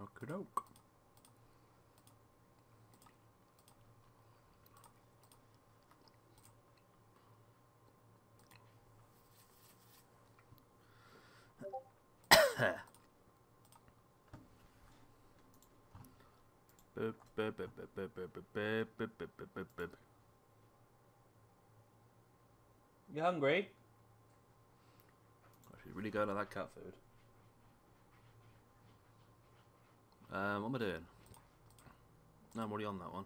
Okey-doke. You hungry? She's really going on that cat food. What am I doing? No, I'm already on that one.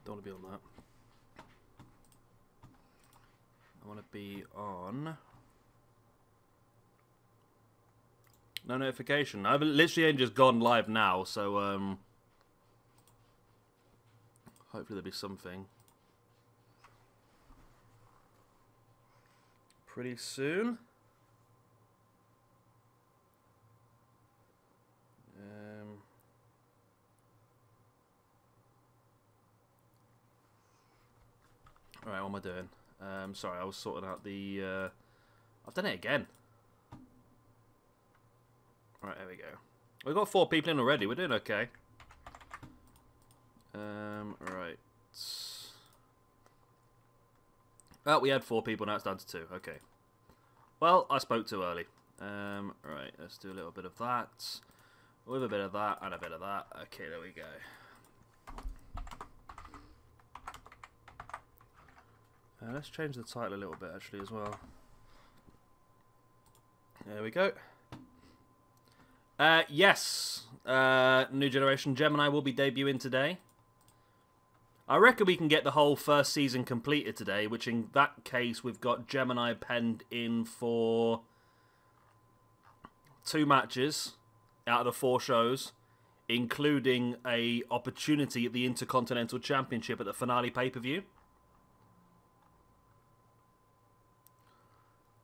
Don't want to be on that. I want to be on... No notification. I've literally only just gone live now, so hopefully there'll be something pretty soon. Alright, what am I doing? Sorry, I was sorting out the... I've done it again. Alright, there we go. We've got 4 people in already. We're doing okay. Right. Oh, we had 4 people. Now it's down to 2. Okay. Well, I spoke too early. Right, let's do a little bit of that. With a bit of that and a bit of that. Okay, there we go. Let's change the title a little bit, actually, as well. There we go. Yes. New Generation Gemini will be debuting today. I reckon we can get the whole first season completed today, which in that case we've got Gemini penned in for 2 matches out of the 4 shows, including a opportunity at the Intercontinental Championship at the finale pay-per-view.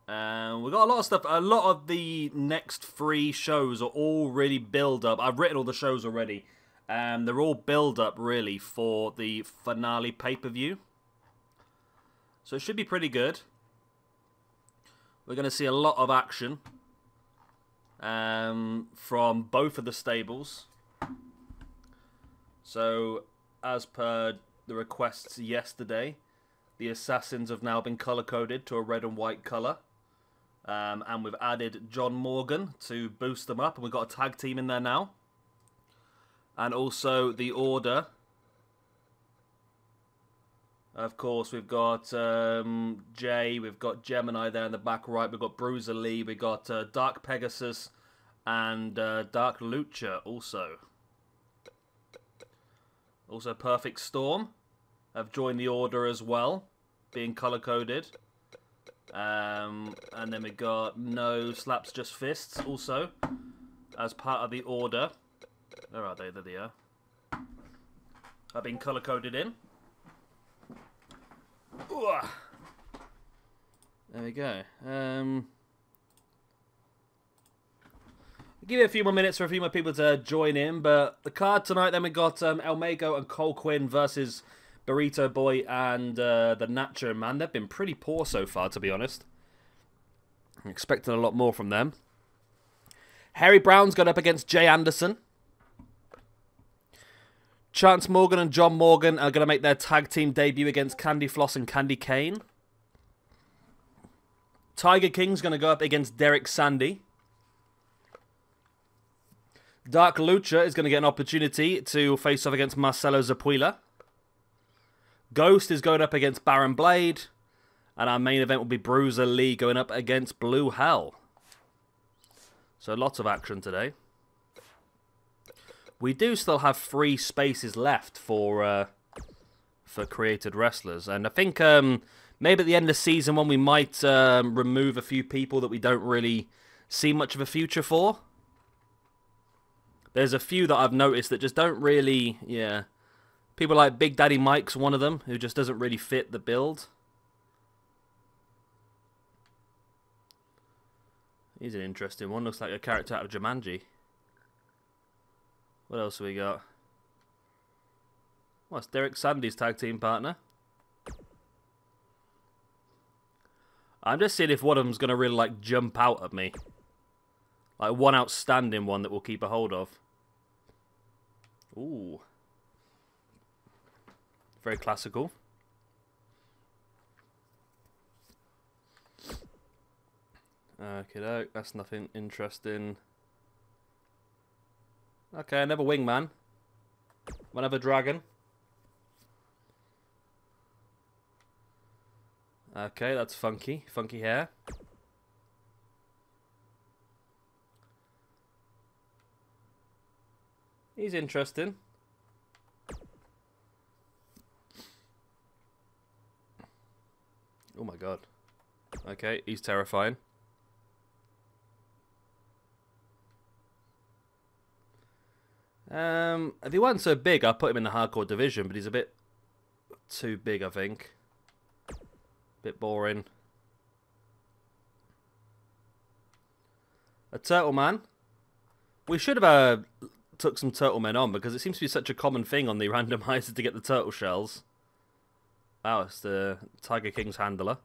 We've got a lot of stuff. A lot of the next 3 shows are all really build-up. I've written all the shows already. They're all build-up, really, for the finale pay-per-view. So it should be pretty good. We're going to see a lot of action from both of the stables. So, as per the requests yesterday, the Assassins have now been colour-coded to a red and white colour. And we've added John Morgan to boost them up. And we've got a tag team in there now. And also the Order. Of course, we've got Jay. We've got Gemini there in the back right. We've got Bruiser Lee. We've got Dark Pegasus. And Dark Lucha also. Also Perfect Storm have joined the Order as well, being colour-coded. And then we got No Slaps Just Fists also as part of the Order. Where are they? There they are. Have been colour-coded in. Ooh. There we go. I'll give it a few more minutes for a few more people to join in, but the card tonight, then we got El Mago and Cole Quinn versus Burrito Boy and the Nacho Man. They've been pretty poor so far, to be honest. I'm expecting a lot more from them. Harry Brown's got up against Jay Anderson. Chance Morgan and John Morgan are going to make their tag team debut against Candy Floss and Candy Kane. Tiger King's going to go up against Derek Sandy. Dark Lucha is going to get an opportunity to face off against Marcelo ZAPPUILA. Ghost is going up against Baron Blade. And our main event will be Bruiser Lee going up against Blue Hell. So lots of action today. We do still have 3 spaces left for created wrestlers. And I think maybe at the end of the season when we might remove a few people that we don't really see much of a future for. There's a few that I've noticed that just don't really, yeah. People like Big Daddy Mike's one of them, who just doesn't really fit the build. He's an interesting one. Looks like a character out of Jumanji. What else have we got? Well, it's Derek Sandy's tag team partner. I'm just seeing if one of them's going to really, like, jump out at me. Like one outstanding one that we'll keep a hold of. Ooh. Very classical. Okay, that's nothing interesting. Okay, another wingman. Another dragon. Okay, that's funky. Funky hair. He's interesting. Oh my god. Okay, he's terrifying. If he wasn't so big, I'd put him in the hardcore division, but he's a bit too big, I think. Bit boring. A turtle man. We should have took some turtle men on, because it seems to be such a common thing on the randomizer to get the turtle shells. Wow, it's the Tiger King's handler.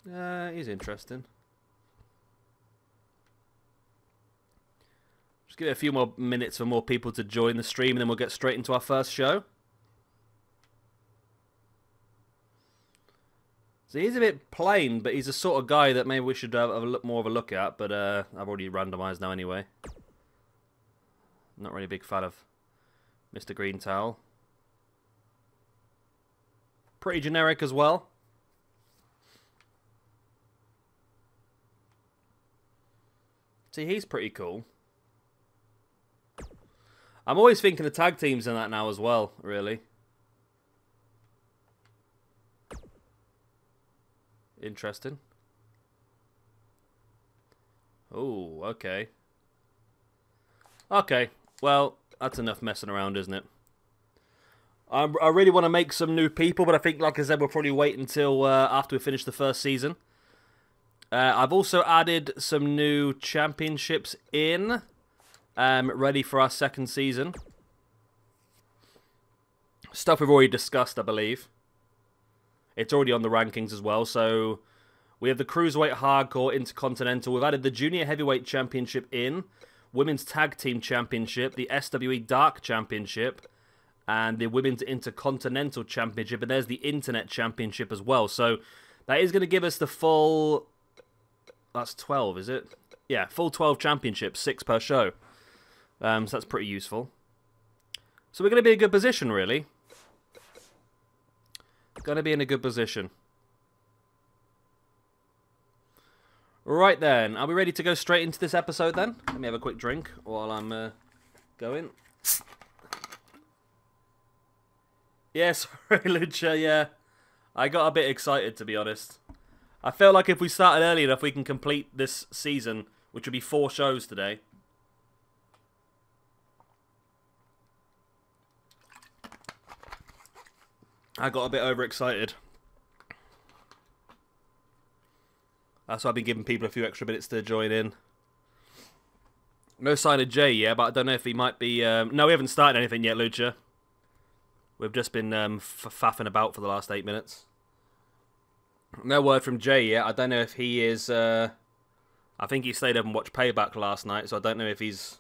He's interesting. Just give it a few more minutes for more people to join the stream, and then we'll get straight into our first show. So he's a bit plain, but he's the sort of guy that maybe we should have more of a look at, but I've already randomised now anyway. Not really a big fan of Mr. Green Towel. Pretty generic as well. See, he's pretty cool. I'm always thinking of tag teams in that now as well, really. Interesting. Oh, okay. Okay, well, that's enough messing around, isn't it? I really want to make some new people, but I think, like I said, we'll probably wait until after we finish the first season. I've also added some new championships in, ready for our second season. Stuff we've already discussed, I believe. It's already on the rankings as well, so we have the Cruiserweight Hardcore Intercontinental. We've added the Junior Heavyweight Championship in, Women's Tag Team Championship, the SWE Dark Championship, and the Women's Intercontinental Championship, and there's the Internet Championship as well. So that is going to give us the full... That's 12, is it? Yeah, full 12 championships, 6 per show. So that's pretty useful. So we're going to be in a good position, really. Going to be in a good position. Right then, are we ready to go straight into this episode then? Let me have a quick drink while I'm going. Yeah, sorry, Lucha, yeah. I got a bit excited, to be honest. I felt like if we started early enough, we can complete this season, which would be 4 shows today. I got a bit overexcited. That's why I've been giving people a few extra minutes to join in. No sign of Jay yet, but I don't know if he might be... No, we haven't started anything yet, Lucha. We've just been faffing about for the last 8 minutes. No word from Jay yet. I don't know if he is... I think he stayed up and watched Payback last night, so I don't know if he's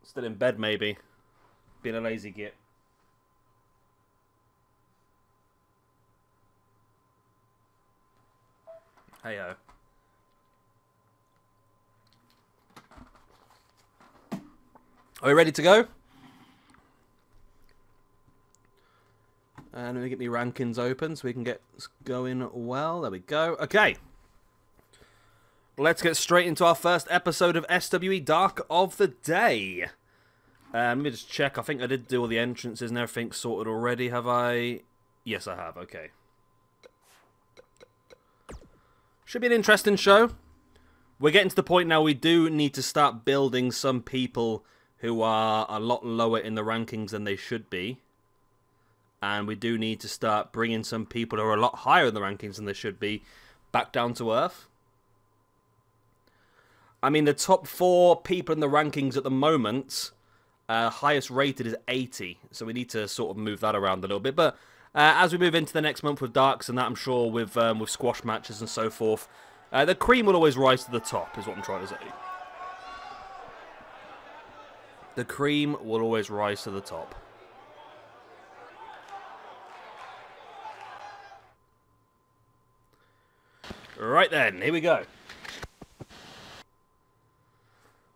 still in bed, maybe. Being a lazy git. Hey-ho. Are we ready to go? And let me get my rankings open so we can get going well. There we go. Okay. Let's get straight into our first episode of SWE Dark of the Day. Let me just check. I think I did do all the entrances and everything sorted already. Have I? Yes, I have. Okay. Should be an interesting show. We're getting to the point now we do need to start building some people who are a lot lower in the rankings than they should be. And we do need to start bringing some people who are a lot higher in the rankings than they should be back down to earth. I mean, the top 4 people in the rankings at the moment, highest rated is 80. So we need to sort of move that around a little bit. But As we move into the next month with Darks and that, I'm sure with squash matches and so forth, the cream will always rise to the top, is what I'm trying to say. The cream will always rise to the top. Right then, here we go.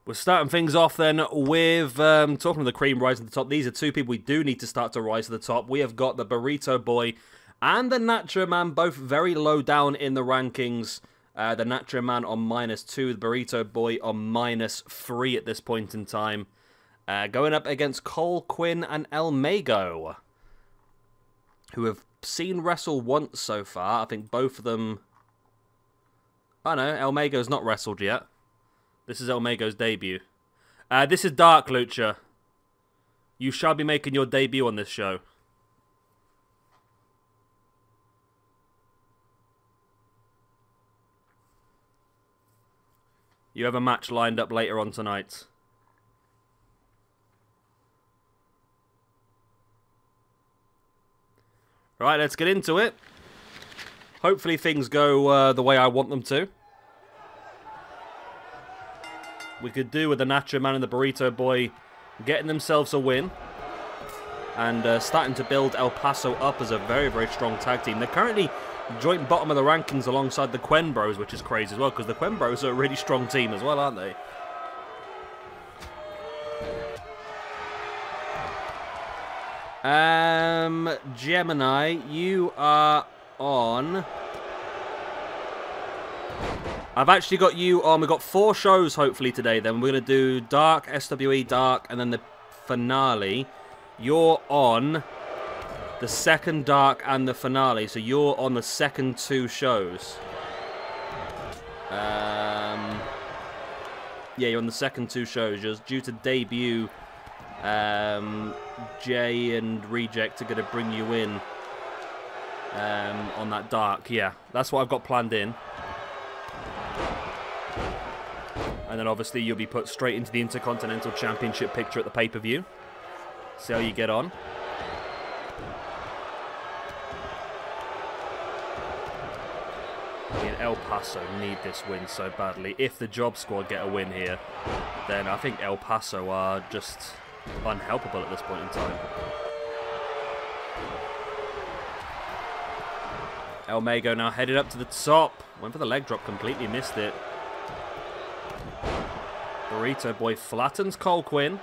We're starting things off then with, talking of the cream rising to the top, these are two people we do need to start to rise to the top. We have got the Burrito Boy and the Nacho Man, both very low down in the rankings. The Nacho Man on -2, the Burrito Boy on -3 at this point in time. Going up against Cole Quinn and El Mago, who have seen wrestle once so far. I think both of them... Oh no, El Mago's not wrestled yet. This is El Mago's debut. This is Dark, Lucha. You shall be making your debut on this show. You have a match lined up later on tonight. Right, let's get into it. Hopefully things go the way I want them to. We could do with the Nacho Man and the Burrito Boy getting themselves a win. And starting to build El Paso up as a very, very strong tag team. They're currently joint bottom of the rankings alongside the Quen Bros, which is crazy as well, because the Quen Bros are a really strong team as well, aren't they? Gemini, you are on... I've actually got you on. We've got 4 shows hopefully today then. We're going to do Dark, SWE Dark, and then the finale. You're on the second Dark and the finale, so you're on the second 2 shows. Yeah, you're on the second 2 shows. You're due to debut. Jay and Reject are going to bring you in on that Dark. Yeah, that's what I've got planned in. And then obviously you'll be put straight into the Intercontinental Championship picture at the pay-per-view. See how you get on. I mean, El Paso need this win so badly. If the Job Squad get a win here, then I think El Paso are just unhelpable at this point in time. El Mago now headed up to the top. Went for the leg drop, completely missed it. Burrito Boy flattens Cole Quinn.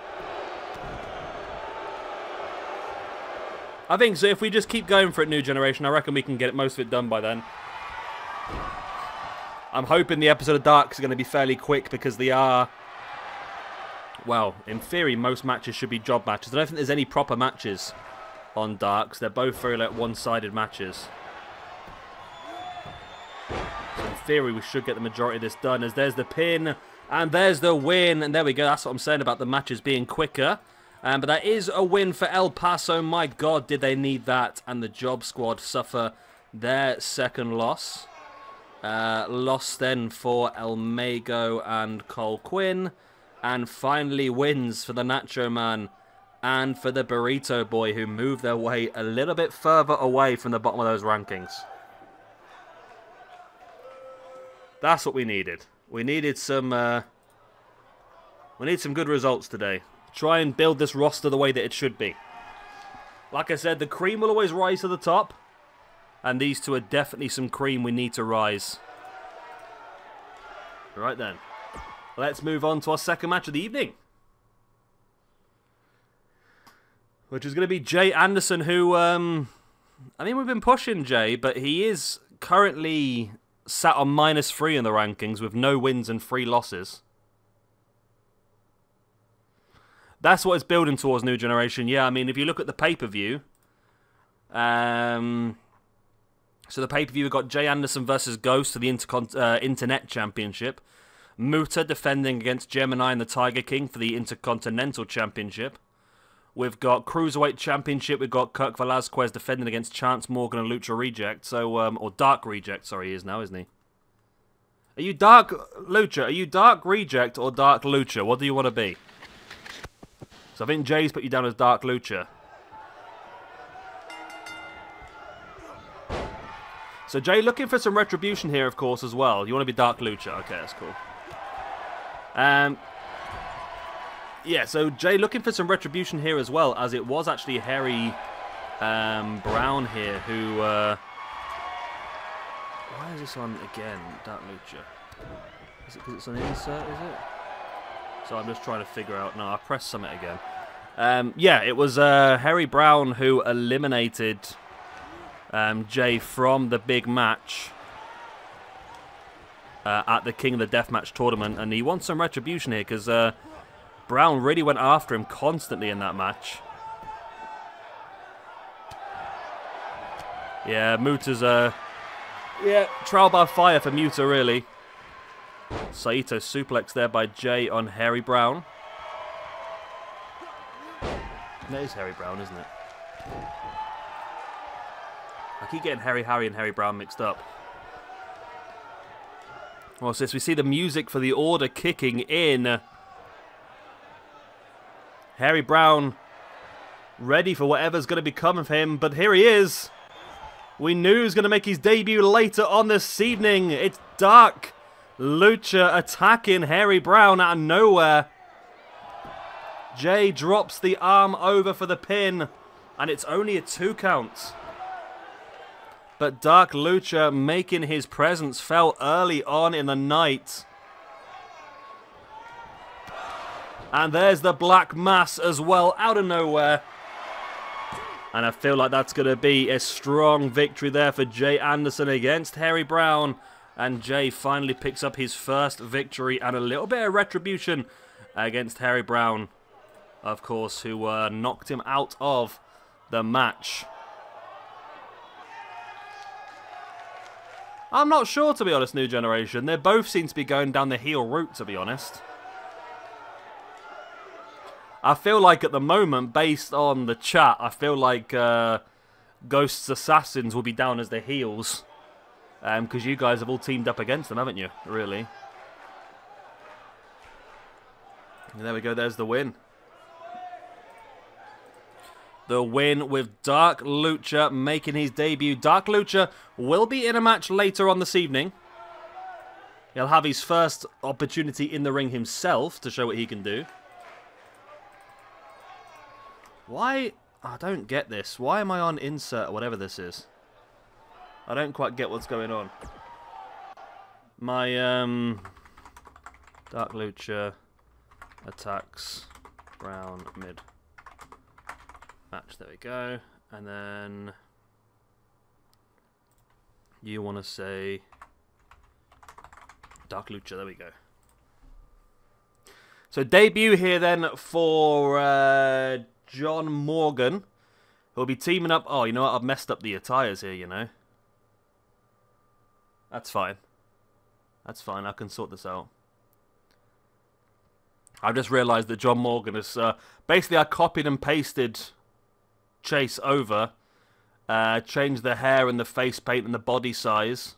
I think so. If we just keep going for it, New Generation, I reckon we can get most of it done by then. I'm hoping the episode of Dark is going to be fairly quick because they are... Well, in theory, most matches should be job matches. I don't think there's any proper matches on Darks. They're both very like one-sided matches. So in theory, we should get the majority of this done. As there's the pin... And there's the win, and there we go. That's what I'm saying about the matches being quicker. But that is a win for El Paso. My God, did they need that. And the Job Squad suffer their second loss. Loss then for El Mago and Cole Quinn. And finally wins for the Nacho Man and for the Burrito Boy, who moved their way a little bit further away from the bottom of those rankings. That's what we needed. We needed some good results today. Try and build this roster the way that it should be. Like I said, the cream will always rise to the top. And these two are definitely some cream we need to rise. Right then. Let's move on to our second match of the evening. Which is going to be Jay Anderson, who, I mean, we've been pushing Jay, but he is currently... sat on -3 in the rankings with no wins and 3 losses. That's what it's building towards, New Generation. Yeah, I mean, if you look at the pay-per-view... so the pay-per-view, we've got Jay Anderson versus Ghost for the Internet Championship. Muta defending against Gemini and the Tiger King for the Intercontinental Championship. We've got Cruiserweight Championship. We've got Kirk Velasquez defending against Chance Morgan and Lucha Reject. So, or Dark Reject, sorry, he is now, isn't he? Are you Dark Lucha? Are you Dark Reject or Dark Lucha? What do you want to be? So I think Jay's put you down as Dark Lucha. So Jay looking for some retribution here, of course, as well. You want to be Dark Lucha. Okay, that's cool. Yeah, so Jay looking for some retribution here as well, as it was actually Harry Brown here who... why is this on again, Dark Lucha? Is it because it's an insert, is it? So I'm just trying to figure out... No, I pressed Summit again. Yeah, it was Harry Brown who eliminated Jay from the big match at the King of the Deathmatch tournament. And he wants some retribution here because Brown really went after him constantly in that match. Yeah, Muta's... yeah, trial by fire for Muta, really. Saito suplex there by Jay on Harry Brown. That is Harry Brown, isn't it? I keep getting Harry and Harry Brown mixed up. What's this? We see the music for the order kicking in. Harry Brown ready for whatever's going to be coming for him, but here he is. We knew he was going to make his debut later on this evening. It's Dark Lucha attacking Harry Brown out of nowhere. Jay drops the arm over for the pin, and it's only a 2 count. But Dark Lucha making his presence felt early on in the night. And there's the Black Mass as well, out of nowhere. And I feel like that's going to be a strong victory there for Jay Anderson against Harry Brown. And Jay finally picks up his first victory and a little bit of retribution against Harry Brown, of course, who knocked him out of the match. I'm not sure, to be honest, New Generation. They both seem to be going down the heel route, to be honest. I feel like at the moment, based on the chat, I feel like Ghost's Assassins will be down as the heels. Because you guys have all teamed up against them, haven't you? Really. And there we go, there's the win. The win with Dark Lucha making his debut. Dark Lucha will be in a match later on this evening. He'll have his first opportunity in the ring himself to show what he can do. Why? I don't get this. Why am I on insert or whatever this is? I don't quite get what's going on. My Dark Lucha attacks Brown mid match. There we go. And then you want to say Dark Lucha. There we go. So debut here then for John Morgan, who'll be teaming up. Oh, you know what? I've messed up the attires here, you know. That's fine. That's fine. I can sort this out. I've just realised that John Morgan is... basically, I copied and pasted Chase over. Changed the hair and the face paint and the body size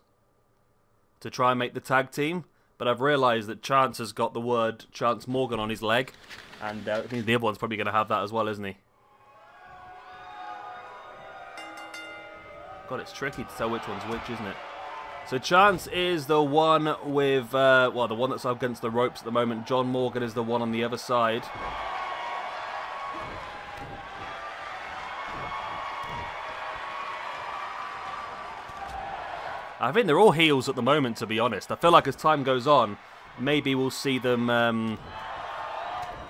to try and make the tag team. But I've realised that Chance has got the word Chance Morgan on his leg. And I think the other one's probably going to have that as well, isn't he? God, it's tricky to tell which one's which, isn't it? So Chance is the one with, well, the one that's up against the ropes at the moment. John Morgan is the one on the other side. I think they're all heels at the moment, to be honest. I feel like as time goes on, maybe we'll see them,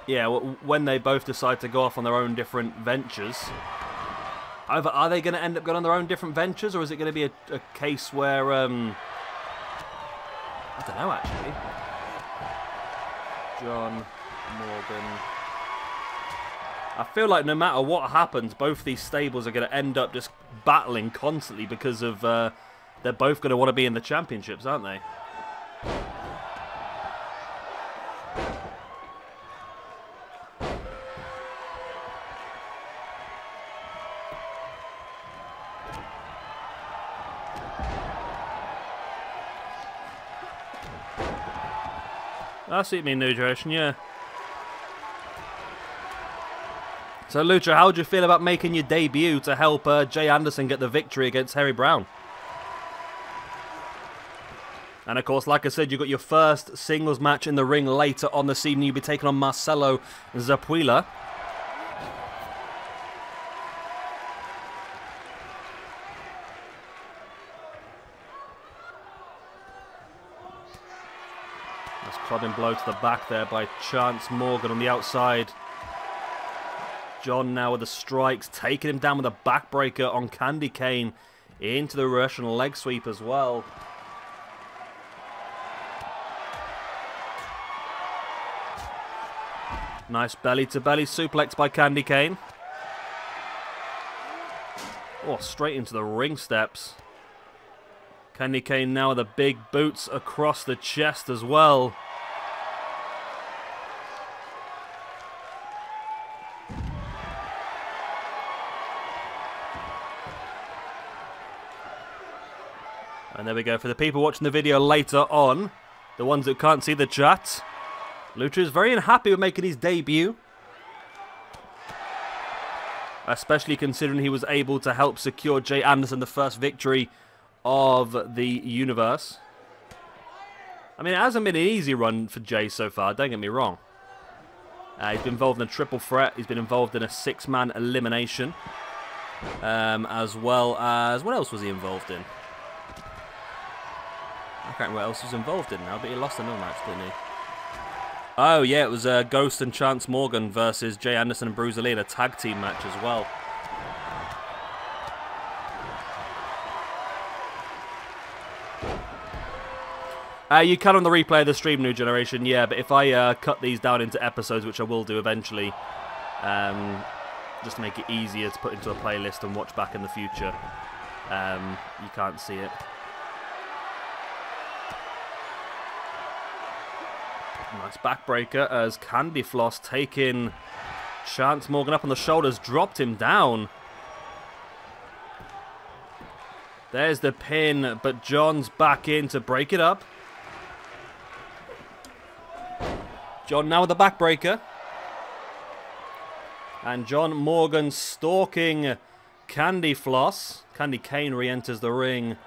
yeah, when they both decide to go off on their own different ventures. Either are they going to end up going on their own different ventures, or is it going to be a case where, I don't know, actually. John Morgan. I feel like no matter what happens, both these stables are going to end up just battling constantly because of, they're both going to want to be in the championships, aren't they? I see what you mean, New Generation, yeah. So, Lucha, how do you feel about making your debut to help Jay Anderson get the victory against Harry Brown? And of course, like I said, you've got your first singles match in the ring later on this evening. You'll be taking on MARCELO and ZAPPUILA. Nice clubbing blow to the back there by Chance Morgan on the outside. John now with the strikes, taking him down with a backbreaker on Candy Cane into the Russian leg sweep as well. Nice belly-to-belly suplex by Candy Cane. Oh, straight into the ring steps. Candy Cane now with the big boots across the chest as well. And there we go. For the people watching the video later on, the ones that can't see the chat, Lucha is very unhappy with making his debut. Especially considering he was able to help secure Jay Anderson the first victory of the universe. I mean, it hasn't been an easy run for Jay so far, don't get me wrong. He's been involved in a triple threat. He's been involved in a 6-man elimination. As well as... What else was he involved in? I can't remember what else he was involved in now, but he lost another match, didn't he? Oh, yeah, it was Ghost and Chance Morgan versus Jay Anderson and Bruiser in a tag team match as well. You can on the replay of the stream, New Generation, yeah, but if I cut these down into episodes, which I will do eventually, just to make it easier to put into a playlist and watch back in the future, you can't see it. Nice backbreaker as Candy Floss taking Chance Morgan up on the shoulders, dropped him down. There's the pin, but John's back in to break it up. John now with the backbreaker. And John Morgan stalking Candy Floss. Candy Cane re-enters the ring.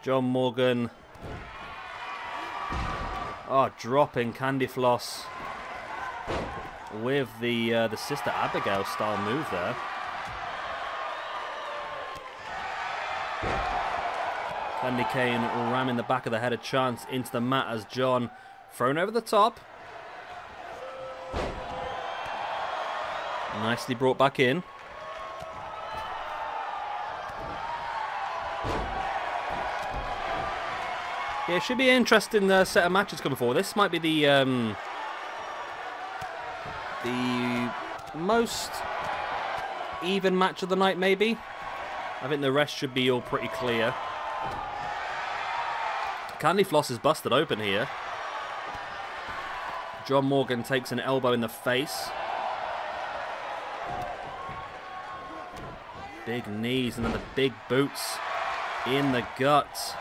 John Morgan... Oh, dropping Candy Floss with the Sister Abigail style move there. Candy Cane ramming the back of the head of Chance into the mat as John thrown over the top. Nicely brought back in. Yeah, it should be an interesting set of matches coming forward. This might be the most even match of the night, maybe. I think the rest should be all pretty clear. Candy Floss is busted open here. John Morgan takes an elbow in the face. Big knees and then the big boots in the gut.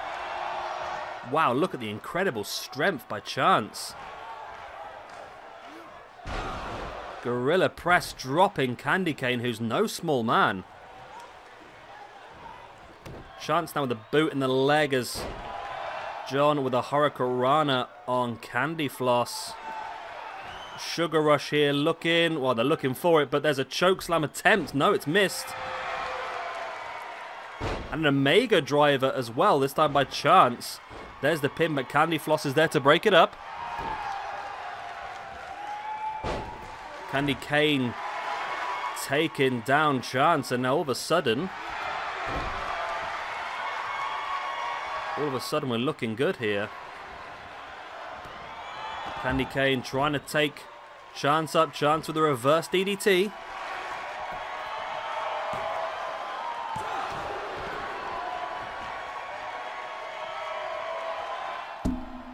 Wow, look at the incredible strength by Chance. Gorilla press dropping Candy Cane, who's no small man. Chance now with a boot in the leg as John with a Hurricanrana on Candy Floss. Sugar Rush here looking, well, they're looking for it, but there's a chokeslam attempt. No, it's missed. And an Omega driver as well, this time by Chance. There's the pin, but Candy Floss is there to break it up. Candy Cane taking down Chance, and now all of a sudden we're looking good here. Candy Cane trying to take Chance up. Chance with a reverse DDT.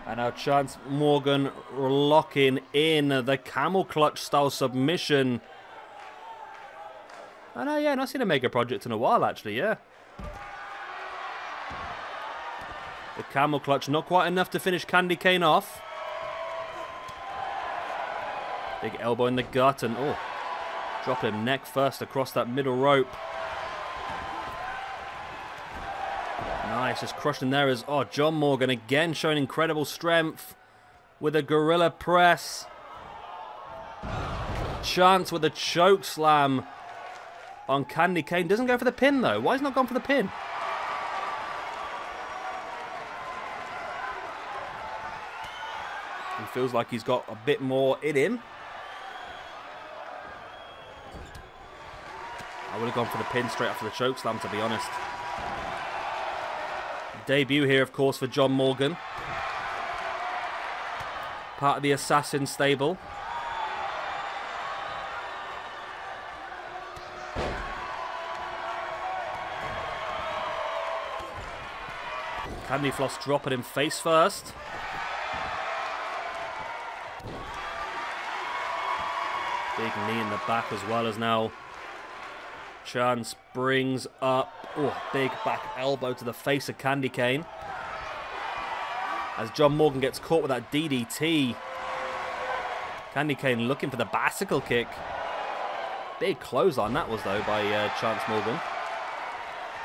And now Chance Morgan locking in the camel clutch style submission. Oh, yeah, not seen a Mega Project in a while, actually, yeah. The camel clutch, not quite enough to finish Candy Cane off. Big elbow in the gut and, oh, dropping him neck first across that middle rope. Nice, just crushing there as John Morgan again showing incredible strength with a gorilla press. Chance with a choke slam on Candy Cane. Doesn't go for the pin though. Why has he not gone for the pin? He feels like he's got a bit more in him. I would have gone for the pin straight after the choke slam, to be honest. Debut here, of course, for John Morgan. Part of the Assassin stable. Candy Floss dropping him face first. Big knee in the back as well as now. Chance brings up, big back elbow to the face of Candy Cane. As John Morgan gets caught with that DDT. Candy Cane looking for the bicycle kick. Big clothesline that was though by Chance Morgan.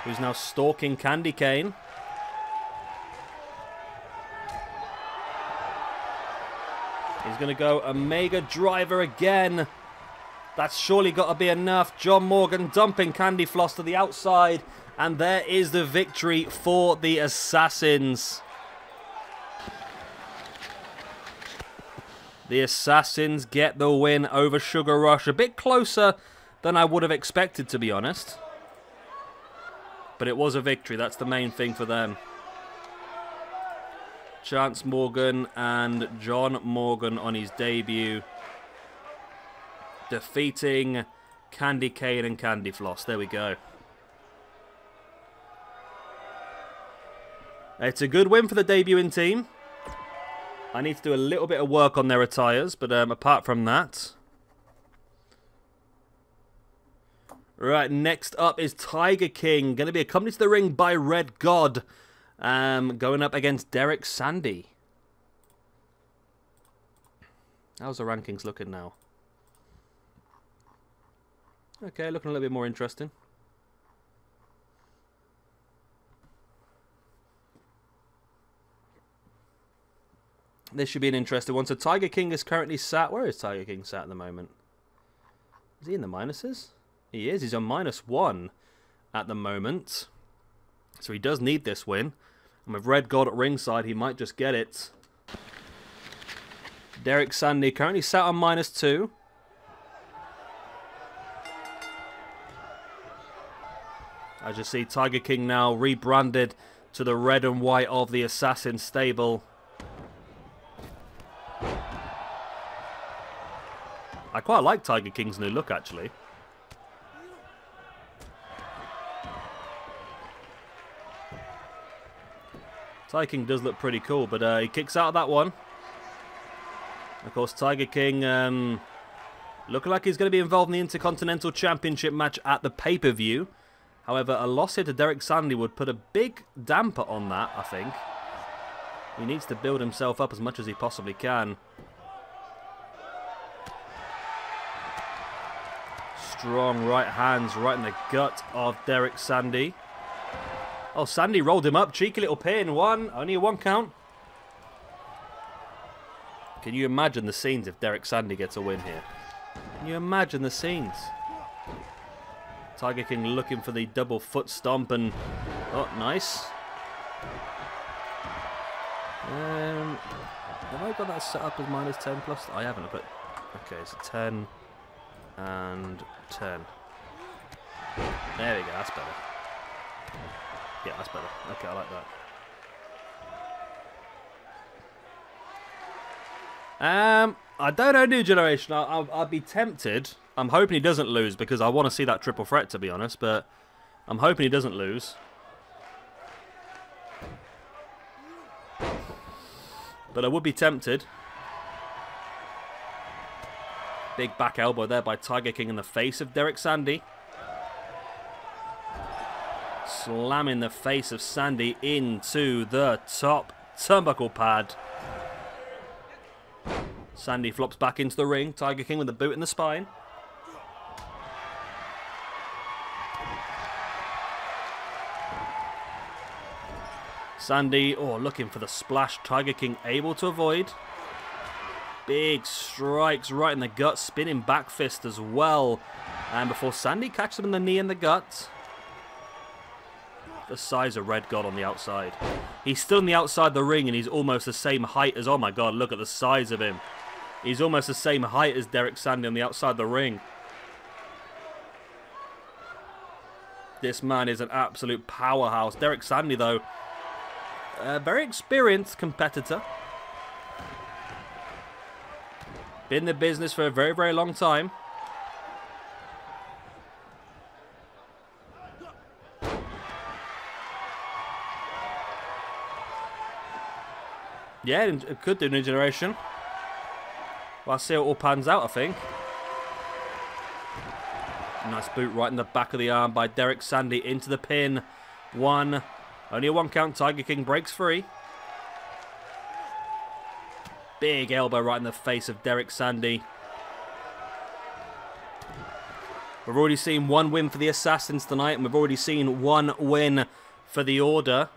Who's now stalking Candy Cane. He's going to go Omega Driver again. That's surely got to be enough. John Morgan dumping Candy Floss to the outside. And there is the victory for the Assassins. The Assassins get the win over Sugar Rush. A bit closer than I would have expected, to be honest. But it was a victory. That's the main thing for them. Chance Morgan and John Morgan on his debut. Defeating Candy Cane and Candy Floss. There we go. It's a good win for the debuting team. I need to do a little bit of work on their attires, but apart from that... Right, next up is Tiger King. Going to be accompanied to the ring by Red God. Going up against Derrick Sandy. How's the rankings looking now? Okay, looking a little bit more interesting. This should be an interesting one. So Tiger King is currently sat... Where is Tiger King sat at the moment? Is he in the minuses? He is. He's on -1 at the moment. So he does need this win. And with Red God at ringside, he might just get it. Derrick Sandy currently sat on -2. As you see, Tiger King now rebranded to the red and white of the Assassin stable. I quite like Tiger King's new look, actually. Tiger King does look pretty cool, but he kicks out of that one. Of course, Tiger King looking like he's going to be involved in the Intercontinental Championship match at the pay-per-view. However, a loss here to Derrick Sandy would put a big damper on that, I think. He needs to build himself up as much as he possibly can. Strong right hands right in the gut of Derrick Sandy. Oh, Sandy rolled him up. Cheeky little pin. Only a 1 count. Can you imagine the scenes if Derrick Sandy gets a win here? Can you imagine the scenes? Tiger King looking for the double foot stomp and... Oh, nice. Have I got that set up as -10 plus? I haven't, but... Okay, so 10 and 10. There we go, that's better. Yeah, that's better. Okay, I like that. I don't know, New Generation. I'd be tempted. I'm hoping he doesn't lose because I want to see that triple threat, to be honest. But I'm hoping he doesn't lose. But I would be tempted. Big back elbow there by Tiger King in the face of Derrick Sandy. Slamming the face of Sandy into the top turnbuckle pad. Sandy flops back into the ring. Tiger King with a boot in the spine. Sandy, oh, looking for the splash. Tiger King able to avoid. Big strikes right in the gut. Spinning back fist as well. And before Sandy catches him in the knee and the gut. The size of Red God on the outside. He's still on the outside the ring and he's almost the same height as... Oh my god, look at the size of him. He's almost the same height as Derek Sandy on the outside the ring. This man is an absolute powerhouse. Derek Sandy, though, a very experienced competitor. Been in the business for a very, very long time. Yeah, it could do New Generation. Well, I'll see how it all pans out, I think. Nice boot right in the back of the arm by Derek Sandy into the pin. One. Only a 1 count. Tiger King breaks free. Big elbow right in the face of Derek Sandy. We've already seen 1 win for the Assassins tonight, and we've already seen 1 win for the Order.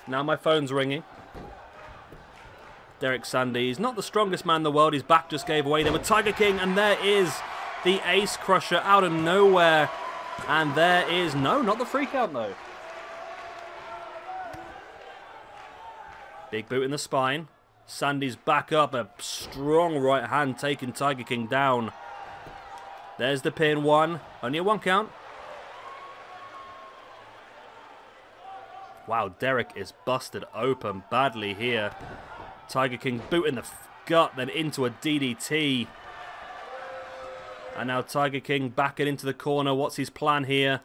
Now my phone's ringing. Derek Sandy, he's not the strongest man in the world. His back just gave away there with Tiger King, and there is the Ace Crusher out of nowhere. And there is... No, not the free count, though. Big boot in the spine. Sandy's back up. A strong right hand taking Tiger King down. There's the pin. 1. Only a 1 count. Wow, Derek is busted open badly here. Tiger King boot in the gut, then into a DDT. And now Tiger King backing into the corner. What's his plan here?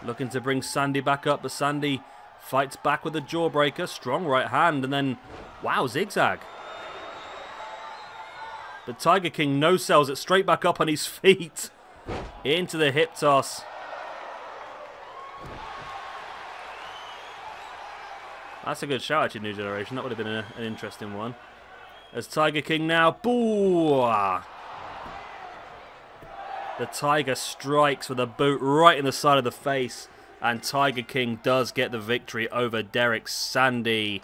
Looking to bring Sandy back up, but Sandy fights back with a jawbreaker. Strong right hand, and then, wow, zigzag. But Tiger King no-sells it straight back up on his feet. Into the hip toss. That's a good shout at your New Generation. That would have been an interesting one. As Tiger King now. Boo! The Tiger strikes with a boot right in the side of the face. And Tiger King does get the victory over Derek Sandy.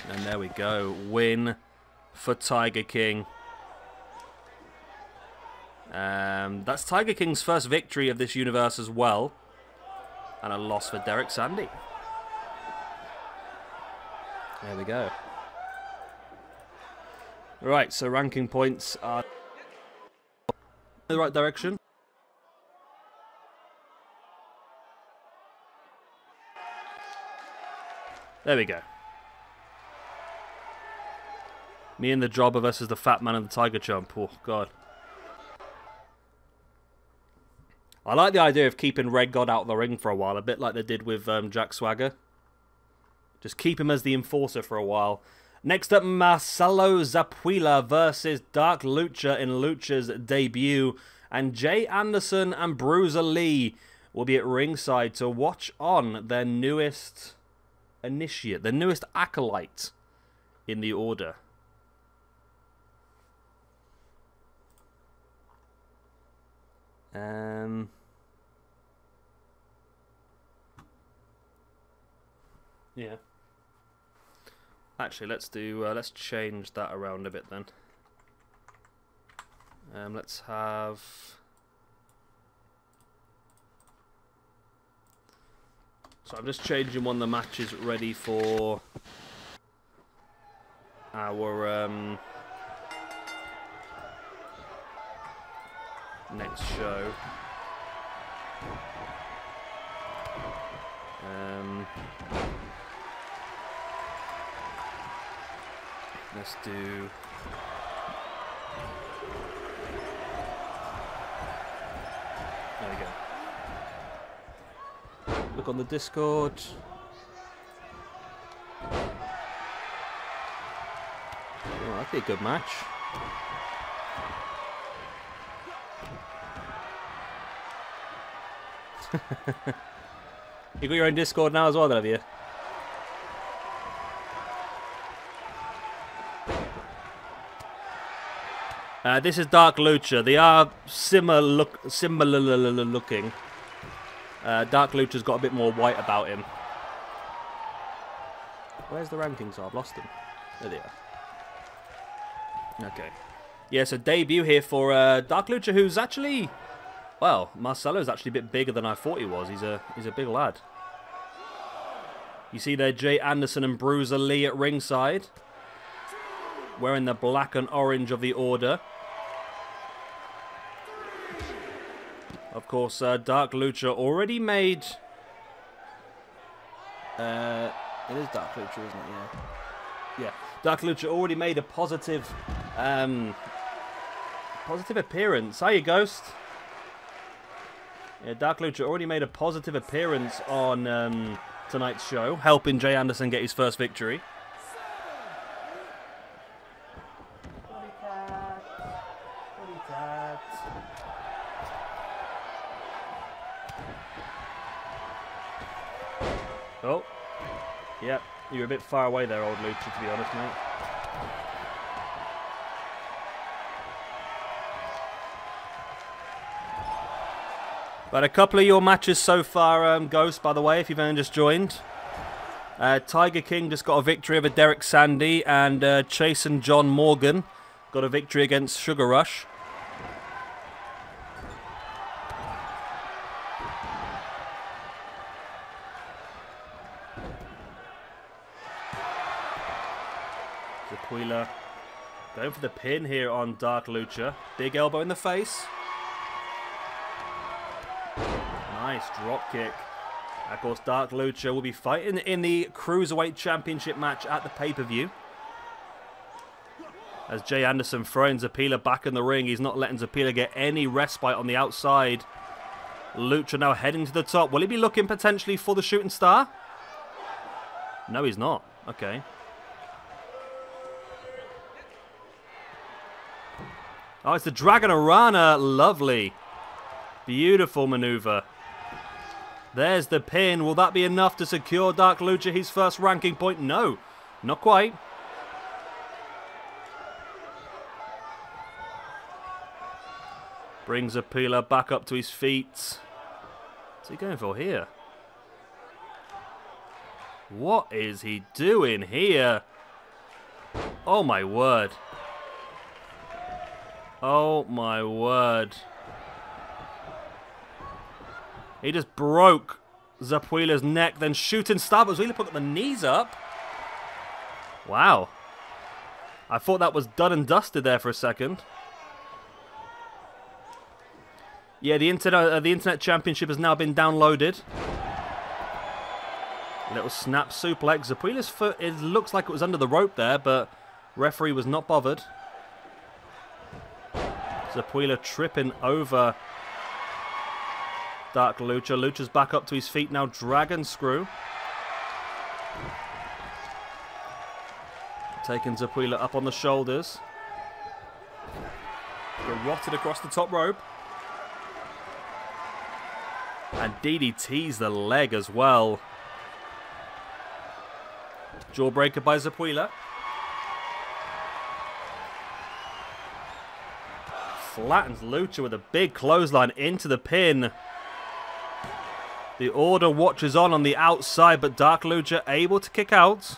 And there we go. Win for Tiger King. That's Tiger King's first victory of this universe as well. And a loss for Derek Sandy. There we go. Right, so ranking points are in the right direction. There we go. Me and the Jobber versus the Fat Man and the Tiger Chump. Oh, God. I like the idea of keeping Red God out of the ring for a while, a bit like they did with Jack Swagger. Just keep him as the enforcer for a while. Next up, Marcelo ZAPPUILA versus Dark Lucha in Lucha's debut. And Jay Anderson and Bruiser Lee will be at ringside to watch on their newest initiate, their newest acolyte in the Order. Yeah. Actually, let's change that around a bit then. Let's have... So I'm just changing one of the matches ready for our next show. Let's do... There we go. Look on the Discord. Oh, that'd be a good match. You got your own Discord now as well, have you? This is Dark Lucha. They are similar looking. Dark Lucha's got a bit more white about him. Where's the rankings? I've lost them. There they are. Okay. Yeah, so debut here for Dark Lucha, who's actually... Well, Marcelo's actually a bit bigger than I thought he was. He's a big lad. You see there Jay Anderson and Bruiser Lee at ringside. Wearing the black and orange of the Order. Of course, Dark Lucha already made... it is Dark Lucha, isn't it? Yeah. Yeah. Dark Lucha already made a positive appearance. Hiya, Ghost. Yeah, Dark Lucha already made a positive appearance on tonight's show, helping Jay Anderson get his first victory. Oh, yep, you're a bit far away there, old Lucha, to be honest, mate. But a couple of your matches so far, Ghost, by the way, if you've only just joined. Tiger King just got a victory over Derek Sandy, and Chase and John Morgan got a victory against Sugar Rush. ZAPPUILA going for the pin here on Dark Lucha. Big elbow in the face. Nice drop kick. Of course, Dark Lucha will be fighting in the Cruiserweight Championship match at the pay-per-view. As Jay Anderson throwing ZAPPUILA back in the ring. He's not letting ZAPPUILA get any respite on the outside. Lucha now heading to the top. Will he be looking potentially for the shooting star? No, he's not. Okay. Oh, it's the Dragon Arana. Lovely. Beautiful maneuver. There's the pin. Will that be enough to secure Dark Lucha his first ranking point? No, not quite. Brings ZAPPUILA back up to his feet. What's he going for here? What is he doing here? Oh my word. Oh my word. He just broke ZAPPUILA's neck, then shooting star, but ZAPPUILA put the knees up. Wow. I thought that was done and dusted there for a second. Yeah, the Internet Championship has now been downloaded. Little snap suplex. ZAPPUILA's foot, it looks like it was under the rope there, but referee was not bothered. ZAPPUILA tripping over Dark Lucha. Lucha's back up to his feet now. Dragon screw. Taking ZAPPUILA up on the shoulders. Garroted across the top rope. And DDT's the leg as well. Jawbreaker by ZAPPUILA. Flattens Lucha with a big clothesline into the pin. The Order watches on the outside, but Dark Lucha able to kick out.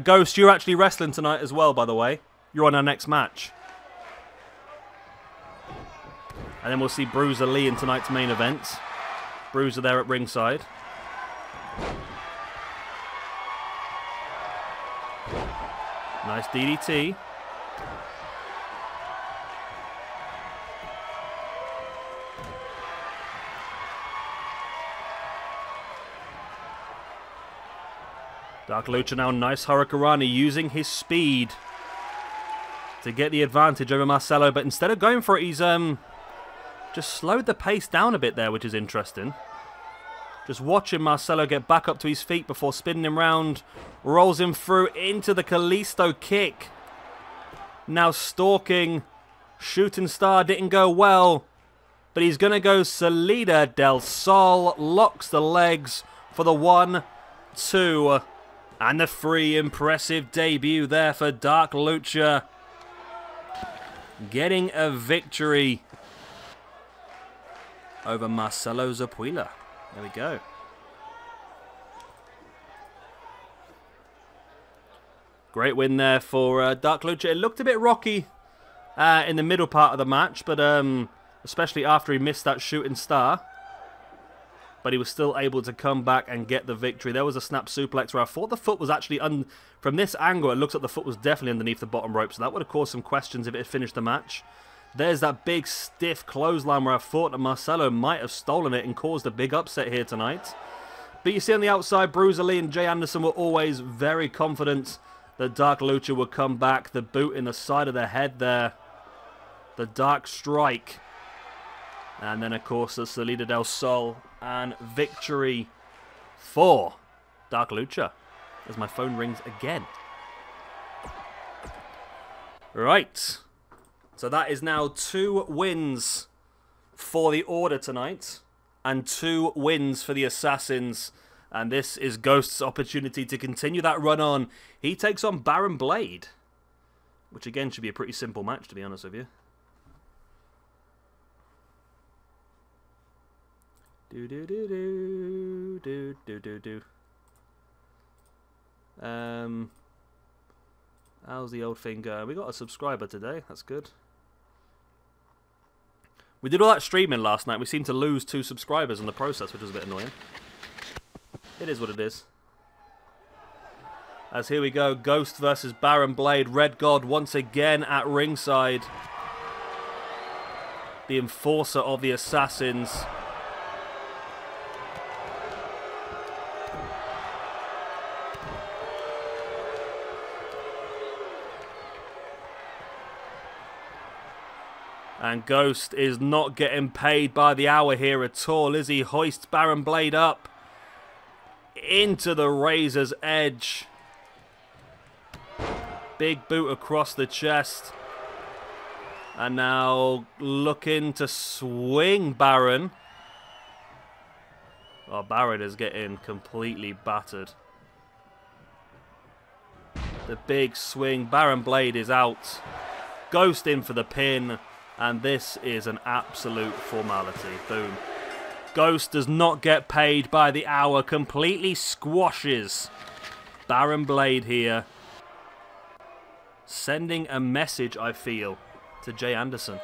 Ghost, you're actually wrestling tonight as well, by the way. You're on our next match. And then we'll see Bruiser Lee in tonight's main event. Bruiser there at ringside. Nice DDT. Dark Lucha now, nice Hurricanrana, using his speed to get the advantage over Marcelo, but instead of going for it, he's just slowed the pace down a bit there, which is interesting. Just watching Marcelo get back up to his feet before spinning him round, rolls him through into the Kalisto kick. Now stalking, shooting star didn't go well, but he's going to go Salida del Sol, locks the legs for the 1, 2, And the free impressive debut there for Dark Lucha. Getting a victory over Marcelo ZAPPUILA. There we go. Great win there for Dark Lucha. It looked a bit rocky in the middle part of the match, but especially after he missed that shooting star. But he was still able to come back and get the victory. There was a snap suplex where I thought the foot was actually... From this angle, it looks like the foot was definitely underneath the bottom rope, so that would have caused some questions if it had finished the match. There's that big, stiff clothesline where I thought that Marcelo might have stolen it and caused a big upset here tonight. But you see on the outside, Bruiser Lee and Jay Anderson were always very confident that Dark Lucha would come back. The boot in the side of the head there. The Dark Strike. And then, of course, the Salida del Sol. And victory for Dark Lucha. As my phone rings again. Right. So that is now 2 wins for the Order tonight. And 2 wins for the Assassins. And this is Ghost's opportunity to continue that run on. He takes on Baron Blade. Which again should be a pretty simple match, to be honest with you. How's the old thing going? We got a subscriber today. That's good. We did all that streaming last night. We seemed to lose 2 subscribers in the process, which was a bit annoying. It is what it is. As here we go, Ghost versus Baron Blade. Red God once again at ringside. The enforcer of the Assassins. And Ghost is not getting paid by the hour here at all, is he? Hoists Baron Blade up into the razor's edge. Big boot across the chest. And now looking to swing Baron. Oh, Baron is getting completely battered. The big swing. Baron Blade is out. Ghost in for the pin. And this is an absolute formality. Boom. Ghost does not get paid by the hour. Completely squashes Baron Blade here. Sending a message, I feel, to Jay Anderson.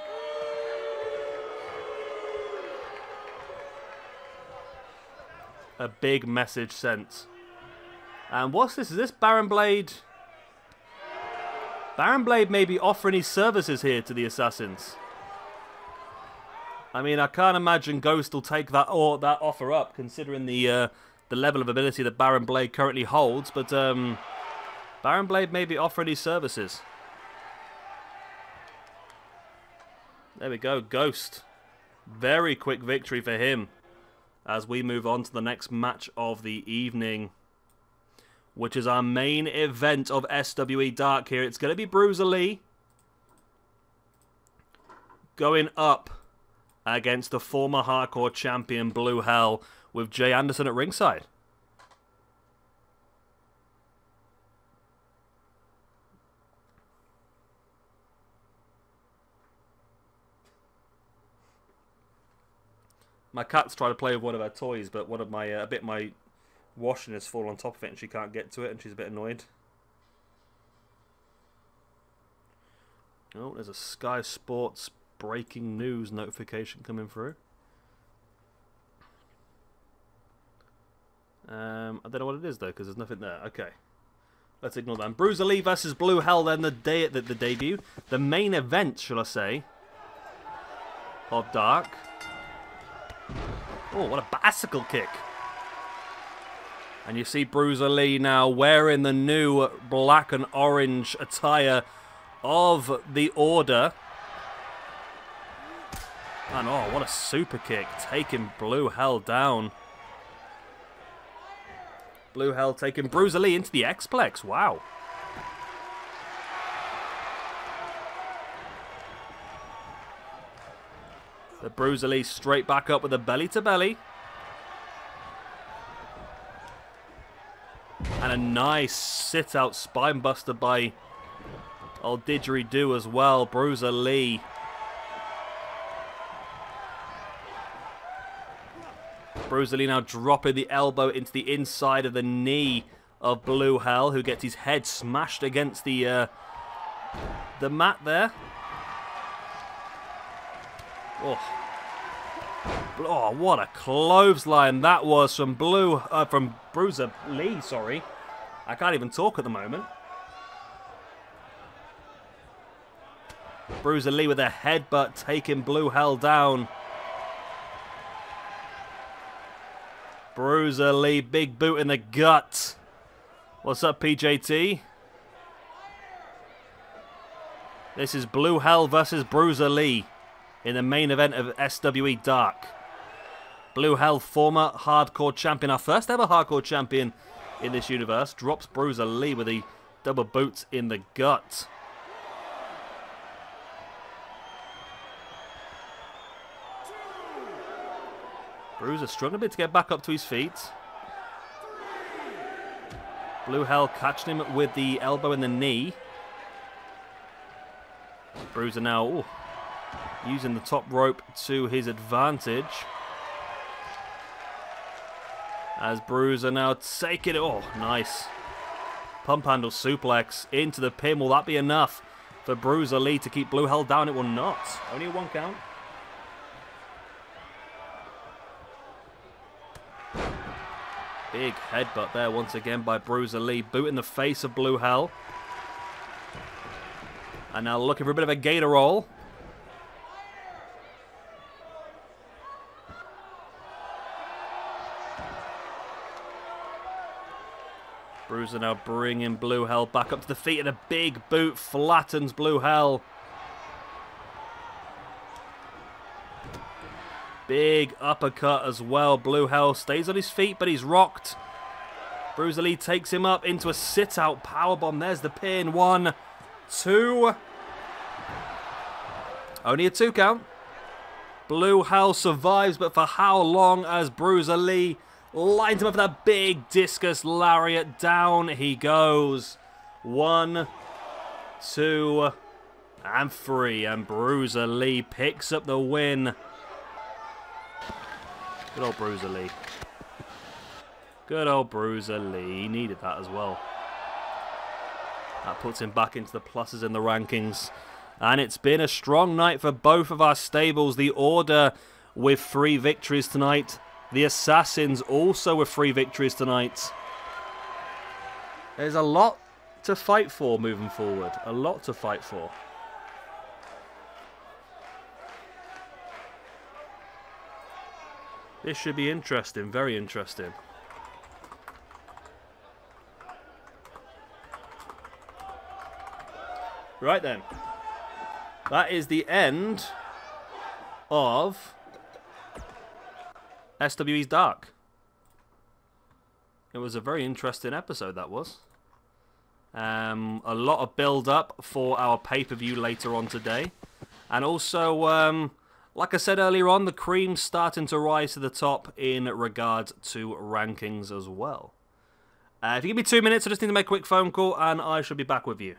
A big message sent. And what's this? Is this Baron Blade? Baron Blade may be offering his services here to the Assassins. I mean, I can't imagine Ghost will take that offer up, considering the level of ability that Baron Blade currently holds. But Baron Blade may be offering his services. There we go, Ghost. Very quick victory for him. As we move on to the next match of the evening, which is our main event of SWE Dark here. It's going to be Bruiser Lee going up against the former hardcore champion Blue Hell with Jay Anderson at ringside. My cat's trying to play with one of her toys, but one of my my washing has fallen on top of it and she can't get to it and she's a bit annoyed. Oh, there's a Sky Sports breaking news notification coming through. I don't know what it is though, because there's nothing there. Okay, let's ignore that. And Bruiser Lee versus Blue Hell, then the debut, the main event, shall I say, of Dark. Oh, what a bicycle kick! And you see Bruiser Lee now wearing the new black and orange attire of the Order. And oh, what a super kick, taking Blue Hell down. Blue Hell taking Bruiser Lee into the X-Plex, wow. The Bruiser Lee straight back up with a belly to belly. And And a nice sit-out spinebuster by old didgeridoo as well. Bruiser Lee. Bruiser Lee now dropping the elbow into the inside of the knee of Blue Hell, who gets his head smashed against the mat there. Oh, what a clothesline that was from Bruiser Lee, sorry. I can't even talk at the moment. Bruiser Lee with a headbutt taking Blue Hell down. Bruiser Lee, big boot in the gut. What's up, PJT? This is Blue Hell versus Bruiser Lee in the main event of SWE Dark. Blue Hell, former hardcore champion, our first ever hardcore champion in this universe, drops Bruiser Lee with a double boot in the gut. Bruiser struggling a bit to get back up to his feet. Blue Hell catching him with the elbow and the knee. Bruiser now using the top rope to his advantage. As Bruiser now taking it. Oh, nice. Pump handle suplex into the pin. Will that be enough for Bruiser Lee to keep Blue Hell down? It will not. Only a 1 count. Big headbutt there once again by Bruiser Lee. Boot in the face of Blue Hell. And now looking for a bit of a gator roll. Bruiser now bringing Blue Hell back up to the feet, and a big boot flattens Blue Hell. Big uppercut as well. Blue Hell stays on his feet, but he's rocked. Bruiser Lee takes him up into a sit-out powerbomb. There's the pin. 1, 2. Only a 2 count. Blue Hell survives, but for how long, as Bruiser Lee lines him up with that big discus lariat. Down he goes. 1, 2, and 3. And Bruiser Lee picks up the win. Good old Bruiser Lee. Good old Bruiser Lee. He needed that as well. That puts him back into the pluses in the rankings. And it's been a strong night for both of our stables. The Order with 3 victories tonight. The Assassins also with 3 victories tonight. There's a lot to fight for moving forward. A lot to fight for. This should be interesting, very interesting. Right then. That is the end of SWE's Dark. It was a very interesting episode, that was. A lot of build-up for our pay-per-view later on today. And also, like I said earlier on, the cream's starting to rise to the top in regards to rankings as well. If you give me 2 minutes, I just need to make a quick phone call and I shall be back with you.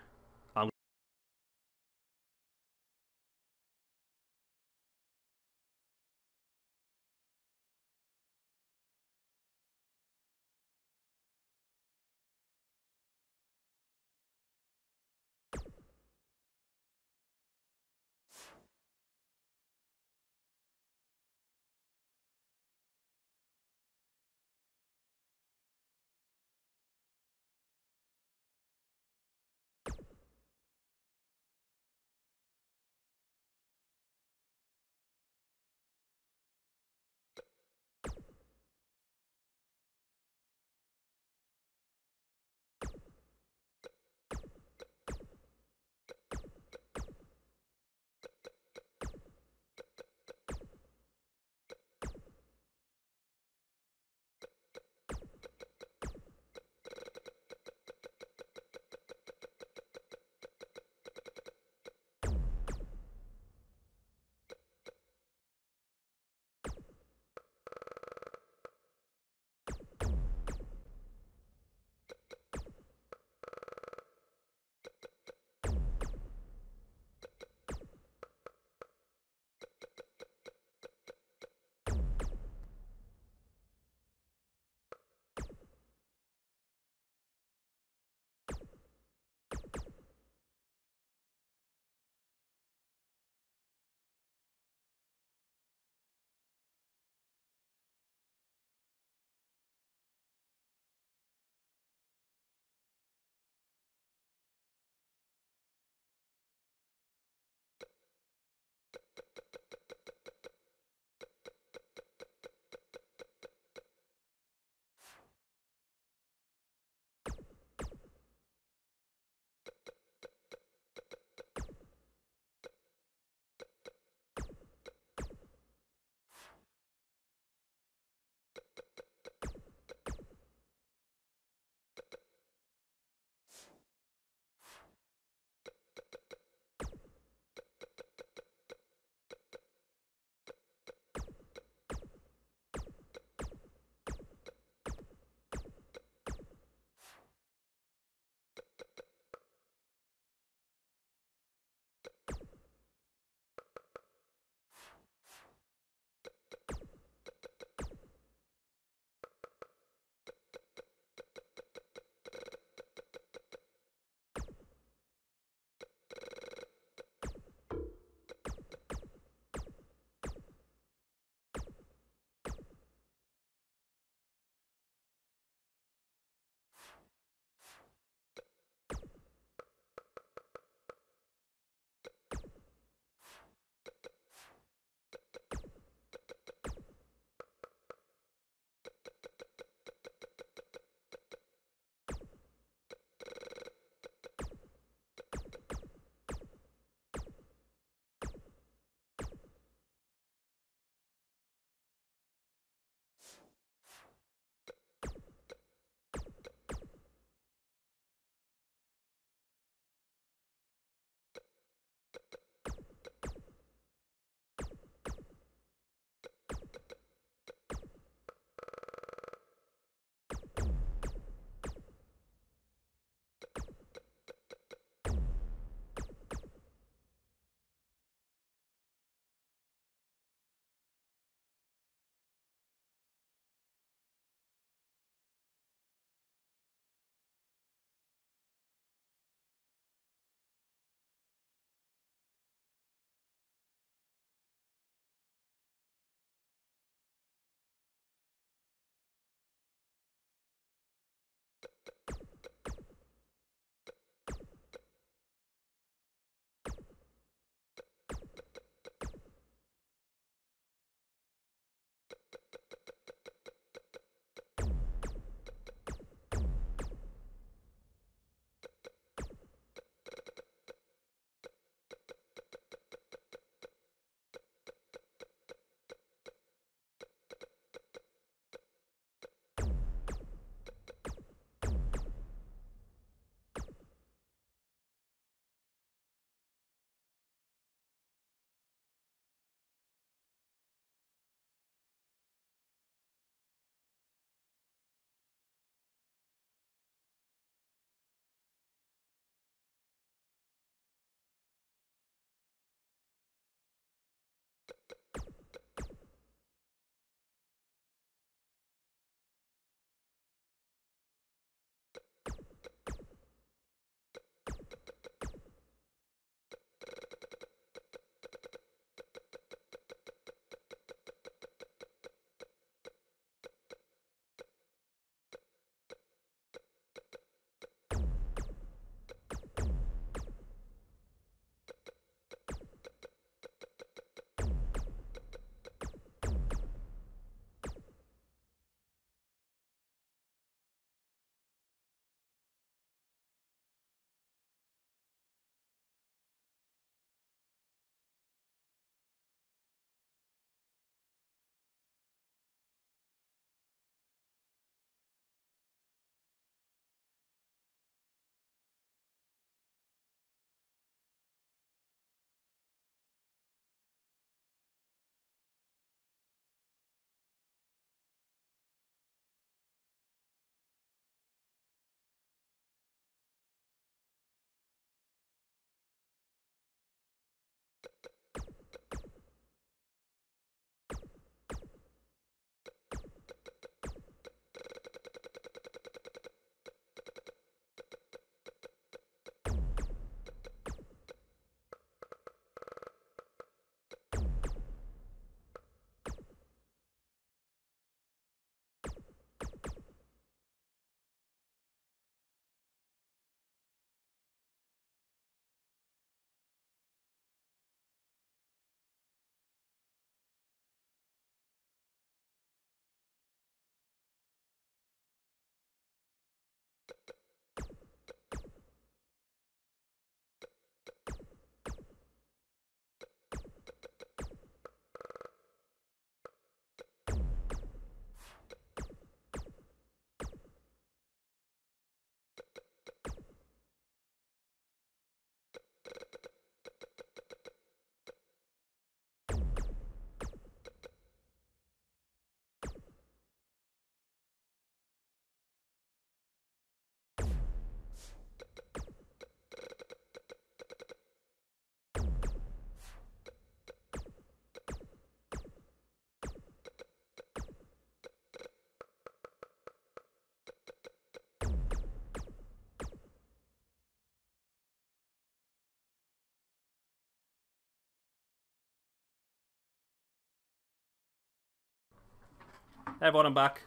Hey everyone, I'm back.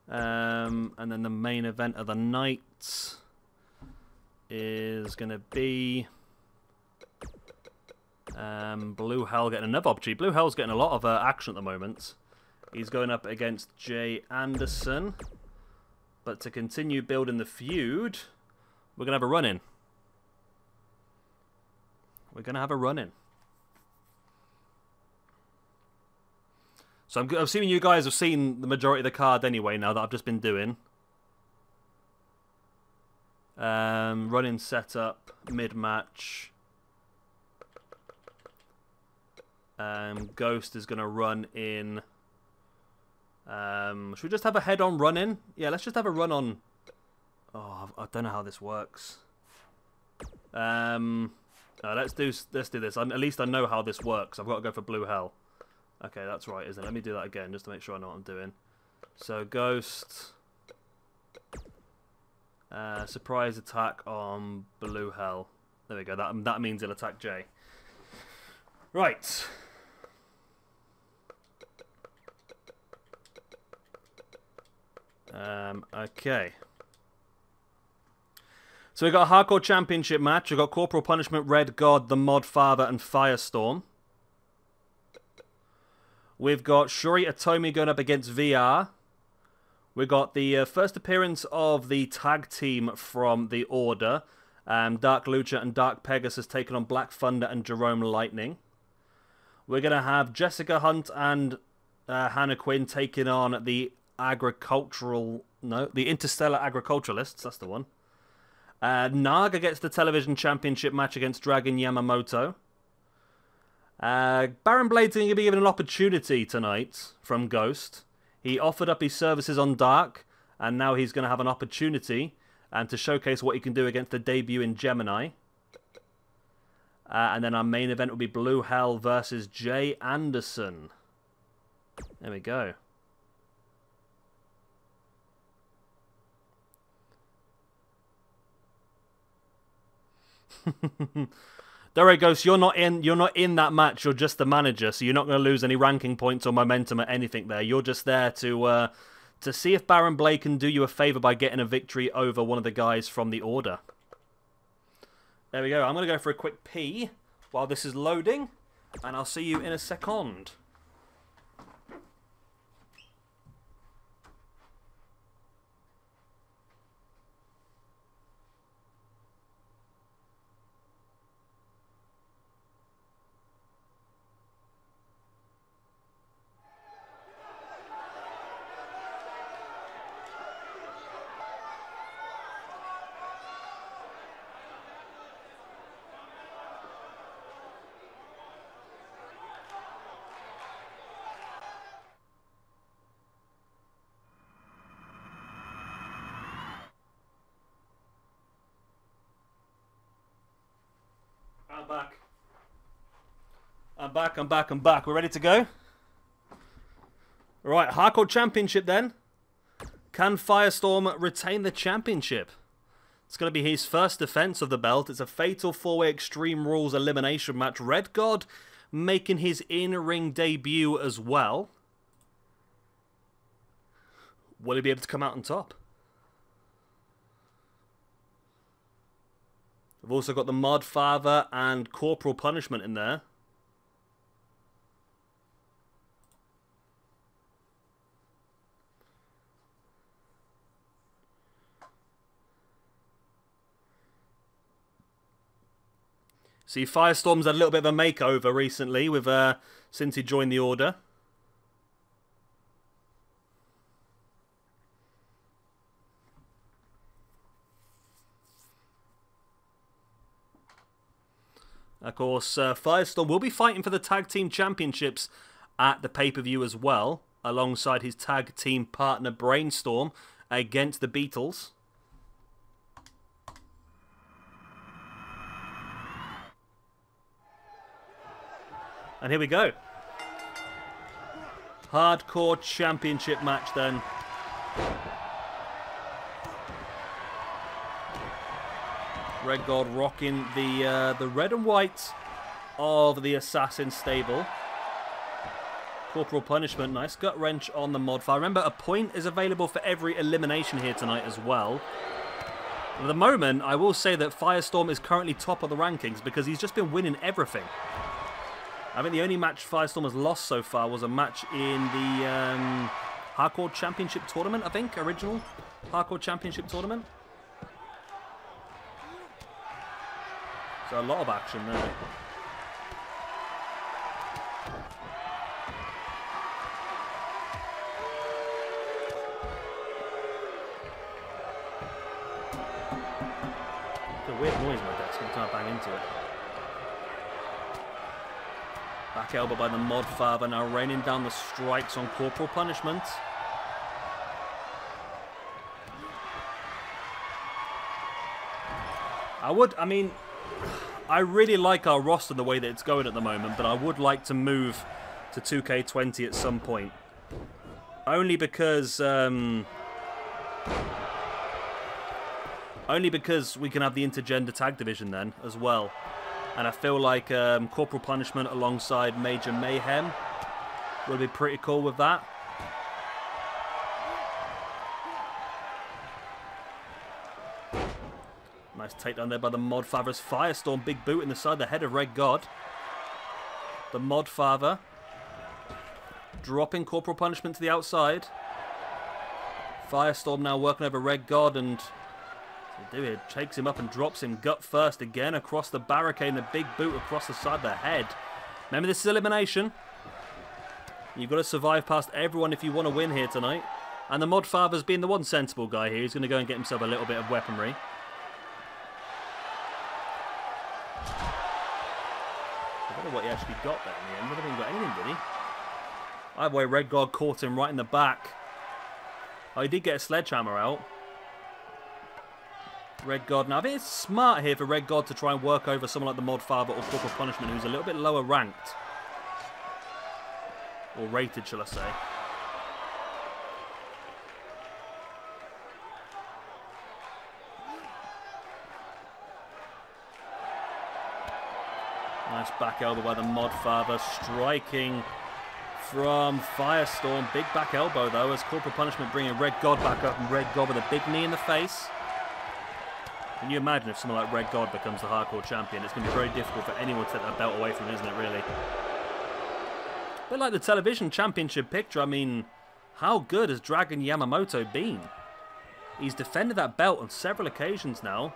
And then the main event of the night is going to be Blue Hell getting another opportunity. Blue Hell's getting a lot of action at the moment. He's going up against Jay Anderson. But to continue building the feud, we're going to have a run-in. We're going to have a run-in. So I'm assuming you guys have seen the majority of the card anyway now that I've just been doing. Run-in setup, mid-match. Ghost is going to run in. Should we just have a head-on run-in? Yeah, let's just have a run-on. Oh, I don't know how this works. Let's do this. At least I know how this works. I've got to go for Blue Hell. Okay, that's right, isn't it? Let me do that again, just to make sure I know what I'm doing. So, Ghost. Surprise attack on Blue Hell. There we go. That means he'll attack Jay. Right. Okay. So we've got a Hardcore Championship match. We've got Corporal Punishment, Red God, The Mod Father, and Firestorm. We've got Shuri Atomi going up against VR. We've got the first appearance of the tag team from the Order. Dark Lucha and Dark Pegasus taking on Black Thunder and Jerome Lightning. We're going to have Jessica Hunt and Hannah Quinn taking on the Interstellar Agriculturalists. That's the one. Naga gets the television championship match against Dragon Yamamoto. Baron Blade's going to be given an opportunity tonight from Ghost. He offered up his services on Dark, and now he's going to have an opportunity to showcase what he can do against the debut in Gemini. And then our main event will be Blue Hell versus Jay Anderson. There we go. Derek Ghost, you're not in that match. You're just the manager, so you're not going to lose any ranking points or momentum or anything there. You're just there to see if Baron Blade can do you a favor by getting a victory over one of the guys from the Order. There we go. I'm going to go for a quick pee while this is loading, and I'll see you in a second. I'm back. We're ready to go? Right, Hardcore Championship then. Can Firestorm retain the championship? It's going to be his first defense of the belt. It's a fatal 4-way Extreme Rules elimination match. Red God making his in-ring debut as well. Will he be able to come out on top? We've also got the Mod Father and Corporal Punishment in there. See, Firestorm's had a little bit of a makeover recently with since he joined the Order. Of course, Firestorm will be fighting for the Tag Team Championships at the pay-per-view as well, alongside his tag team partner Brainstorm against the Beatles. And here we go. Hardcore Championship match then. Red God rocking the red and white of the Assassin stable. Corporal punishment. Nice gut wrench on the mod file. Remember, a point is available for every elimination here tonight as well. At the moment, I will say that Firestorm is currently top of the rankings because he's just been winning everything. I think the only match Firestorm has lost so far was a match in the Hardcore Championship Tournament, I think. Original Hardcore Championship Tournament. So a lot of action there. It's a weird noise in my desk. I'm trying to bang into it. Back elbow by the mod father, now raining down the strikes on corporal punishment. I really like our roster the way that it's going at the moment, but I would like to move to 2K20 at some point. Only because we can have the intergender tag division then as well. And I feel like Corporal Punishment alongside Major Mayhem will be pretty cool with that. Nice takedown there by the Mod Father's Firestorm. Big boot in the side of the head of Red God. The Mod Father dropping Corporal Punishment to the outside. Firestorm now working over Red God, and it takes him up and drops him gut first again across the barricade, and a big boot across the side of the head. Remember, this is elimination. You've got to survive past everyone if you want to win here tonight. And the Mod Father's being the one sensible guy here. He's going to go and get himself a little bit of weaponry. I don't know what he actually got there in the end. I don't think he got anything, did he? Either way, Red God caught him right in the back. Oh, he did get a sledgehammer out. Red God. Now, I think it's smart here for Red God to try and work over someone like the Mod Father or Corporal Punishment, who's a little bit lower ranked. Or rated, shall I say. Nice back elbow by the Mod Father, striking from Firestorm. Big back elbow, though, as Corporal Punishment bringing Red God back up, and Red God with a big knee in the face. Can you imagine if someone like Red God becomes the hardcore champion? It's going to be very difficult for anyone to take that belt away from him, isn't it, really? A bit like the television championship picture. I mean, how good has Dragon Yamamoto been? He's defended that belt on several occasions now.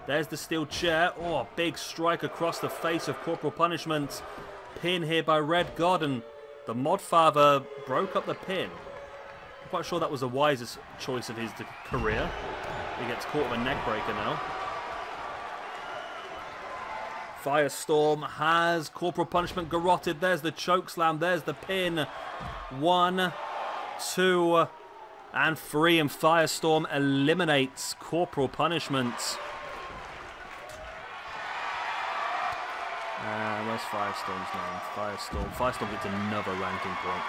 There's the steel chair. Oh, big strike across the face of Corporal Punishment. Pin here by Red God, and the Mod Father broke up the pin. I'm quite sure that was the wisest choice of his career. He gets caught with a neck breaker now. Firestorm has Corporal Punishment garroted. There's the choke slam. There's the pin. 1, 2, and 3. And Firestorm eliminates Corporal Punishment. Where's Firestorm's name? Firestorm gets another ranking point.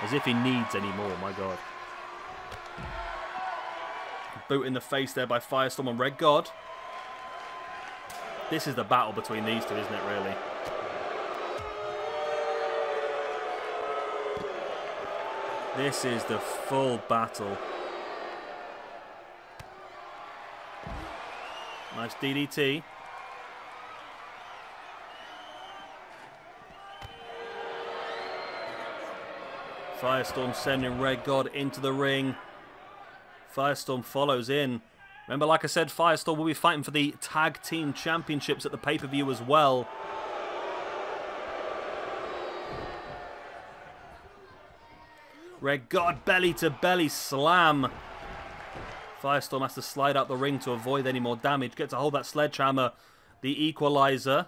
As if he needs any more, my God. Boot in the face there by Firestorm and Red God. This is the battle between these two, isn't it, really? This is the full battle. Nice DDT. Firestorm sending Red God into the ring. Firestorm follows in. Remember, like I said, Firestorm will be fighting for the Tag Team Championships at the pay-per-view as well. Red God belly-to-belly slam. Firestorm has to slide out the ring to avoid any more damage. Gets a hold of that sledgehammer. The equalizer.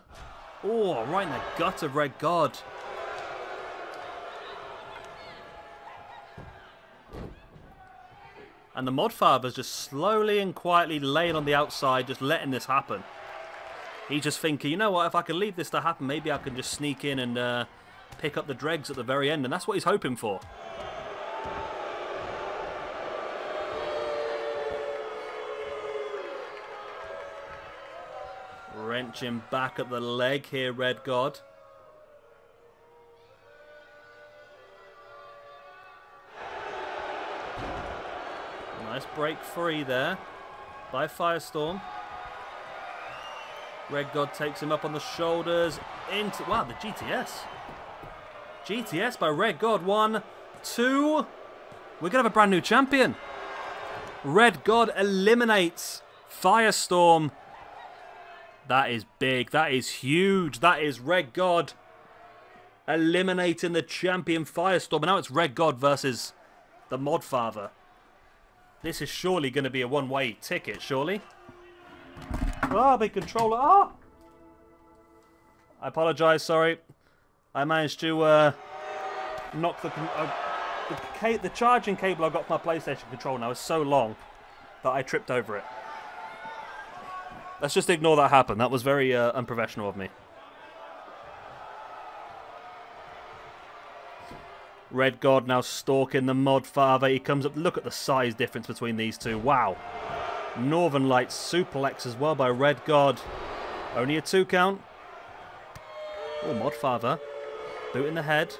Oh, right in the gut of Red God. And the Mod Father's just slowly and quietly laying on the outside, just letting this happen. He's just thinking, you know what, if I can leave this to happen, maybe I can just sneak in and pick up the dregs at the very end. And that's what he's hoping for. Wrenching back at the leg here, Red God. Nice break free there by Firestorm. Red God takes him up on the shoulders into... Wow, the GTS. GTS by Red God. 1, 2. We're going to have a brand new champion. Red God eliminates Firestorm. That is big. That is huge. That is Red God eliminating the champion Firestorm. And now it's Red God versus the Modfather. This is surely going to be a one-way ticket, surely. Oh, big controller. Oh! I apologise, sorry. I managed to knock the charging cable I got for my PlayStation controller now is so long that I tripped over it. Let's just ignore that happened. That was very unprofessional of me. Red God now stalking the Modfather. He comes up. Look at the size difference between these two. Wow. Northern Lights suplex as well by Red God. Only a 2 count. Oh, Modfather. Boot in the head.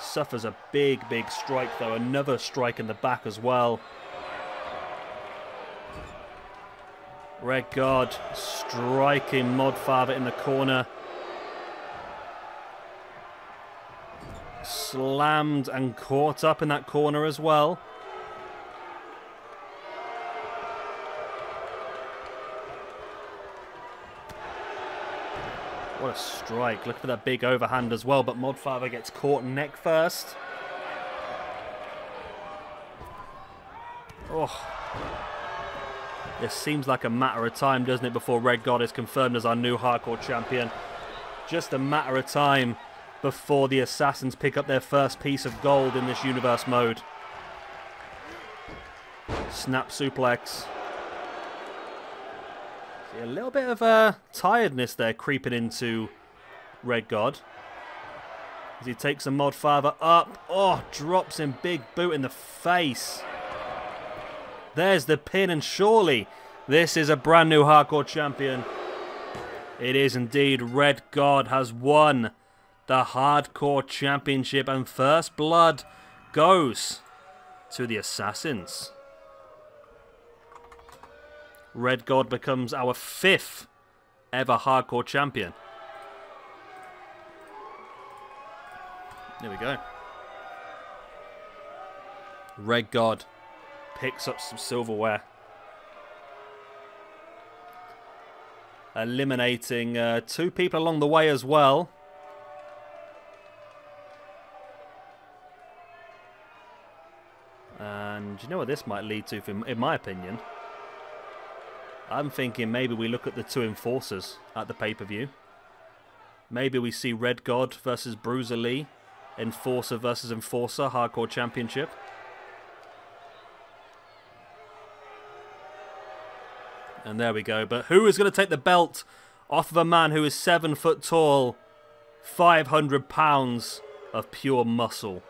Suffers a big strike though. Another strike in the back as well. Red God striking Modfather in the corner. Slammed and caught up in that corner as well. What a strike. Look for that big overhand as well, but Modfather gets caught neck first. Oh. This seems like a matter of time, doesn't it, before Red God is confirmed as our new hardcore champion. Just a matter of time before the Assassins pick up their first piece of gold in this universe mode. Snap suplex. See a little bit of tiredness there creeping into Red God. As he takes the Modfather up. Oh, drops him, big boot in the face. There's the pin, and surely this is a brand new hardcore champion. It is indeed. Red God has won the hardcore championship, and first blood goes to the Assassins. Red God becomes our 5th ever hardcore champion. There we go. Red God picks up some silverware. Eliminating 2 people along the way as well. And you know what this might lead to, in my opinion? I'm thinking maybe we look at the 2 enforcers at the pay-per-view. Maybe we see Red God versus Bruiser Lee. Enforcer versus Enforcer, Hardcore Championship. And there we go. But who is going to take the belt off of a man who is 7 foot tall, 500 pounds of pure muscle?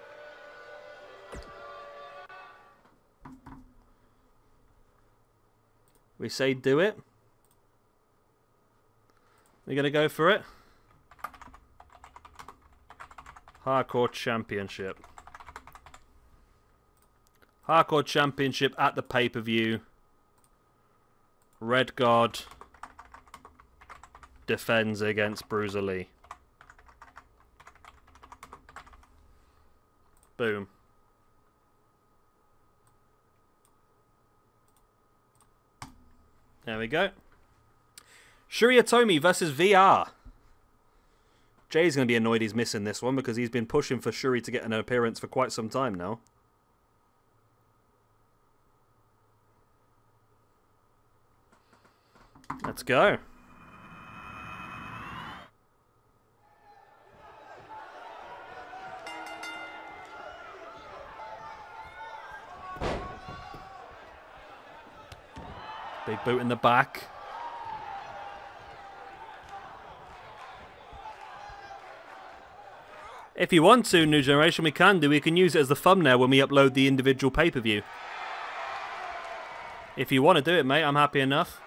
We say do it. We're going to go for it. Hardcore Championship. Hardcore Championship at the pay-per-view. Red God defends against Bruiser Lee. Boom. There we go. Shuri Atomi versus VR. Jay's going to be annoyed he's missing this one because he's been pushing for Shuri to get an appearance for quite some time now. Let's go. Big boot in the back. If you want to, New Generation, we can do. We can use it as the thumbnail when we upload the individual pay-per-view. If you want to do it, mate, I'm happy enough.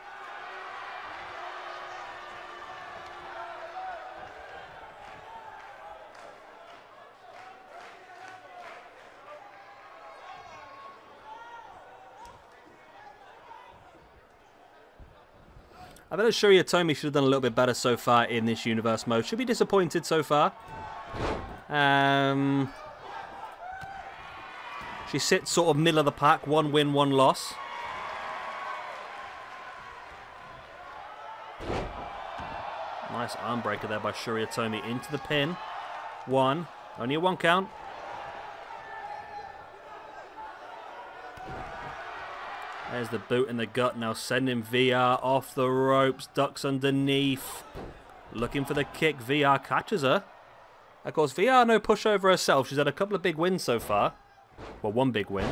I bet Shuri Tomi should have done a little bit better so far in this universe mode. Should be disappointed so far. She sits sort of middle of the pack. 1 win, 1 loss. Nice arm breaker there by Shuri Tomi into the pin. 1. Only a 1 count. There's the boot in the gut now, sending VR off the ropes, ducks underneath. Looking for the kick, VR catches her. Of course, VR no pushover herself. She's had a couple of big wins so far. Well, 1 big win.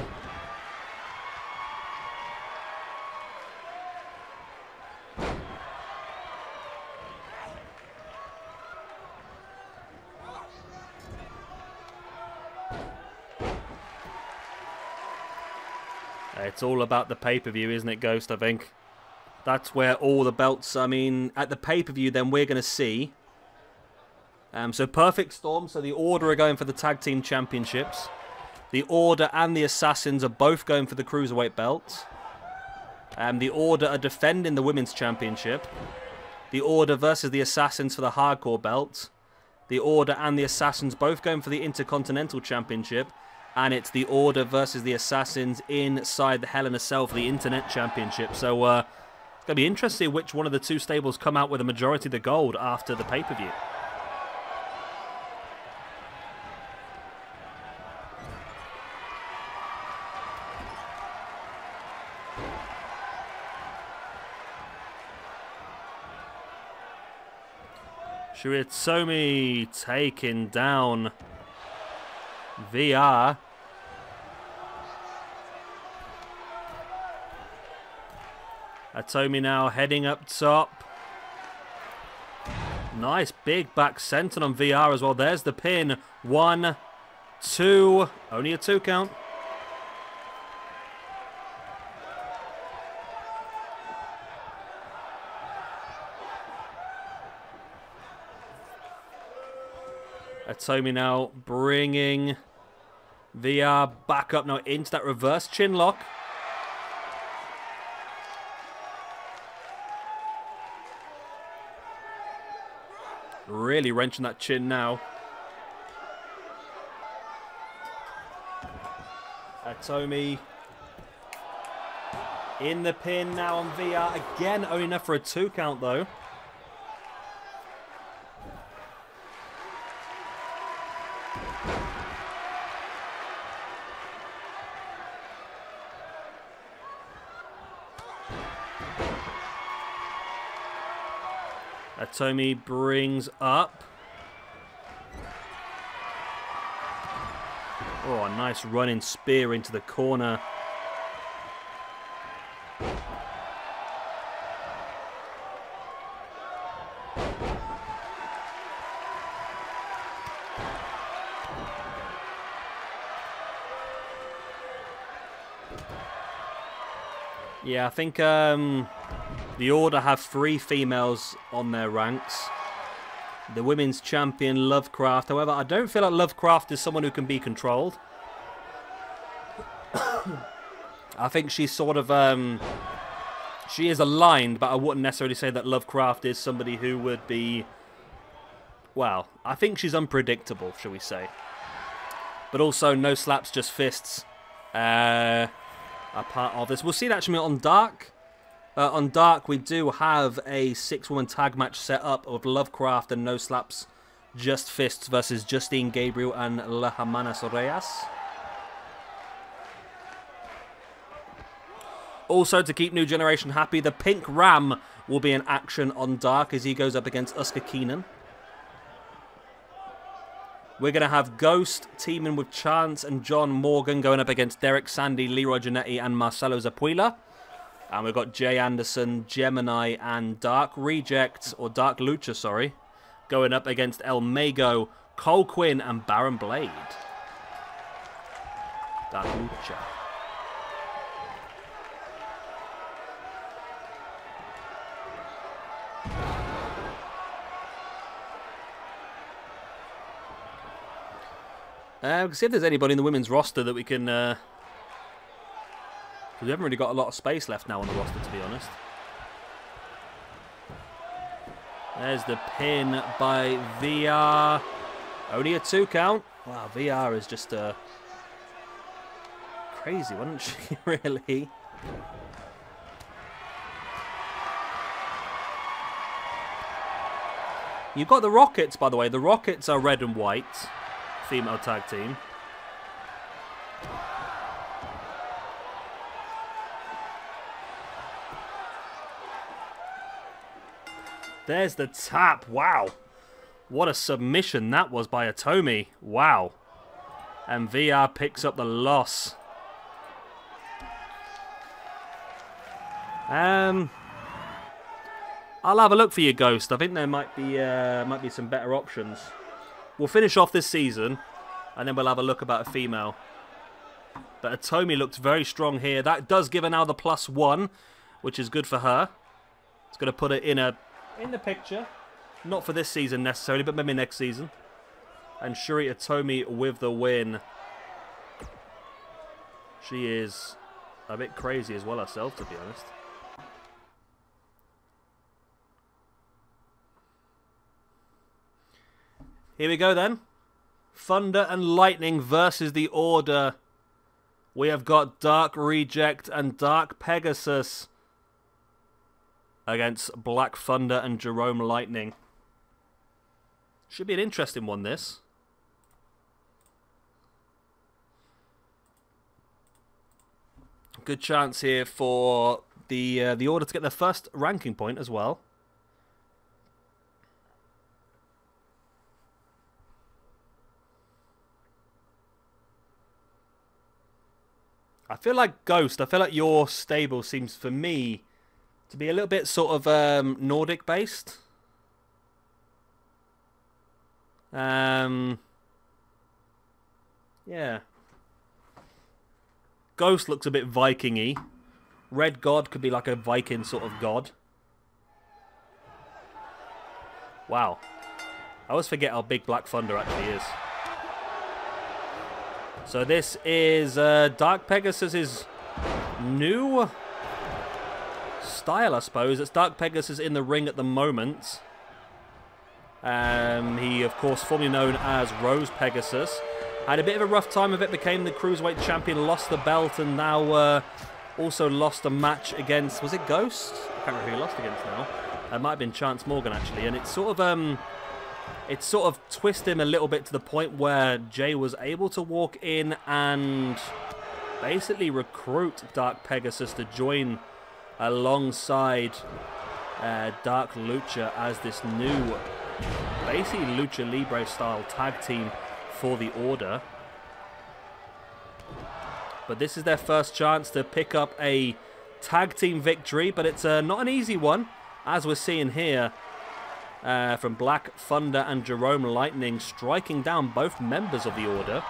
It's all about the pay-per-view, isn't it, Ghost, I think? That's where all the belts, I mean, at the pay-per-view, then we're going to see. So Perfect Storm, so the Order are going for the Tag Team Championships. The Order and the Assassins are both going for the Cruiserweight belts. The Order are defending the Women's Championship. The Order versus the Assassins for the Hardcore belt. The Order and the Assassins both going for the Intercontinental Championship. And it's the Order versus the Assassins inside the Hell in a Cell for the Internet Championship. So it's going to be interesting which one of the 2 stables come out with a majority of the gold after the pay-per-view. Shuri taking down VR. Atomi now heading up top. Nice big back senton on VR as well. There's the pin. 1, 2. Only a 2 count. Atomi now bringing VR back up now into that reverse chin lock. Really wrenching that chin now. Atomi in the pin now on VR. Again, only enough for a 2 count though. Atomi brings up. Oh, a nice running spear into the corner. Yeah, I think the Order have 3 females on their ranks. The women's champion, Lovecraft. However, I don't feel like Lovecraft is someone who can be controlled. I think she's sort of, she is aligned, but I wouldn't necessarily say that Lovecraft is somebody who would be, well, I think she's unpredictable, shall we say. But also, no slaps, just fists are part of this. We'll see that actually on Dark. On Dark, we do have a 6-woman tag match set up of Lovecraft and No Slaps, Just Fists versus Justine Gabriel and La Hermanas Reyes. Also, to keep New Generation happy, the Pink Ram will be in action on Dark as he goes up against Oscar Keenan. We're going to have Ghost teaming with Chance and John Morgan going up against Derek, Sandy, Leroy Janetti and Marcelo ZAPPUILA. And we've got Jay Anderson, Gemini, and Dark Reject, or Dark Lucha, sorry, going up against El Mago, Cole Quinn, and Baron Blade. Dark Lucha. We can see if there's anybody in the women's roster that we can... we haven't really got a lot of space left now on the roster, to be honest. There's the pin by VR. Only a 2 count. Wow, VR is just crazy, wasn't she, really? You've got the Rockets, by the way. The Rockets are red and white. Female tag team. There's the tap. Wow. What a submission that was by Atomi. Wow. And VR picks up the loss. I'll have a look for you, Ghost. I think there might be some better options. We'll finish off this season, and then we'll have a look about a female. But Atomi looked very strong here. That does give her now the +1, which is good for her. It's going to put her in the picture. Not for this season necessarily, but maybe next season. And Shuri Atomi with the win. She is a bit crazy as well herself, to be honest. Here we go then. Thunder and Lightning versus the Order. We have got Dark Reject and Dark Pegasus against Black Thunder and Jerome Lightning. Should be an interesting one, this. Good chance here for the Order to get their first ranking point as well. I feel like Ghost, I feel like your stable seems for me to be a little bit sort of Nordic based. Yeah. Ghost looks a bit Viking-y. Red God could be like a Viking sort of god. Wow. I always forget how big Black Thunder actually is. So this is Dark Pegasus's new style, I suppose. It's Dark Pegasus in the ring at the moment. He, of course, formerly known as Rose Pegasus. Had a bit of a rough time of it, became the Cruiserweight Champion, lost the belt, and now also lost a match against... Was it Ghost? I can't remember who he lost against now. It might have been Chance Morgan, actually. And it's sort of twisted him a little bit to the point where Jay was able to walk in and basically recruit Dark Pegasus to join alongside Dark Lucha as this new, basically Lucha Libre style tag team for the Order. But this is their first chance to pick up a tag team victory, but it's not an easy one, as we're seeing here. From Black Thunder and Jerome Lightning, striking down both members of the Order.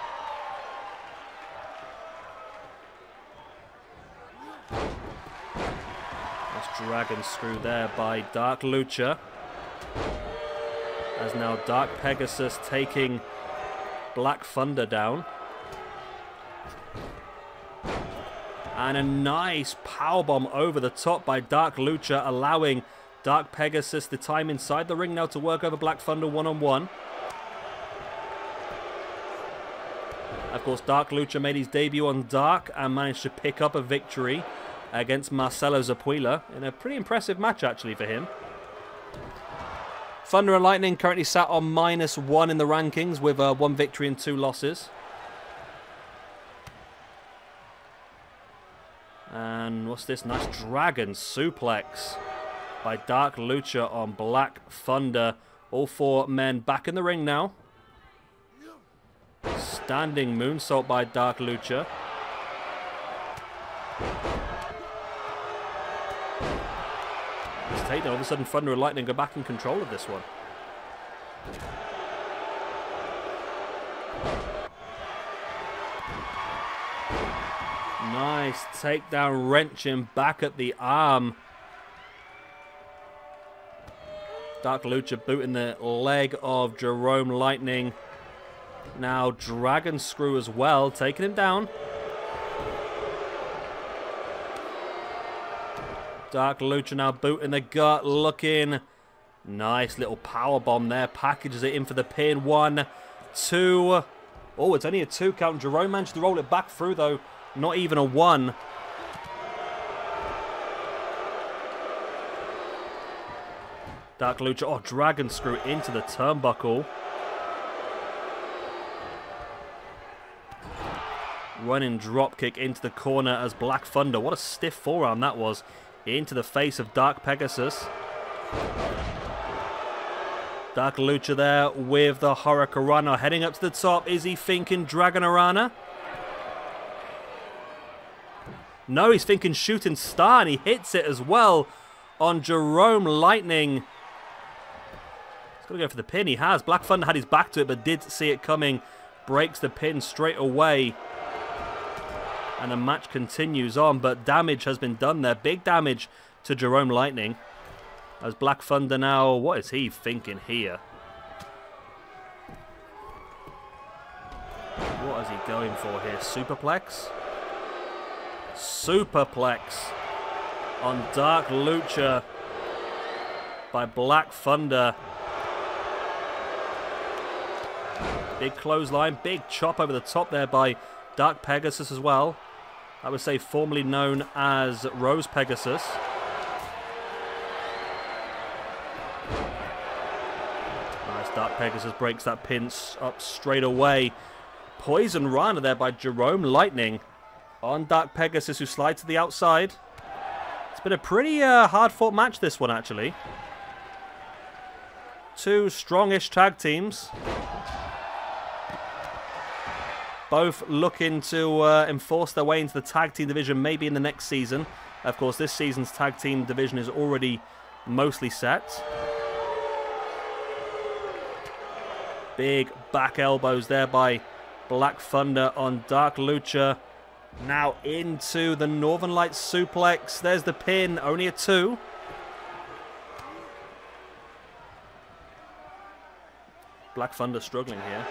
That's Dragon Screw there by Dark Lucha. As now Dark Pegasus taking Black Thunder down. And a nice powerbomb over the top by Dark Lucha, allowing Dark Pegasus the time inside the ring now to work over Black Thunder one-on-one. Of course, Dark Lucha made his debut on Dark and managed to pick up a victory against Marcelo ZAPPUILA in a pretty impressive match, actually, for him. Thunder and Lightning currently sat on -1 in the rankings with 1 victory and 2 losses. And what's this? Nice Dragon Suplex by Dark Lucha on Black Thunder. All 4 men back in the ring now. Standing moonsault by Dark Lucha. This takedown, all of a sudden Thunder and Lightning go back in control of this one. Nice takedown, wrenching back at the arm. Dark Lucha booting the leg of Jerome Lightning. Now Dragon Screw as well, taking him down. Dark Lucha now booting the gut, looking Nice little power bomb there. Packages it in for the pin. 1, 2. Oh, it's only a 2 count. Jerome managed to roll it back through, though. Not even a 1. Dark Lucha. Oh, dragon screw into the turnbuckle. Running dropkick into the corner as Black Thunder. What a stiff forearm that was. Into the face of Dark Pegasus. Dark Lucha there with the Hurricanrana. Heading up to the top. Is he thinking Dragonarana? No, he's thinking Shooting Star, and he hits it as well on Jerome Lightning. He's going to go for the pin. He has. Black Thunder had his back to it, but did see it coming. Breaks the pin straight away. And the match continues on, but damage has been done there. Big damage to Jerome Lightning. As Black Thunder now, what is he thinking here? What is he going for here? Superplex? Superplex on Dark Lucha by Black Thunder. Big clothesline, big chop over the top there by Dark Pegasus as well. I would say formerly known as Rose Pegasus. Nice, Dark Pegasus breaks that pin up straight away. Poison Rana there by Jerome Lightning on Dark Pegasus, who slides to the outside. It's been a pretty hard-fought match, this one, actually. 2 strongish tag teams. Both looking to enforce their way into the tag team division, maybe in the next season. Of course, this season's tag team division is already mostly set. Big back elbows there by Black Thunder on Dark Lucha. Now into the Northern Lights suplex. There's the pin, only a 2. Black Thunder struggling here.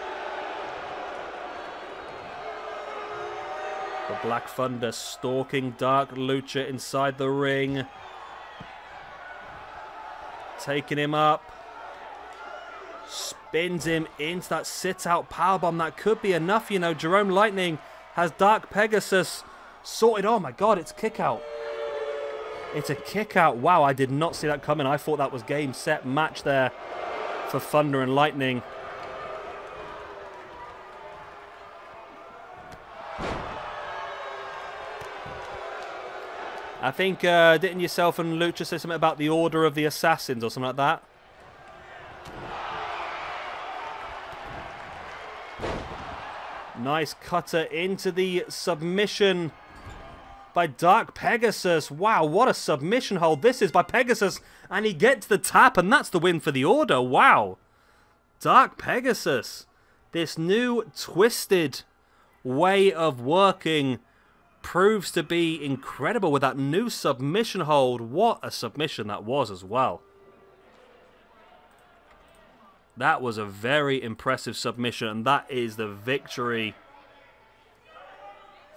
But Black Thunder stalking Dark Lucha inside the ring. Taking him up. Spins him into that sit-out powerbomb. That could be enough, you know. Jerome Lightning has Dark Pegasus sorted. Oh my god, it's kick out. It's a kick out. Wow, I did not see that coming. I thought that was game, set, match there for Thunder and Lightning. I think, didn't yourself and Lucha say something about the Order of the Assassins or something like that? Nice cutter into the submission by Dark Pegasus. Wow, what a submission hold this is by Pegasus. And he gets the tap, and that's the win for the Order. Wow. Dark Pegasus. This new twisted way of working proves to be incredible with that new submission hold. What a submission that was as well. That was a very impressive submission, and that is the victory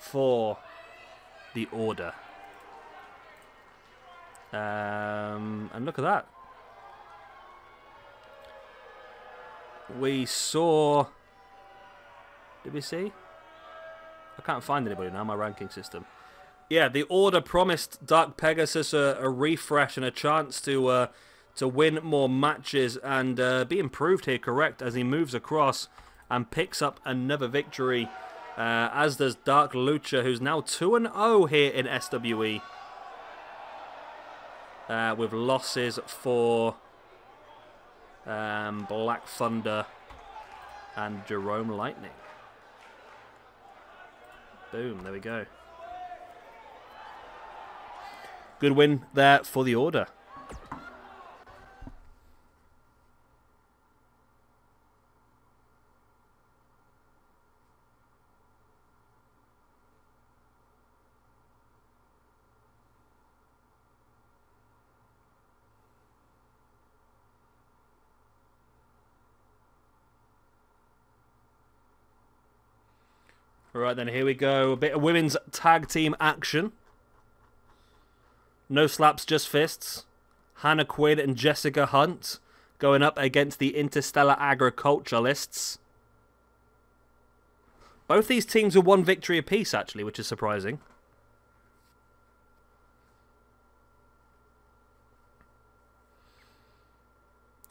for the Order. And look at that. We saw... Did we see? I can't find anybody now, my ranking system. Yeah, the Order promised Dark Pegasus a refresh and a chance to win more matches and be improved here, correct, as he moves across and picks up another victory, as does Dark Lucha, who's now 2-0 here in SWE, with losses for Black Thunder and Jerome Lightning. Boom, there we go. Good win there for the Order. Alright then, here we go. A bit of women's tag team action. No slaps, just fists. Hannah Quinn and Jessica Hunt going up against the Interstellar Agriculturalists. Both these teams with 1 victory apiece, actually, which is surprising.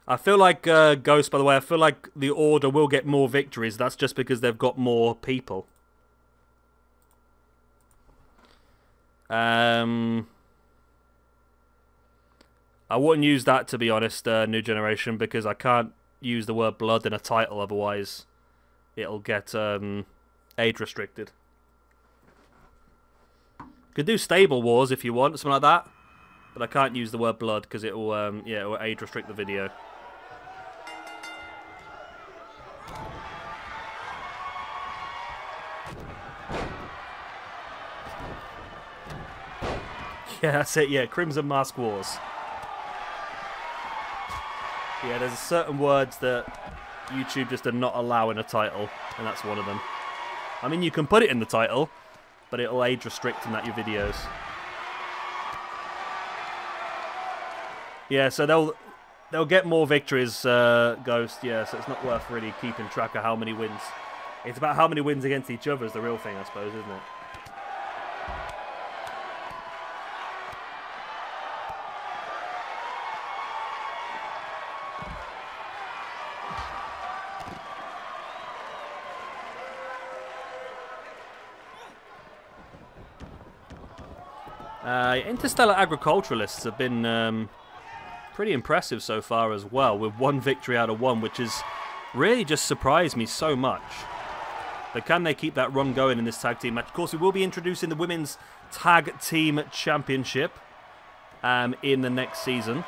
I feel like, Ghost, by the way, I feel like the Order will get more victories. That's just because they've got more people. I wouldn't use that, to be honest, New Generation, because I can't use the word blood in a title, otherwise it'll get age restricted. Could do Stable Wars if you want, something like that, but I can't use the word blood because it will, yeah, it will age restrict the video. Yeah, that's it, yeah, Crimson Mask Wars. Yeah, there's certain words that YouTube just do not allow in a title, and that's one of them. I mean, you can put it in the title, but it'll age restrict in that your videos. Yeah, so they'll get more victories, Ghost, yeah, so it's not worth really keeping track of how many wins. It's about how many wins against each other is the real thing, I suppose, isn't it? Interstellar Agriculturalists have been pretty impressive so far as well, with 1 victory out of 1, which has really just surprised me so much. But can they keep that run going in this tag team match? Of course, we will be introducing the Women's Tag Team Championship in the next season.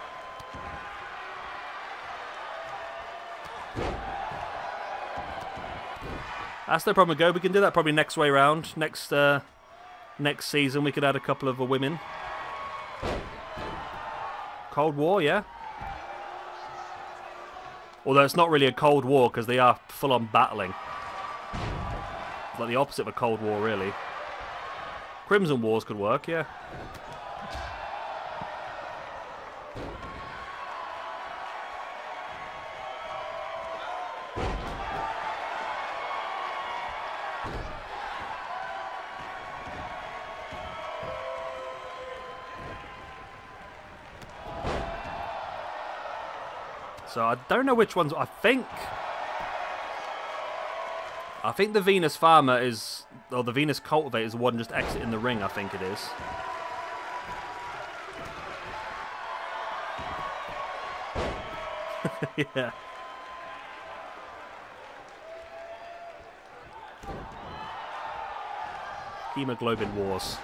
That's no problem, Go. We can do that probably next way round. Next season, we could add a couple of women. Cold War, yeah. Although it's not really a Cold War because they are full-on battling. It's like the opposite of a Cold War, really. Crimson Wars could work, yeah. So I don't know which ones. I think the Venus Farmer is, or the Venus Cultivator is the one just exiting the ring. I think it is. Yeah. Hemoglobin Wars.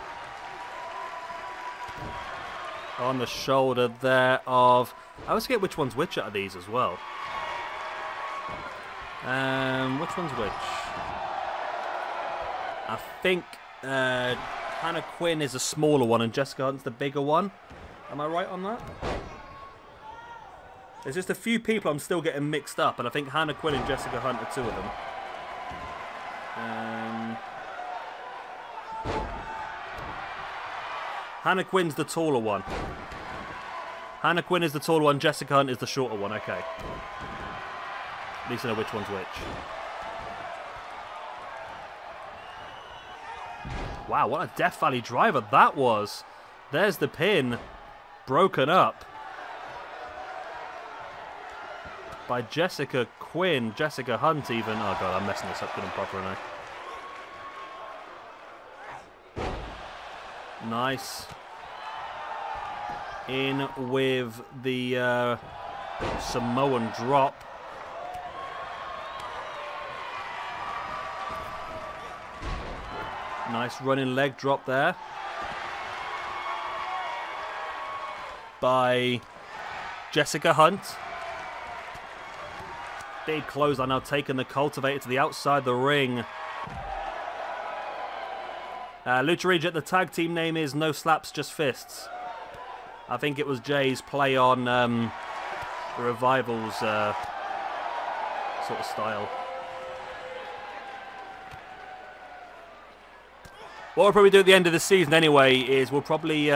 On the shoulder there of... I always forget which one's which out of these as well. Which one's which? I think Hannah Quinn is the smaller one and Jessica Hunt's the bigger one. Am I right on that? There's just a few people I'm still getting mixed up, and I think Hannah Quinn and Jessica Hunt are 2 of them. Hannah Quinn's the taller one. Hannah Quinn is the taller one, Jessica Hunt is the shorter one, okay. At least I know which one's which. Wow, what a Death Valley driver that was. There's the pin. Broken up. By Jessica Quinn. Jessica Hunt even. Oh god, I'm messing this up good and proper, aren't I? Nice. In with the Samoan drop. Nice running leg drop there. By Jessica Hunt. Big clothesline now taking the Cultivator to the outside the ring. Lucha Reject, the tag team name is No Slaps, Just Fists. I think it was Jay's play on the Revival's sort of style. What we'll probably do at the end of the season anyway is we'll probably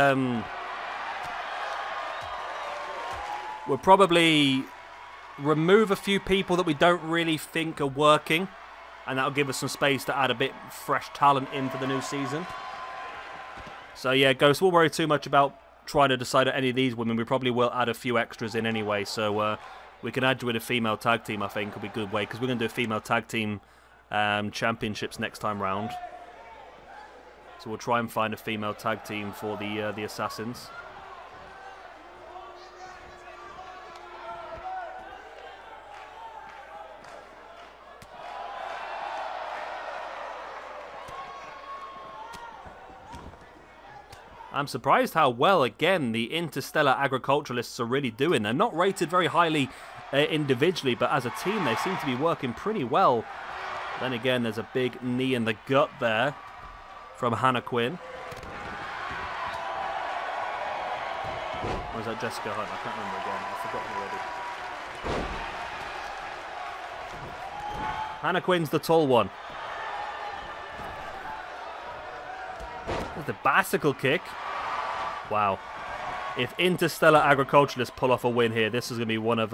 remove a few people that we don't really think are working, and that'll give us some space to add a bit fresh talent in for the new season. So yeah, Ghost, we'll worry too much about trying to decide on any of these women. We probably will add a few extras in anyway, so we can add you with a female tag team, I think, will be a good way, because we're going to do a female tag team championships next time round. So we'll try and find a female tag team for the Assassins. I'm surprised how well, again, the Interstellar Agriculturalists are really doing. They're not rated very highly individually, but as a team, they seem to be working pretty well. Then again, there's a big knee in the gut there from Hannah Quinn. Or is that Jessica Hunt? I can't remember again. I've forgotten already. Hannah Quinn's the tall one. There's the bicycle kick. Wow. If Interstellar Agriculturalists pull off a win here, this is going to be one of,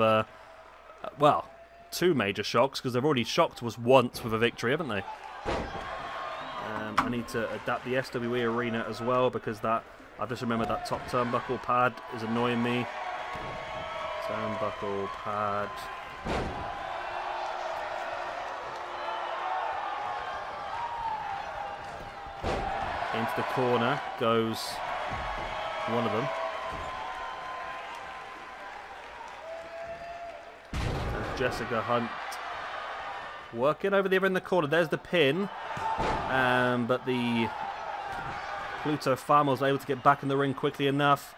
well, 2 major shocks, because they've already shocked us once with a victory, haven't they? I need to adapt the SWE arena as well, because that, I just remember that top turnbuckle pad is annoying me. Turnbuckle pad. Into the corner goes one of them. There's Jessica Hunt working over there in the corner. There's the pin. But the Pluto Farmer was able to get back in the ring quickly enough.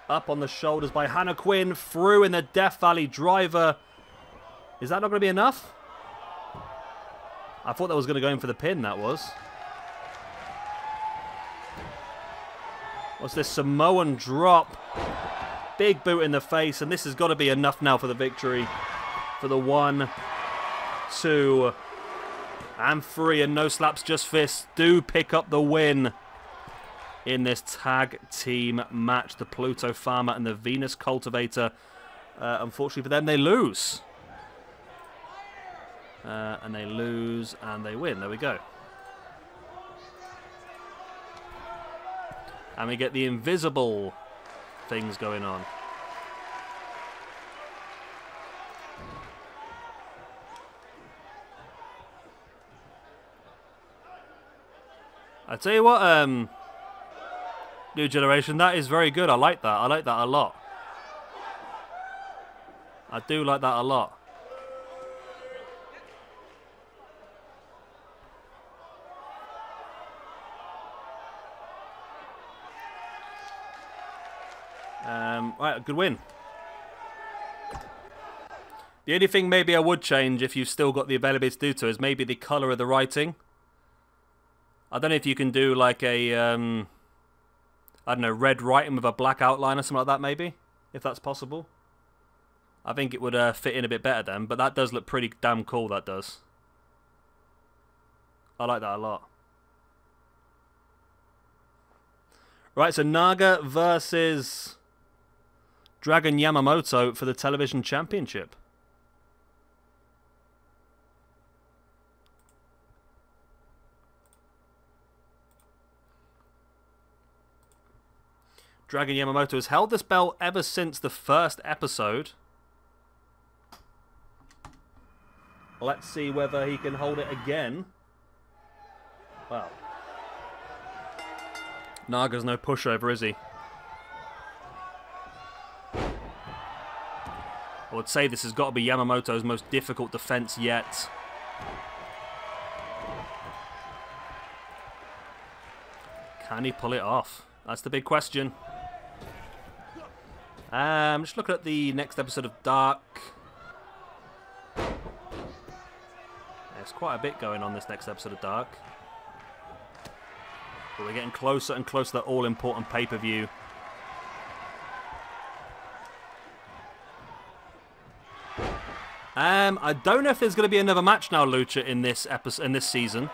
Up on the shoulders by Hannah Quinn. Through in the Death Valley driver. Is that not going to be enough? I thought that was going to go in for the pin, that was. What's this? Samoan drop. Big boot in the face. And this has got to be enough now for the victory. For the 1, 2, and 3. And no slaps, just fists do pick up the win in this tag team match. The Pluto Farmer and the Venus Cultivator. Unfortunately for them, they lose. And they lose and they win. There we go. And we get the invisible things going on. I tell you what, New Generation, that is very good. I like that. I like that a lot. I do like that a lot. Right, good win. The only thing maybe I would change if you've still got the availability to do so is maybe the colour of the writing. I don't know if you can do like a, I don't know, red writing with a black outline or something like that maybe, if that's possible. I think it would fit in a bit better then, but that does look pretty damn cool, that does. I like that a lot. Right, so Naga versus Dragon Yamamoto for the Television Championship. Dragon Yamamoto has held this belt ever since the first episode. Let's see whether he can hold it again. Well, Naga's no pushover, is he? I would say this has got to be Yamamoto's most difficult defense yet. Can he pull it off? That's the big question. Just looking at the next episode of Dark. There's quite a bit going on this next episode of Dark. But we're getting closer and closer to that all-important pay-per-view. I don't know if there's going to be another match now, Lucha, in this episode, in this season.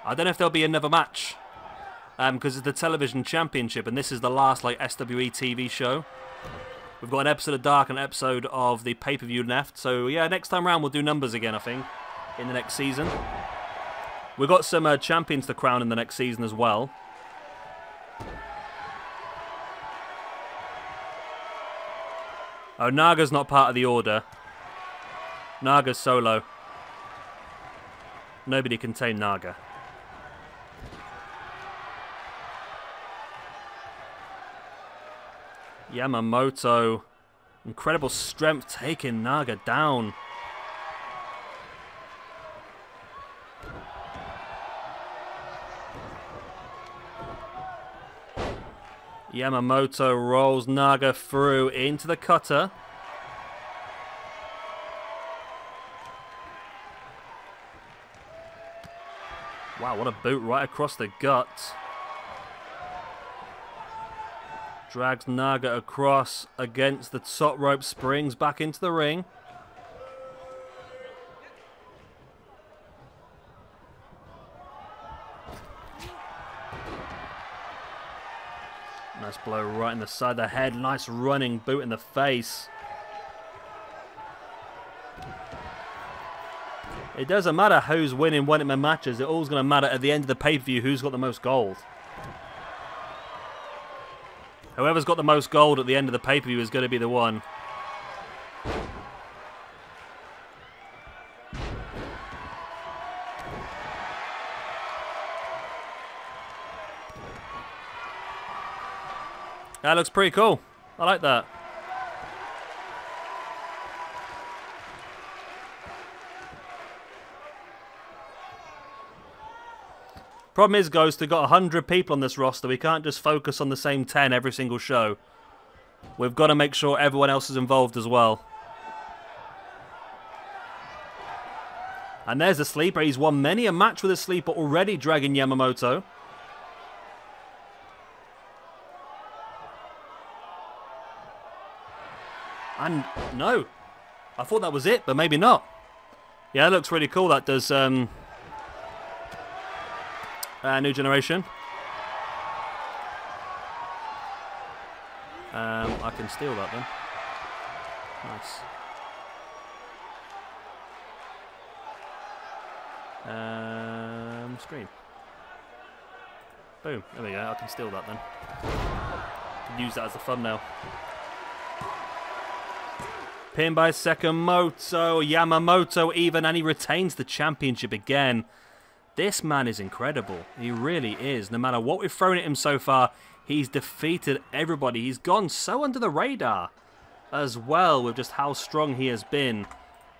I don't know if there'll be another match. Because it's the Television Championship, and this is the last like SWE TV show. We've got an episode of Dark and an episode of the pay-per-view left. So, yeah, next time around we'll do numbers again, I think, in the next season. We've got some champions to crown in the next season as well. Oh, Naga's not part of the order. Naga's solo. Nobody can tame Naga. Yamamoto. Incredible strength taking Naga down. Yamamoto rolls Naga through into the cutter. Wow, what a boot right across the gut. Drags Naga across against the top rope, springs back into the ring. Nice blow right in the side of the head. Nice running boot in the face. It doesn't matter who's winning one of my matches. It all's going to matter at the end of the pay-per-view who's got the most gold. Whoever's got the most gold at the end of the pay-per-view is going to be the one. That looks pretty cool. I like that. Problem is, Ghost, we've got 100 people on this roster. We can't just focus on the same 10 every single show. We've got to make sure everyone else is involved as well. And there's a sleeper. He's won many a match with a sleeper already, dragging Yamamoto. And no, I thought that was it, but maybe not. Yeah, it looks really cool. That does New Generation. I can steal that then. Nice. Screen. Boom. There we go. I can steal that then. Use that as a thumbnail. Pinned by Sakamoto, Yamamoto even, and he retains the championship again. This man is incredible. He really is. No matter what we've thrown at him so far, he's defeated everybody. He's gone so under the radar as well with just how strong he has been.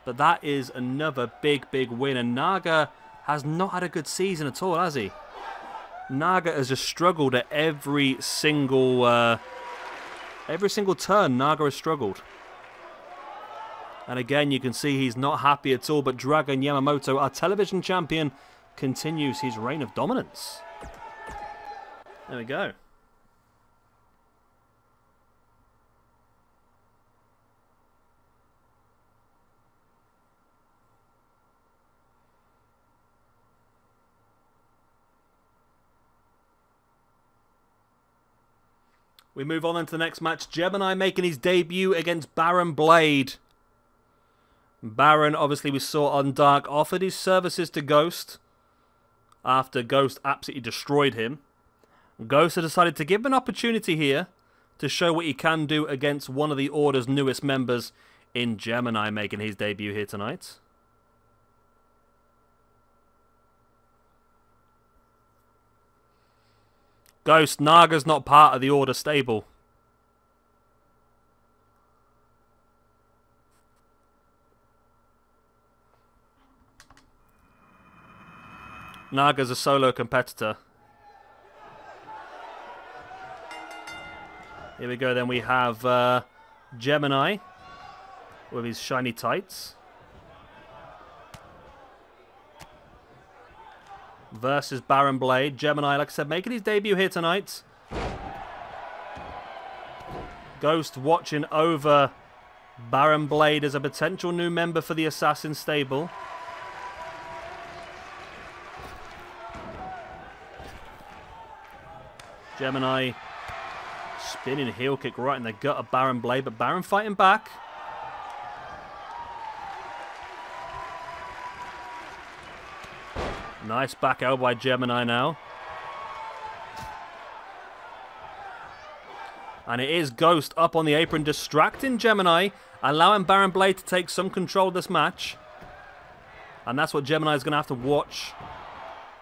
But that is another big, big win. And Naga has not had a good season at all, has he? Naga has just struggled at every single turn. Naga has struggled. And again, you can see he's not happy at all. But Dragon Yamamoto, our television champion, continues his reign of dominance. There we go. We move on into the next match. Gemini making his debut against Baron Blade. Baron, obviously we saw on Dark, offered his services to Ghost after Ghost absolutely destroyed him. Ghost has decided to give him an opportunity here to show what he can do against one of the Order's newest members in Gemini making his debut here tonight. Ghost, Naga's not part of the Order stable. Naga's a solo competitor. Here we go then, we have Gemini with his shiny tights versus Baron Blade. Gemini, like I said, making his debut here tonight. Ghost watching over Baron Blade as a potential new member for the Assassin stable. Gemini Spinning heel kick right in the gut of Baron Blade, but Baron fighting back. Nice back elbow by Gemini now. And it is Ghost up on the apron, distracting Gemini, allowing Baron Blade to take some control of this match. And that's what Gemini is going to have to watch.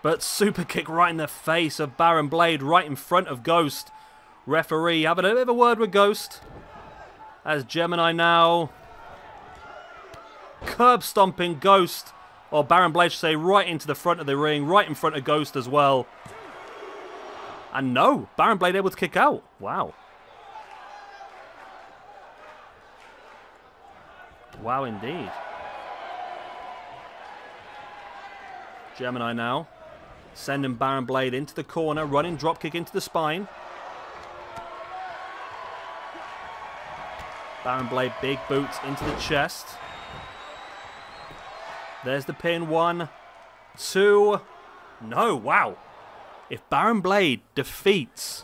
But super kick right in the face of Baron Blade, right in front of Ghost. Referee having a bit of a word with Ghost. As Gemini now curb stomping Ghost. Or Baron Blade should say, right into the front of the ring, right in front of Ghost as well. And no, Baron Blade able to kick out. Wow. Wow, indeed. Gemini now sending Baron Blade into the corner, running dropkick into the spine. Baron Blade, big boots into the chest. There's the pin. 1, 2. No, wow. If Baron Blade defeats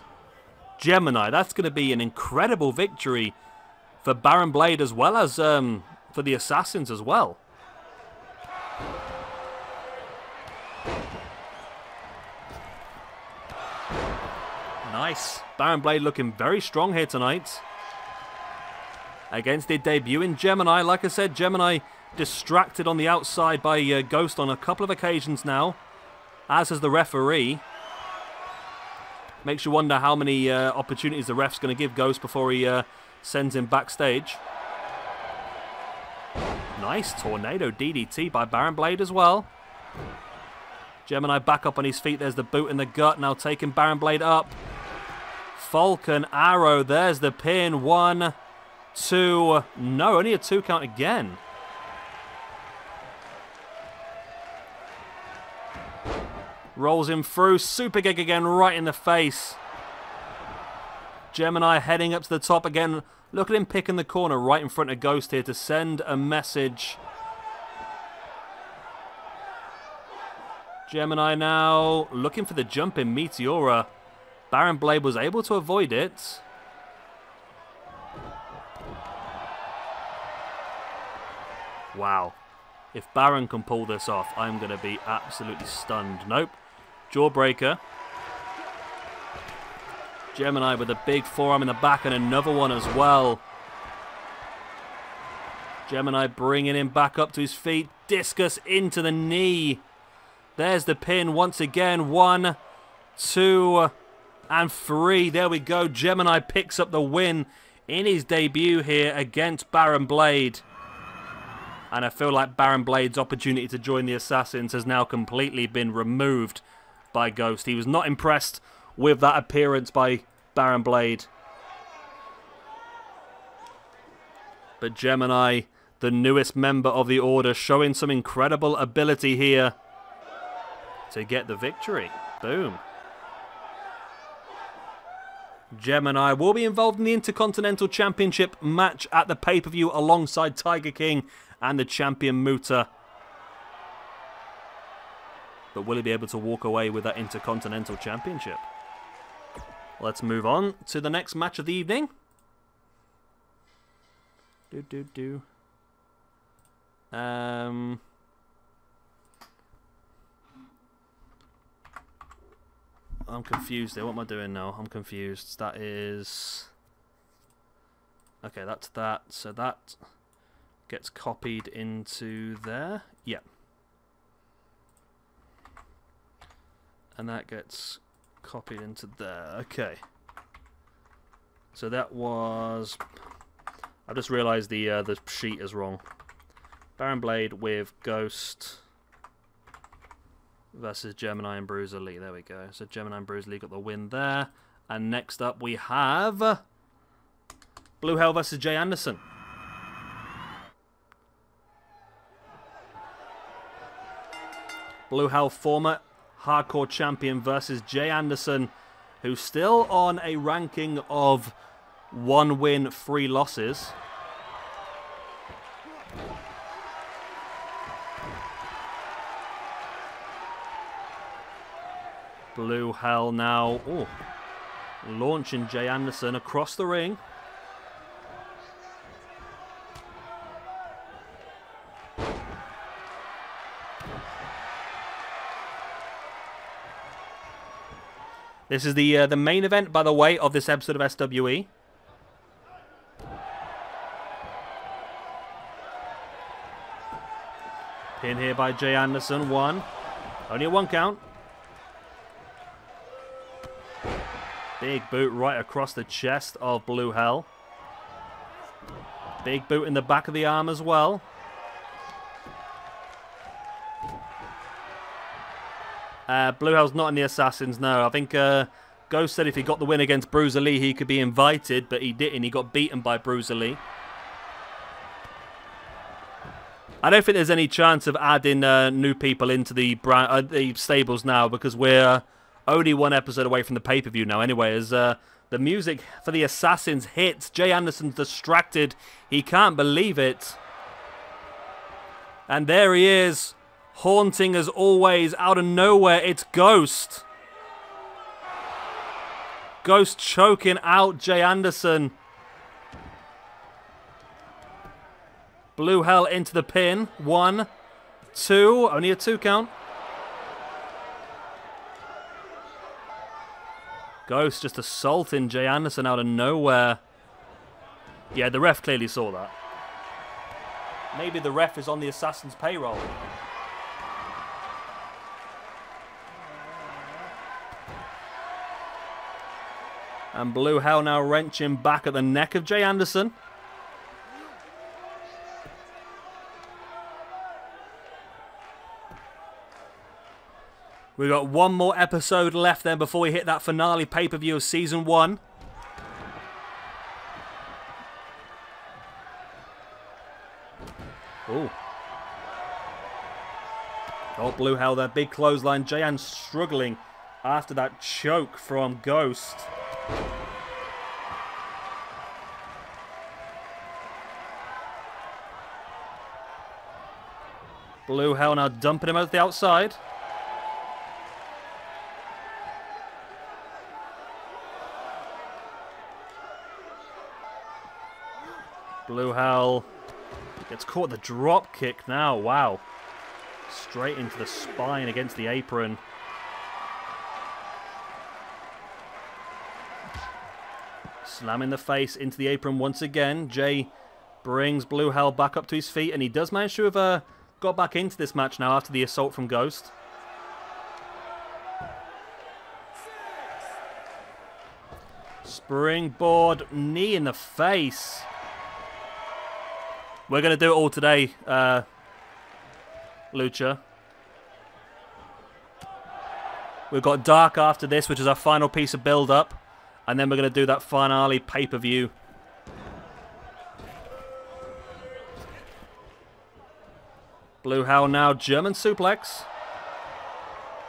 Gemini, that's going to be an incredible victory for Baron Blade as well as for the Assassins as well. Nice. Baron Blade looking very strong here tonight. Against their debut in Gemini. Like I said, Gemini distracted on the outside by Ghost on a couple of occasions now. As is the referee. Makes you wonder how many opportunities the ref's going to give Ghost before he sends him backstage. Nice tornado DDT by Baron Blade as well. Gemini back up on his feet. There's the boot in the gut. Now taking Baron Blade up. Falcon Arrow. There's the pin. 1, 2. No, only a 2 count again. Rolls him through. Super kick again right in the face. Gemini heading up to the top again. Look at him picking the corner right in front of Ghost here to send a message. Gemini now looking for the jump in Meteora. Baron Blade was able to avoid it. Wow. If Baron can pull this off, I'm going to be absolutely stunned. Nope. Jawbreaker. Gemini with a big forearm in the back and another one as well. Gemini bringing him back up to his feet. Discus into the knee. There's the pin once again. 1, 2, and 3. There we go. Gemini picks up the win in his debut here against Baron Blade. And I feel like Baron Blade's opportunity to join the Assassins has now completely been removed by Ghost. He was not impressed with that appearance by Baron Blade. But Gemini, the newest member of the Order, showing some incredible ability here to get the victory. Boom. Gemini will be involved in the Intercontinental Championship match at the pay-per-view alongside Tiger King and the champion Muta. But will he be able to walk away with that Intercontinental Championship? Let's move on to the next match of the evening. I'm confused there. What am I doing now? I'm confused. That is... Okay, that's that. So that gets copied into there. Yeah. And that gets copied into there. Okay. So that was... I just realised the sheet is wrong. Baron Blade with Ghost versus Gemini and Bruiser Lee. There we go. So Gemini and Bruiser Lee got the win there. And next up we have Blue Hell versus Jay Anderson. Blue Hell former hardcore champion versus Jay Anderson, who's still on a ranking of 1 win, 3 losses. Blue Hell now. Ooh. Launching Jay Anderson across the ring. This is the main event, by the way, of this episode of SWE. Pin here by Jay Anderson. One. Only a 1 count. Big boot right across the chest of Blue Hell. Big boot in the back of the arm as well. Blue Hell's not in the Assassins, no. I think Ghost said if he got the win against Bruiser Lee, he could be invited, but he didn't. He got beaten by Bruiser Lee. I don't think there's any chance of adding new people into the stables now, because we're only 1 episode away from the pay-per-view now anyway, as the music for the Assassins hits. Jay Anderson's distracted. He can't believe it. And there he is. Haunting as always, out of nowhere, it's Ghost. Ghost choking out Jay Anderson. Blue Hell into the pin. 1, 2, only a 2 count. Ghost just assaulting Jay Anderson out of nowhere. Yeah, the ref clearly saw that. Maybe the ref is on the Assassin's payroll. And Blue Hell now wrenching back at the neck of Jay Anderson. We've got 1 more episode left then before we hit that finale pay-per-view of Season 1. Ooh. Oh, Blue Hell there. Big clothesline. Jay Anderson struggling after that choke from Ghost. Blue Hell now dumping him at the outside. Blue Hell gets caught the drop kick now. Wow. Straight into the spine against the apron. Slamming the face into the apron once again. Jay brings Blue Hell back up to his feet, and he does manage to have got back into this match now after the assault from Ghost. Springboard knee in the face. We're going to do it all today, Lucha. We've got Dark after this, which is our final piece of build-up. And then we're going to do that finale pay-per-view. Blue Hell now, German suplex.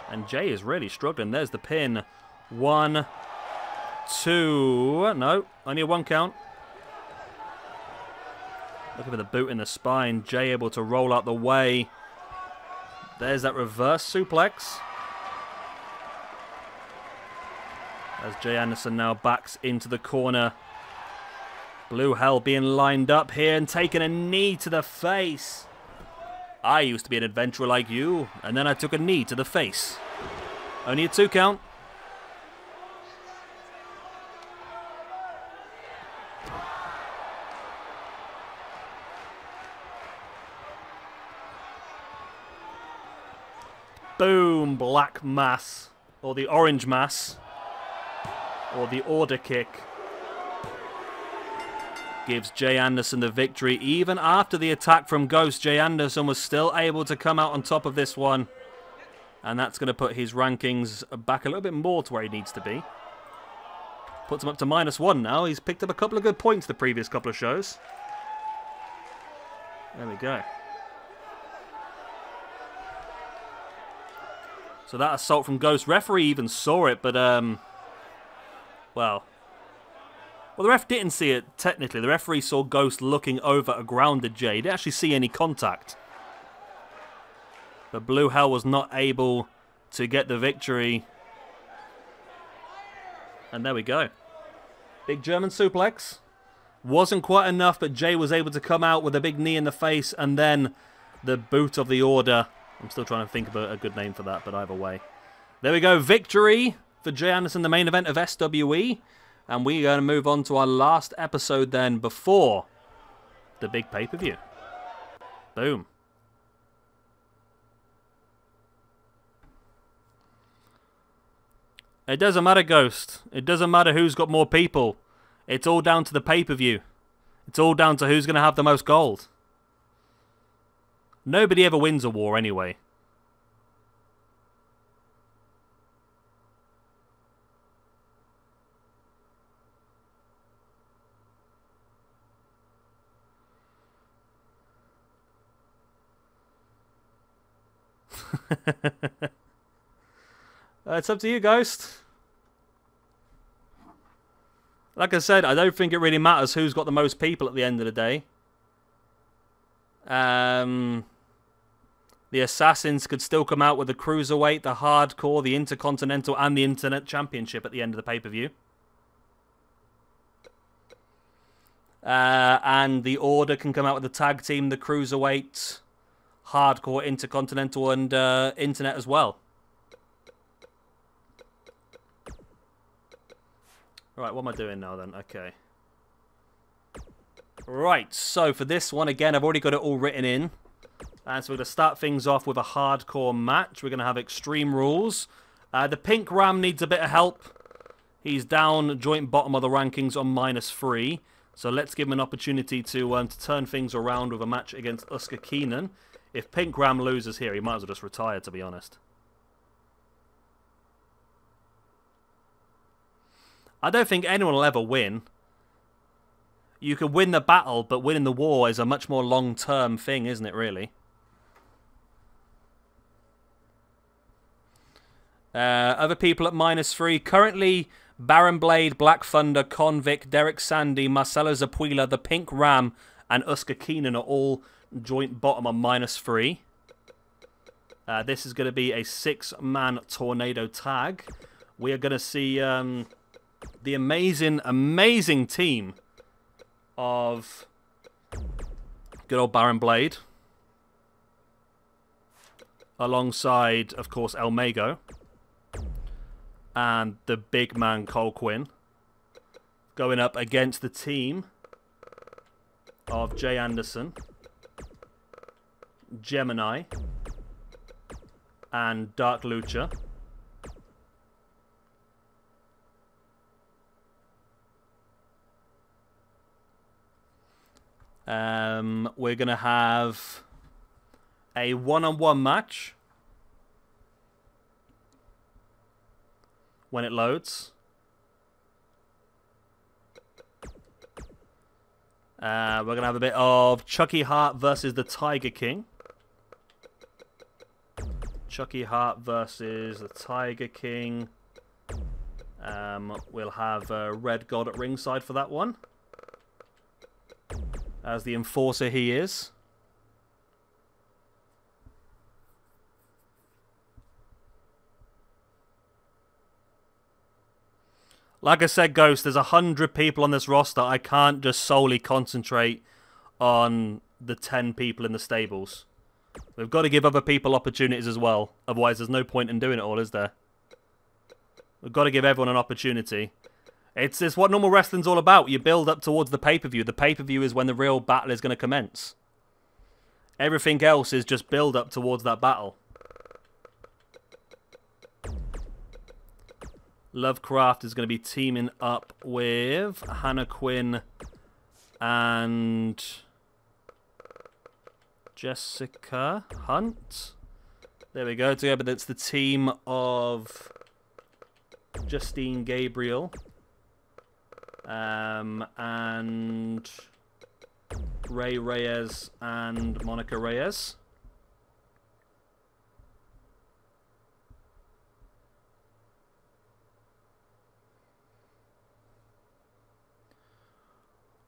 And Jay is really struggling. There's the pin. 1, 2. No, only a 1 count. Looking for the boot in the spine. Jay able to roll out the way. There's that reverse suplex. As Jay Anderson now backs into the corner. Blue Hell being lined up here and taking a knee to the face. I used to be an adventurer like you, and then I took a knee to the face. Only a 2 count. Boom, black mass, or the orange mass. Or the order kick gives Jay Anderson the victory. Even after the attack from Ghost, Jay Anderson was still able to come out on top of this one. And that's going to put his rankings back a little bit more to where he needs to be. Puts him up to -1 now. He's picked up a couple of good points the previous couple of shows. There we go. So that assault from Ghost. Referee even saw it, but well, the ref didn't see it, technically. The referee saw Ghost looking over a grounded Jay. He didn't actually see any contact. But Blue Hell was not able to get the victory. And there we go. Big German suplex. Wasn't quite enough, but Jay was able to come out with a big knee in the face, and then the boot of the order. I'm still trying to think of a good name for that, but either way. There we go. Victory for Jay Anderson, the main event of SWE. And we're going to move on to our last episode then before the big pay-per-view. Boom. It doesn't matter, Ghost. It doesn't matter who's got more people. It's all down to the pay-per-view. It's all down to who's going to have the most gold. Nobody ever wins a war anyway. It's up to you, Ghost. Like I said, I don't think it really matters who's got the most people at the end of the day. The Assassins could still come out with the Cruiserweight, the Hardcore, the Intercontinental, and the Internet Championship at the end of the pay-per-view. And the Order can come out with the Tag Team, the Cruiserweight, Hardcore, Intercontinental, and Internet as well. Right, what am I doing now then? Okay. Right, so for this one, again, I've already got it all written in. And so we're going to start things off with a hardcore match. We're going to have Extreme Rules. The Pink Ram needs a bit of help. He's down joint bottom of the rankings on -3. So let's give him an opportunity to turn things around with a match against Oscar Keenan. If Pink Ram loses here, he might as well just retire, to be honest. I don't think anyone will ever win. You can win the battle, but winning the war is a much more long-term thing, isn't it, really? Other people at -3. Currently, Baron Blade, Black Thunder, Convict, Derek Sandy, Marcelo ZAPPUILA, the Pink Ram, and Oscar Keenan are all joint bottom on -3. This is going to be a 6-man tornado tag. We are going to see the amazing team of good old Baron Blade, alongside, of course, El Mago, and the big man Cole Quinn, going up against the team of Jay Anderson, Gemini, and Dark Lucha. We're going to have a one-on-one match when it loads. We're going to have a bit of Chucky Hart versus the Tiger King. Chucky Hart versus the Tiger King. We'll have Red God at ringside for that one, as the enforcer he is. Like I said, Ghost, there's 100 people on this roster. I can't just solely concentrate on the 10 people in the stables. We've got to give other people opportunities as well. Otherwise, there's no point in doing it all, is there? We've got to give everyone an opportunity. It's what normal wrestling's all about. You build up towards the pay-per-view. The pay-per-view is when the real battle is going to commence. Everything else is just build up towards that battle. Lovecraft is going to be teaming up with Hannah Quinn and Jessica Hunt. There we go. Together, that's the team of Justine Gabriel and Ray Reyes and Monica Reyes.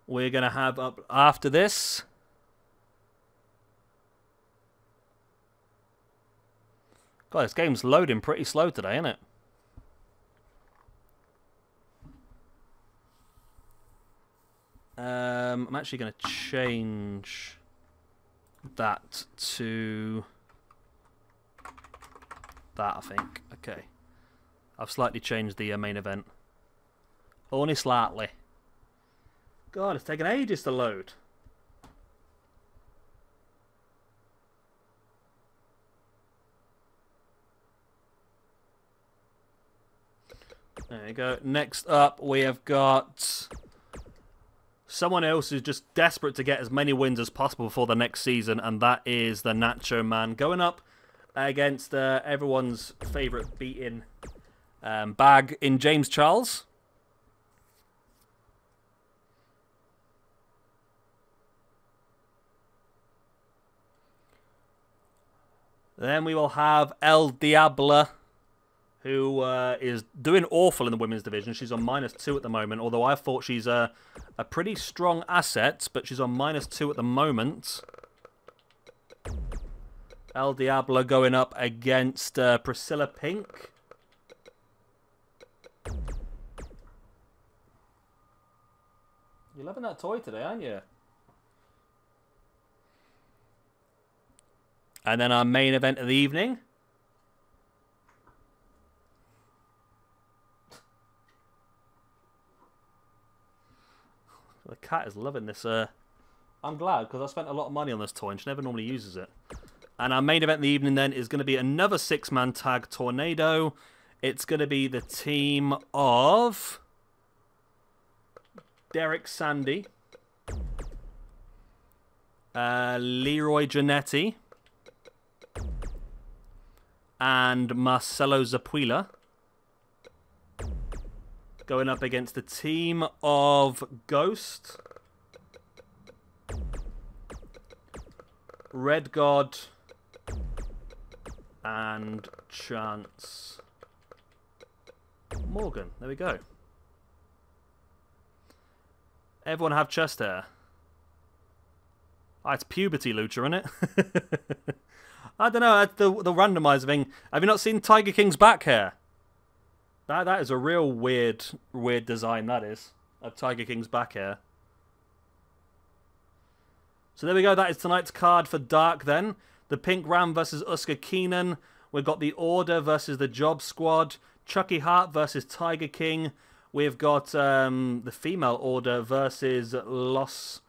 We're going to have up after this God, this game's loading pretty slow today, isn't it? I'm actually going to change that to that, I think. Okay. I've slightly changed the main event. Only slightly. God, it's taken ages to load. There you go. Next up, we have got someone else who's just desperate to get as many wins as possible before the next season, and that is the Nacho Man going up against everyone's favourite beating bag in James Charles. Then we will have El Diablo, who is doing awful in the women's division. She's on -2 at the moment, although I thought she's a pretty strong asset, but she's on -2 at the moment. El Diablo going up against Priscilla Pink. You're loving that toy today, aren't you? And then our main event of the evening. The cat is loving this. I'm glad, because I spent a lot of money on this toy and she never normally uses it. And our main event of the evening then is going to be another 6-man tag tornado. It's going to be the team of Derrick Sandy, Leroy Giannetti, and Marcelo ZAPPUILA, going up against the team of Ghost, Red God, and Chance Morgan. There we go. Everyone have chest hair. Ah, it's puberty, Lucha, isn't it? I don't know, that's the randomizer thing. Have you not seen Tiger King's back hair? That is a real weird design, that is. Of Tiger King's back hair. So there we go, that is tonight's card for Dark then. The Pink Ram versus Oscar Keenan. We've got the Order versus the Job Squad. Chucky Hart versus Tiger King. We've got the Female Order versus Los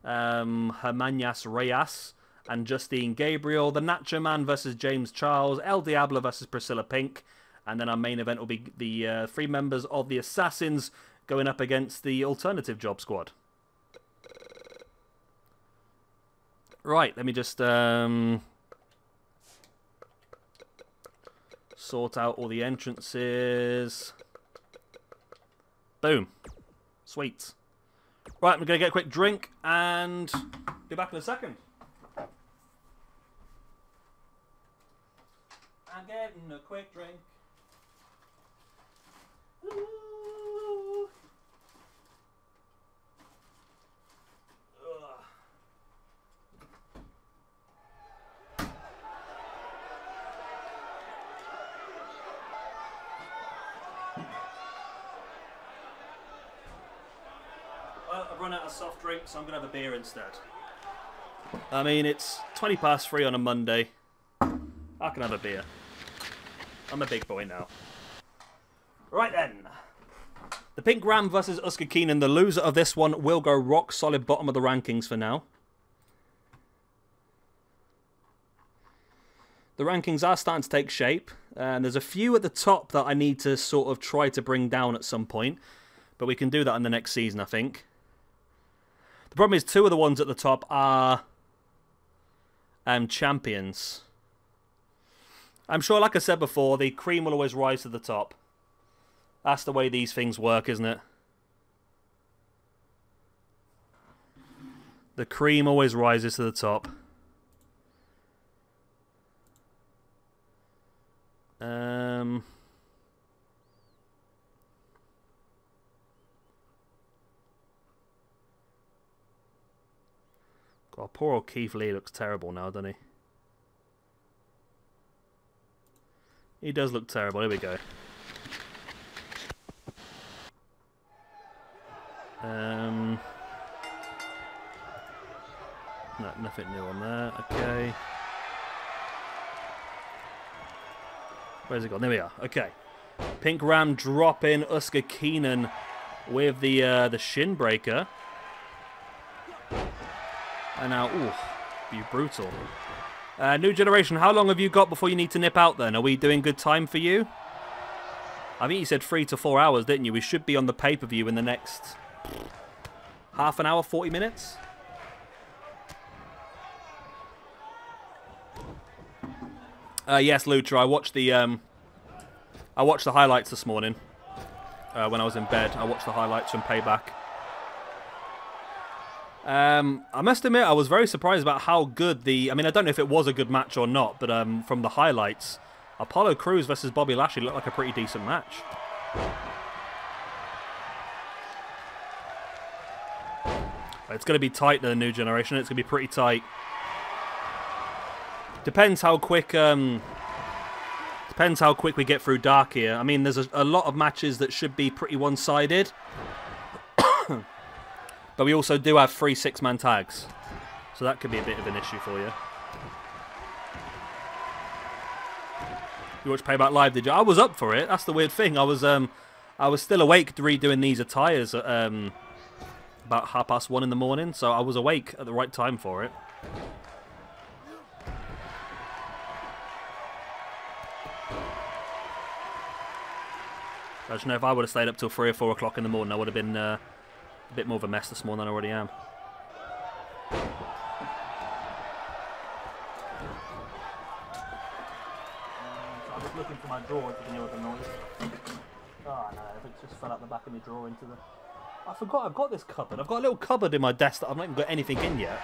Hermanas Reyes and Justine Gabriel. The Nacho Man versus James Charles. El Diablo versus Priscilla Pink. And then our main event will be the 3 members of the Assassins going up against the Alternative Job Squad. Right, let me just sort out all the entrances. Boom. Sweet. Right, I'm going to get a quick drink and be back in a second. I'm getting a quick drink. Ooh. Well, I've run out of soft drinks, so I'm going to have a beer instead. I mean, it's 3:20 on a Monday. I can have a beer. I'm a big boy now. Right then. The Pink Ram versus Oscar Keenan. The loser of this one will go rock solid bottom of the rankings for now. The rankings are starting to take shape. And there's a few at the top that I need to sort of try to bring down at some point. But we can do that in the next season, I think. The problem is 2 of the ones at the top are champions. I'm sure, like I said before, the cream will always rise to the top. That's the way these things work, isn't it? The cream always rises to the top. God, poor old Keith Lee looks terrible now, doesn't he? He does look terrible. Here we go. No, nothing new on there. Okay. Where's it gone? There we are. Okay. Pink Ram dropping Uska Keenan with the shin breaker. And now, ooh, be brutal. New Generation, how long have you got before you need to nip out then? Are we doing good time for you? I think you said 3 to 4 hours, didn't you? We should be on the pay-per-view in the next half an hour, 40 minutes. Yes, Lucha, I watched the highlights this morning when I was in bed. I watched the highlights from Payback. I must admit, I was very surprised about how good I mean, I don't know if it was a good match or not, but from the highlights, Apollo Crews versus Bobby Lashley looked like a pretty decent match. It's going to be tight, the New Generation. It's going to be pretty tight. Depends how quick we get through Dark here. I mean, there's a lot of matches that should be pretty one-sided. But we also do have 3 6-man tags. So that could be a bit of an issue for you. You watched Payback Live, did you? I was up for it. That's the weird thing. I was still awake redoing these attires at about 1:30 in the morning. So I was awake at the right time for it. I just know if I would have stayed up till 3 or 4 o'clock in the morning, I would have been a bit more of a mess this morning than I already am. I'm just looking for my drawer if you can hear the noise. Oh no, it just fell out the back of my drawer into the... I forgot I've got this cupboard. I've got a little cupboard in my desk that I've not even got anything in yet.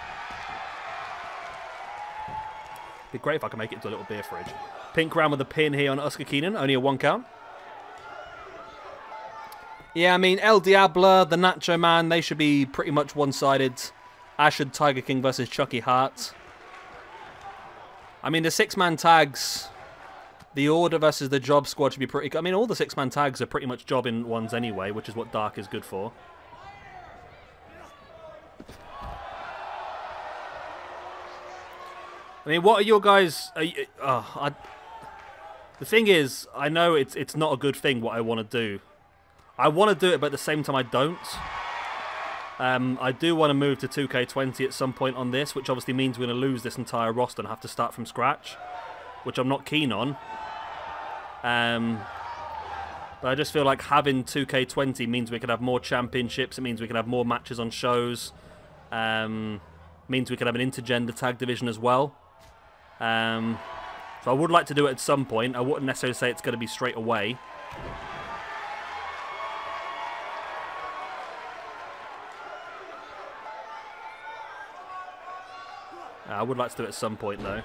It'd be great if I could make it into a little beer fridge. Pink Ram with a pin here on Uska Keenan, only a 1 count. Yeah, I mean, El Diablo, the Nacho Man, they should be pretty much one-sided. Ashford, Tiger King versus Chucky Hart. I mean, the 6-man tags, the Order versus the Job Squad should be pretty good. I mean, all the 6-man tags are pretty much jobbing ones anyway, which is what Dark is good for. I mean, what are your guys... the thing is, I know it's not a good thing what I want to do. I want to do it, but at the same time I don't. I do want to move to 2K20 at some point on this, which obviously means we're going to lose this entire roster and have to start from scratch, which I'm not keen on. But I just feel like having 2K20 means we can have more championships, it means we can have more matches on shows, means we can have an intergender tag division as well. So I would like to do it at some point. I wouldn't necessarily say it's going to be straight away. I would like to do it at some point, though.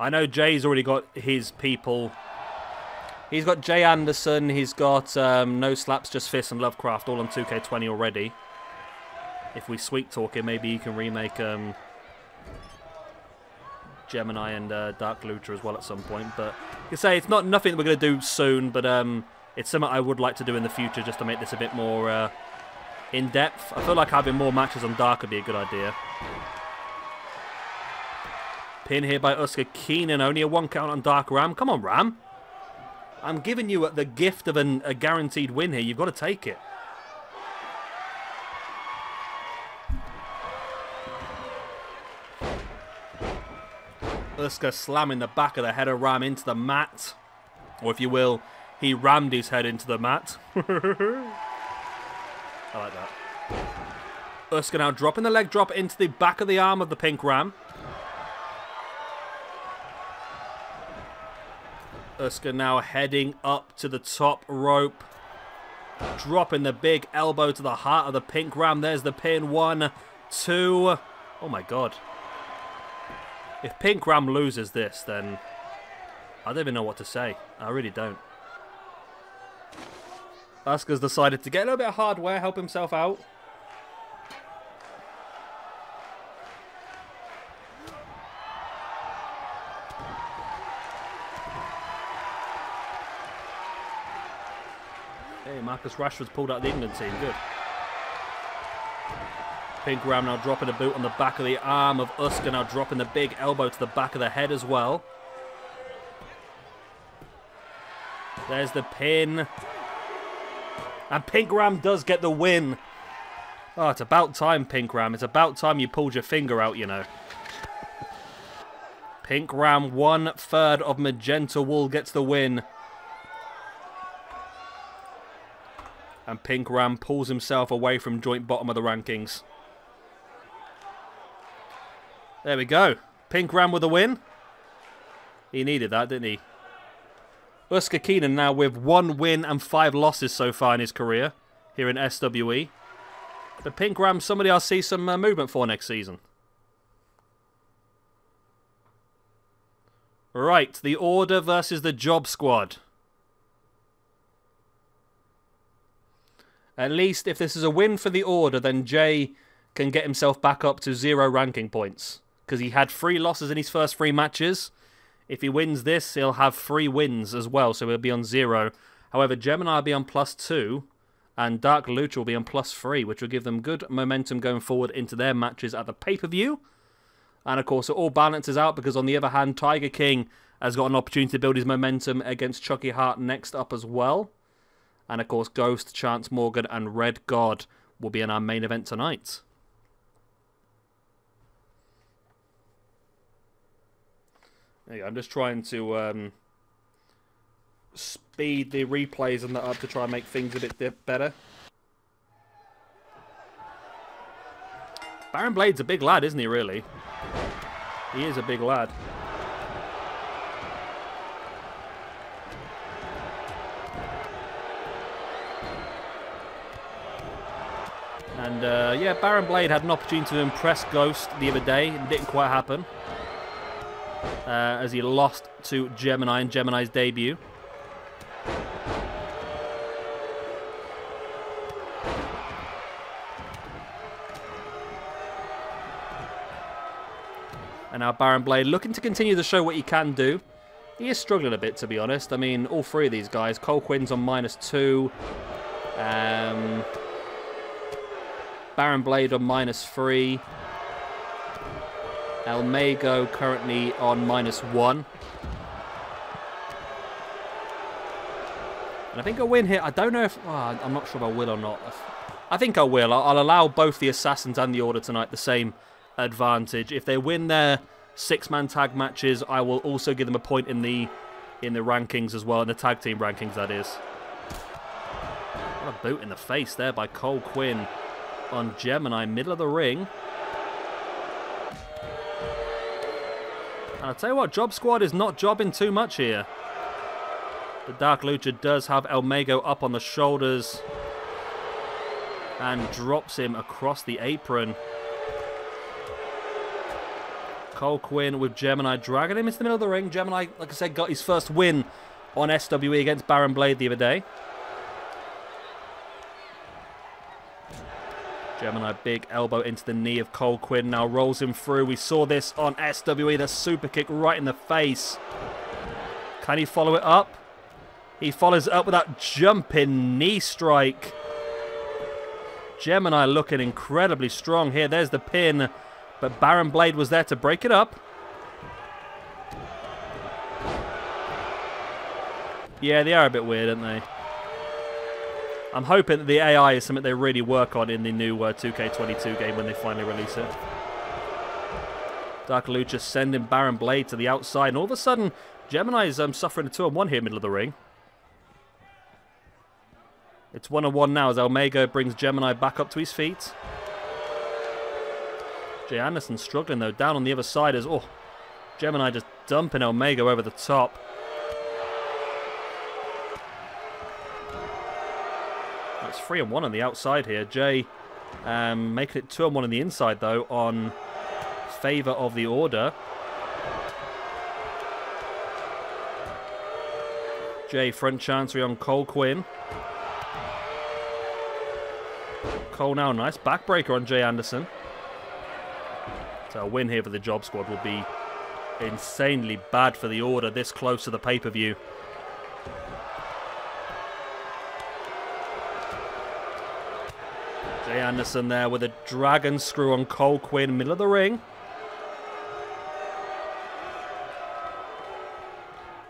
I know Jay's already got his people. He's got Jay Anderson. He's got No Slaps, Just Fists, and Lovecraft all on 2K20 already. If we sweet talk it, maybe you can remake Gemini and Dark Lucha as well at some point. But you say it's not nothing we're going to do soon, but it's something I would like to do in the future just to make this a bit more in-depth. I feel like having more matches on Dark would be a good idea. Pin here by Uska Keenan. Only a 1 count on Dark Ram. Come on, Ram. I'm giving you the gift of a guaranteed win here. You've got to take it. Uska slamming the back of the head of Ram into the mat. Or if you will, he rammed his head into the mat. I like that. Uska now dropping the leg drop into the back of the arm of the Pink Ram. Uska now heading up to the top rope. Dropping the big elbow to the heart of the Pink Ram. There's the pin. 1, 2. Oh my god. If Pink Ram loses this, then I don't even know what to say. I really don't. Uska's decided to get a little bit of hardware, help himself out. Hey, Marcus Rashford's pulled out the England team. Good. Pink Ram now dropping a boot on the back of the arm of Uska, now dropping the big elbow to the back of the head as well. There's the pin. And Pink Ram does get the win. Oh, it's about time, Pink Ram. It's about time you pulled your finger out, you know. Pink Ram, 1/3 of magenta wool, gets the win. And Pink Ram pulls himself away from joint bottom of the rankings. There we go. Pink Ram with a win. He needed that, didn't he? Uska Keenan now with 1 win and 5 losses so far in his career here in SWE. But Pink Ram, somebody I'll see some movement for next season. Right, the Order versus the Job Squad. At least if this is a win for the Order, then Jay can get himself back up to 0 ranking points. Because he had 3 losses in his first 3 matches. If he wins this, he'll have 3 wins as well, so he'll be on 0. However, Gemini will be on +2, and Dark Lucha will be on +3, which will give them good momentum going forward into their matches at the pay-per-view. And of course, it all balances out because on the other hand, Tiger King has got an opportunity to build his momentum against Chucky Hart next up as well. And of course, Ghost, Chance Morgan, and Red God will be in our main event tonight. There you go. I'm just trying to speed the replays and that up to try and make things a bit better. Baron Blade's a big lad, isn't he, really? He is a big lad. And, yeah, Baron Blade had an opportunity to impress Ghost the other day. It didn't quite happen. As he lost to Gemini in Gemini's debut. And now Baron Blade looking to continue to show what he can do. He is struggling a bit, to be honest. I mean, all 3 of these guys. Cole Quinn's on -2. Baron Blade on -3. El Mago currently on -1. And I think I'll win here. I don't know if... Oh, I'm not sure if I will or not. I think I will. I'll allow both the Assassins and the Order tonight the same advantage. If they win their 6-man tag matches, I will also give them a point in the rankings as well, in the tag team rankings, that is. What a boot in the face there by Cole Quinn on Gemini, middle of the ring. And I'll tell you what, Job Squad is not jobbing too much here. The Dark Lucha does have El Mago up on the shoulders and drops him across the apron. Cole Quinn with Gemini dragging him into the middle of the ring. Gemini, like I said, got his first win on SWE against Baron Blade the other day. Gemini, big elbow into the knee of Cole Quinn, now rolls him through. We saw this on SWE, the super kick right in the face. Can he follow it up? He follows it up with that jumping knee strike. Gemini looking incredibly strong here. There's the pin, but Baron Blade was there to break it up. Yeah, they are a bit weird, aren't they? I'm hoping that the AI is something they really work on in the new 2K22 game when they finally release it. Dark Lucha sending Baron Blade to the outside, and all of a sudden, Gemini is suffering a 2-on-1 here in the middle of the ring. It's 1-on-1 now as El Mago brings Gemini back up to his feet. Jay Anderson struggling though, down on the other side as, oh, Gemini just dumping El Mago over the top. It's 3-on-1 on the outside here. Jay making it 2-on-1 on the inside though, on favour of the Order. Jay front chancery on Cole Quinn. Cole now, nice backbreaker on Jay Anderson. So a win here for the Job Squad will be insanely bad for the Order this close to the pay-per-view. Jay Jay Anderson there with a dragon screw on Cole Quinn, middle of the ring.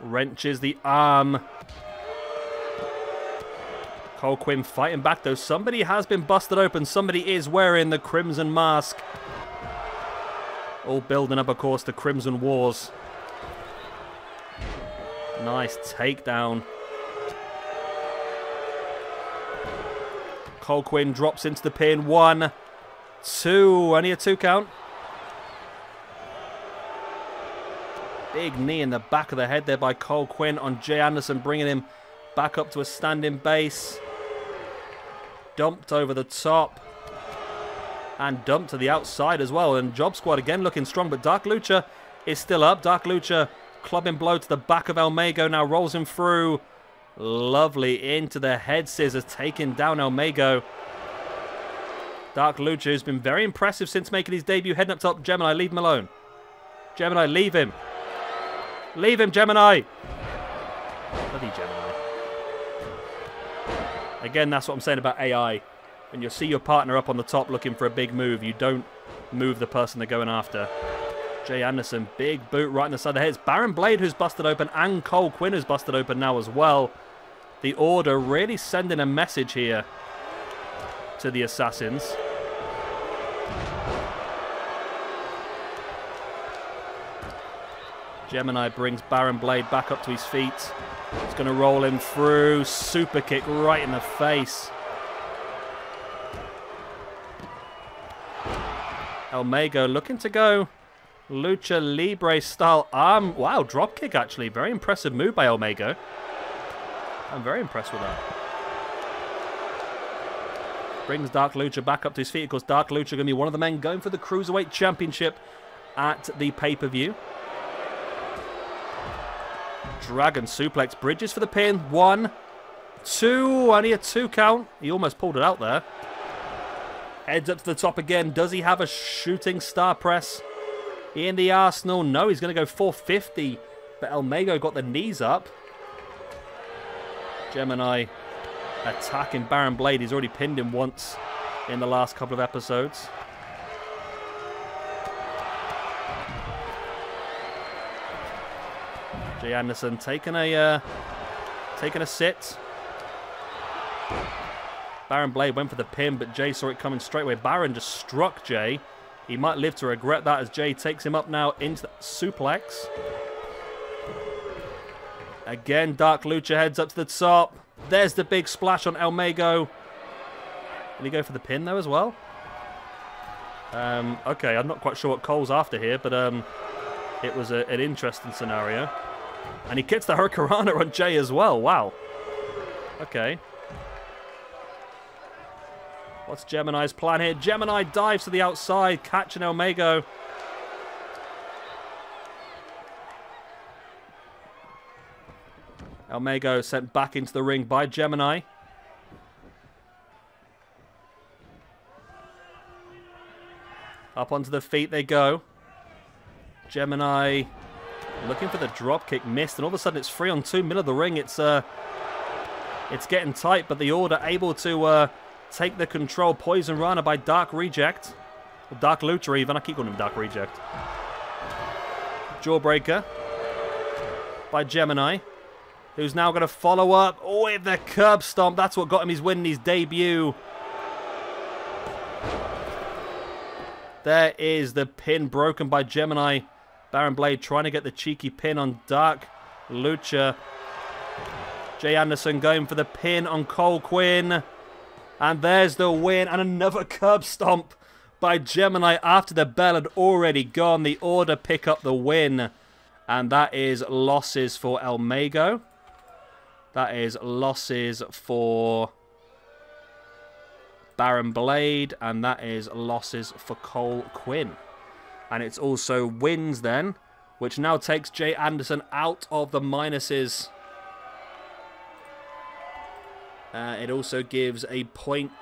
Wrenches the arm. Cole Quinn fighting back though. Somebody has been busted open. Somebody is wearing the Crimson Mask. All building up, of course, the Crimson Wars. Nice takedown. Cole Quinn drops into the pin. 1, 2. Only a 2 count. Big knee in the back of the head there by Cole Quinn on Jay Anderson, bringing him back up to a standing base. Dumped over the top. And dumped to the outside as well. And Job Squad again looking strong, but Dark Lucha is still up. Dark Lucha clubbing blow to the back of El Mago. Now rolls him through. Lovely into the head scissors, taking down El Mago. Dark Lucha, who's been very impressive since making his debut, heading up top. Gemini, leave him alone. Gemini, leave him. Leave him, Gemini. Bloody Gemini. Again, that's what I'm saying about AI. When you see your partner up on the top looking for a big move, you don't move the person they're going after. Jay Anderson, big boot right in the side of the head. It's Baron Blade who's busted open, and Cole Quinn who's busted open now as well. The Order really sending a message here to the Assassins. Gemini brings Baron Blade back up to his feet. He's going to roll him through. Super kick right in the face. El Mago looking to go Lucha Libre style arm. Wow, drop kick actually. Very impressive move by El Mago. I'm very impressed with that. Brings Dark Lucha back up to his feet. Of course, Dark Lucha going to be one of the men going for the Cruiserweight Championship at the pay-per-view. Dragon suplex, bridges for the pin. 1, 2, only a 2 count. He almost pulled it out there. Heads up to the top again. Does he have a shooting star press in the arsenal? No, he's going to go 450. But El Mago got the knees up. Gemini attacking Baron Blade. He's already pinned him once in the last couple of episodes. Jay Anderson taking a sit. Baron Blade went for the pin, but Jay saw it coming straight away. Baron just struck Jay. He might live to regret that as Jay takes him up now into the suplex. Again, Dark Lucha heads up to the top. There's the big splash on El Mago. Did he go for the pin though as well? Okay, I'm not quite sure what Cole's after here, but it was an interesting scenario. And he gets the Hurricanrana on Jay as well. Wow. Okay. What's Gemini's plan here? Gemini dives to the outside, catching El Mago. El Mago sent back into the ring by Gemini. Up onto the feet they go. Gemini looking for the drop kick, missed, and all of a sudden it's 3-on-2, middle of the ring. It's getting tight, but the Order able to take the control. Poison Rana by Dark Reject. Or Dark Lucha even. I keep calling him Dark Reject. Jawbreaker by Gemini, who's now going to follow up with the curb stomp. That's what got him his win in his debut. There is the pin broken by Gemini. Baron Blade trying to get the cheeky pin on Dark Lucha. Jay Anderson going for the pin on Cole Quinn. And there's the win. And another curb stomp by Gemini after the bell had already gone. The Order pick up the win. And that is losses for El Mago. That is losses for Baron Blade. And that is losses for Cole Quinn. And it's also wins then, which now takes Jay Anderson out of the minuses. It also gives a point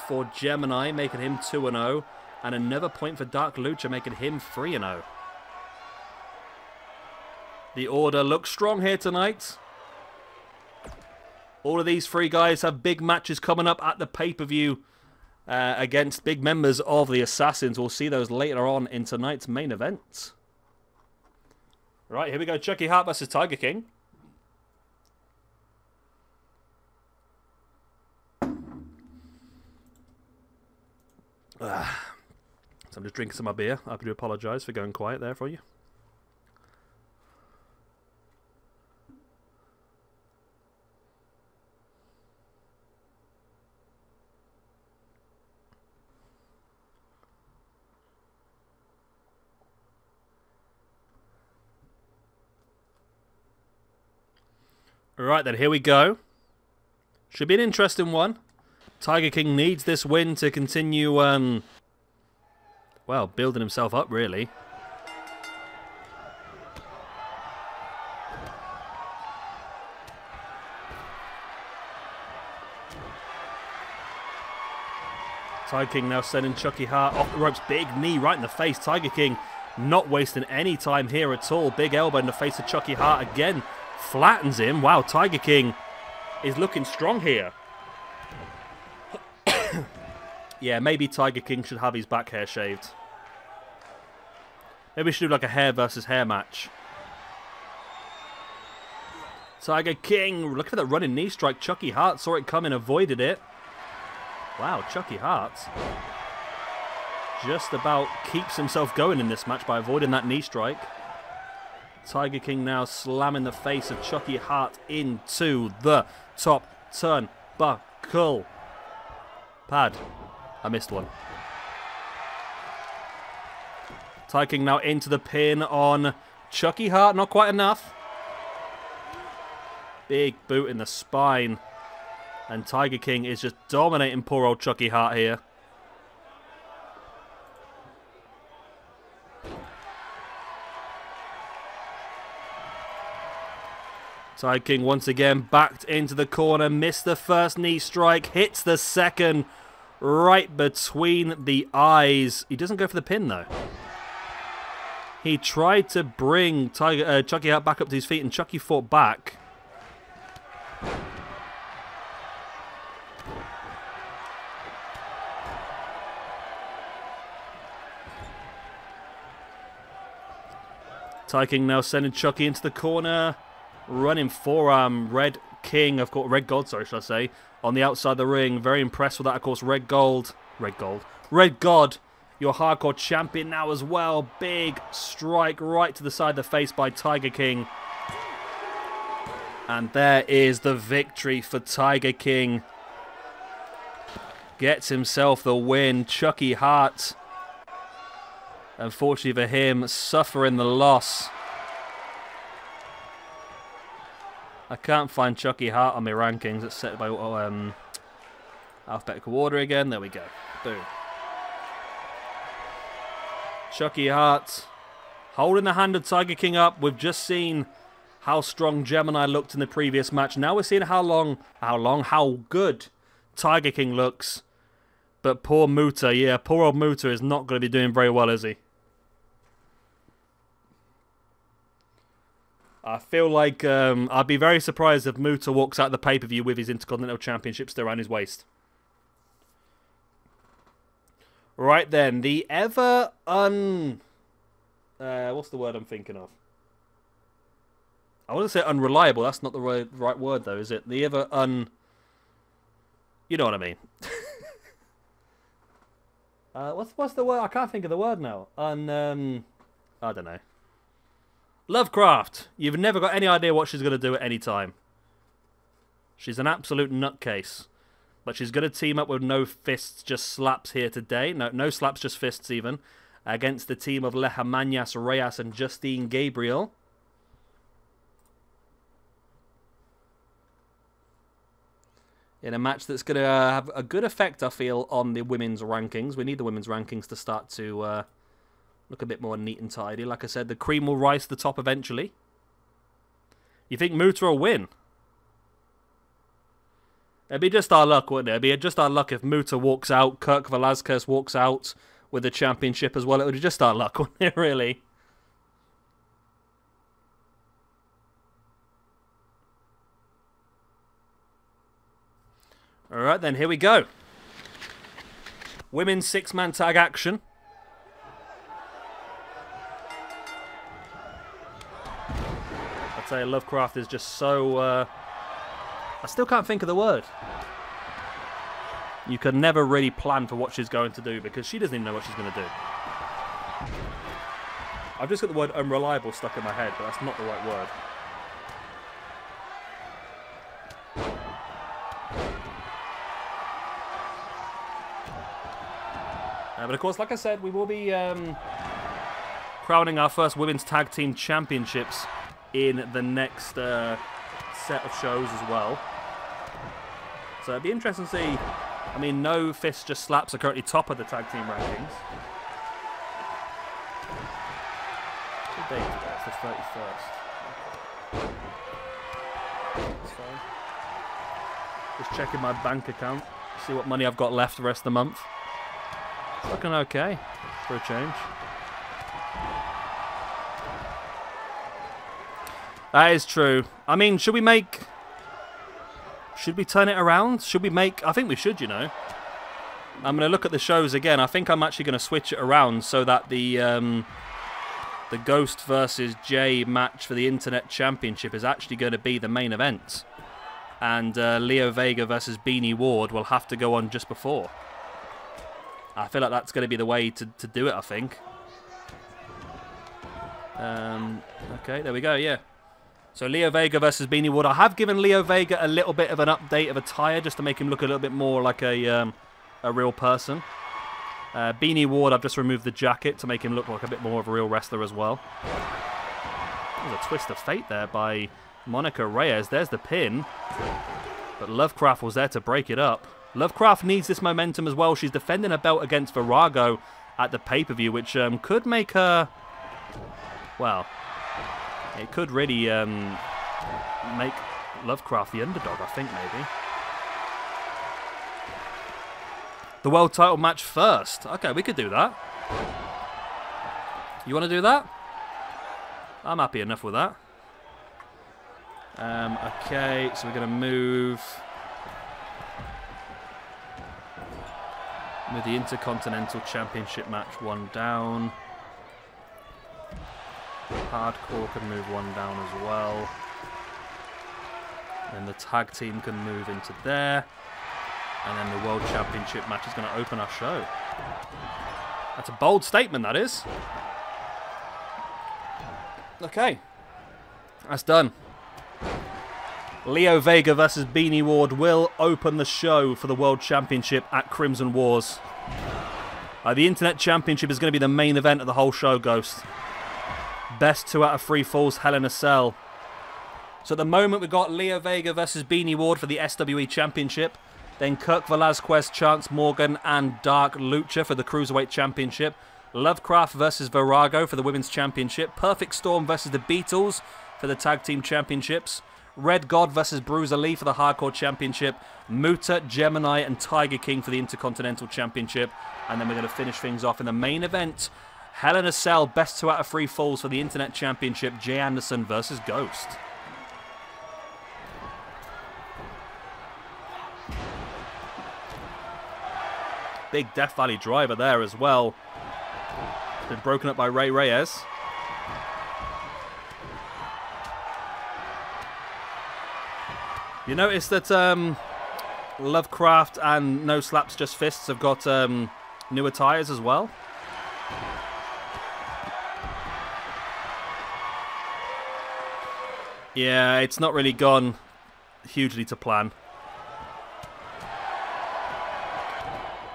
for Gemini, making him 2-0. And another point for Dark Lucha, making him 3-0. The Order looks strong here tonight. All of these three guys have big matches coming up at the pay-per-view against big members of the Assassins. We'll see those later on in tonight's main event. Right, here we go. Chucky Hart versus Tiger King. So I'm just drinking some of my beer. I do apologise for going quiet there for you. Alright then, here we go. Should be an interesting one. Tiger King needs this win to continue, well, building himself up, really. Tiger King now sending Chucky Hart off the ropes. Big knee right in the face. Tiger King not wasting any time here at all. Big elbow in the face of Chucky Hart again. Flattens him. Wow, Tiger King is looking strong here. Yeah, maybe Tiger King should have his back hair shaved. Maybe we should do like a hair versus hair match. Tiger King, look at that running knee strike. Chucky Hart saw it coming, avoided it. Wow, Chucky Hart just about keeps himself going in this match by avoiding that knee strike. Tiger King now slamming the face of Chucky Hart into the top turnbuckle. Pad. I missed one. Tiger King now into the pin on Chucky Hart. Not quite enough. Big boot in the spine. And Tiger King is just dominating poor old Chucky Hart here. Tiger King once again backed into the corner. Missed the first knee strike. Hits the second. Right between the eyes. He doesn't go for the pin, though. He tried to bring Chucky Hart back up to his feet, and Chucky fought back. Tiger King now sending Chucky into the corner. Running forearm. Red King, of course, Red Gold, sorry, should I say, on the outside of the ring. Very impressed with that, of course. Red God, your hardcore champion now as well. Big strike right to the side of the face by Tiger King. And there is the victory for Tiger King. Gets himself the win. Chucky Hart, unfortunately for him, suffering the loss. I can't find Chucky Hart on my rankings. It's set by alphabetical order again. There we go. Boom. Chucky Hart holding the hand of Tiger King up. We've just seen how strong Gemini looked in the previous match. Now we're seeing how good Tiger King looks. But poor Muta, yeah, poor old Muta is not going to be doing very well, is he? I feel like I'd be very surprised if Muta walks out the pay-per-view with his Intercontinental Championship still around his waist. Right then, the ever what's the word I'm thinking of? I want to say unreliable. That's not the right word, though, is it? The ever you know what I mean. What's the word? I can't think of the word now. I don't know. Lovecraft. You've never got any idea what she's going to do at any time. She's an absolute nutcase. But she's going to team up with no fists, just slaps here today. No slaps, just fists even. Against the team of Lehamanias Reyes and Justine Gabriel. In a match that's going to have a good effect, I feel, on the women's rankings. We need the women's rankings to start to look a bit more neat and tidy. Like I said, the cream will rise to the top eventually. You think Muta will win? It'd be just our luck, wouldn't it? It'd be just our luck if Muta walks out, Kirk Velasquez walks out with the championship as well. It would be just our luck, wouldn't it, really? Alright then, here we go. Women's 6-man tag action. I'd say Lovecraft is just so... I still can't think of the word. You can never really plan for what she's going to do because she doesn't even know what she's going to do. I've just got the word unreliable stuck in my head, but that's not the right word. But of course, like I said, we will be crowning our first women's tag team championships in the next set of shows as well. So it'd be interesting to see. I mean, No Fists Just Slaps are currently top of the tag team rankings. What date is that? It's the 31st. That's fine. Just checking my bank account, see what money I've got left the rest of the month. It's looking okay for a change. That is true. I mean, should we turn it around? Should we make... I think we should, you know. I'm going to look at the shows again. I think I'm actually going to switch it around so that the Ghost versus Jay match for the Internet Championship is actually going to be the main event. And Leo Vega versus Beanie Ward will have to go on just before. I feel like that's going to be the way to do it, I think. Okay, there we go, yeah. So Leo Vega versus Beanie Ward. I have given Leo Vega a little bit of an update of attire just to make him look a little bit more like a real person. Beanie Ward, I've just removed the jacket to make him look like a bit more of a real wrestler as well. There's a twist of fate there by Monica Reyes. There's the pin. But Lovecraft was there to break it up. Lovecraft needs this momentum as well. She's defending her belt against Virago at the pay-per-view, which could make her... Well, it could really make Lovecraft the underdog, I think, maybe. The world title match first. Okay, we could do that. You want to do that? I'm happy enough with that. Okay, so we're going to move the Intercontinental Championship match one down. Hardcore can move one down as well. And the tag team can move into there. And then the World Championship match is going to open our show. That's a bold statement, that is. Okay. That's done. Leo Vega versus Beanie Ward will open the show for the World Championship at Crimson Wars. The Internet Championship is going to be the main event of the whole show, Ghost. Best 2 out of 3 falls, Hell in a Cell. So at the moment we've got Leo Vega versus Beanie Ward for the SWE Championship. Then Kirk Velasquez, Chance Morgan and Dark Lucha for the Cruiserweight Championship. Lovecraft versus Virago for the Women's Championship. Perfect Storm versus the Beatles for the Tag Team Championships. Red God versus Bruiser Lee for the Hardcore Championship. Muta, Gemini and Tiger King for the Intercontinental Championship. And then we're going to finish things off in the main event. Hell in a Cell, best 2 out of 3 falls for the Internet Championship. Jay Anderson versus Ghost. Big Death Valley driver there as well. Been broken up by Ray Reyes. You notice that Lovecraft and No Slaps Just Fists have got new attires as well. Yeah, it's not really gone hugely to plan.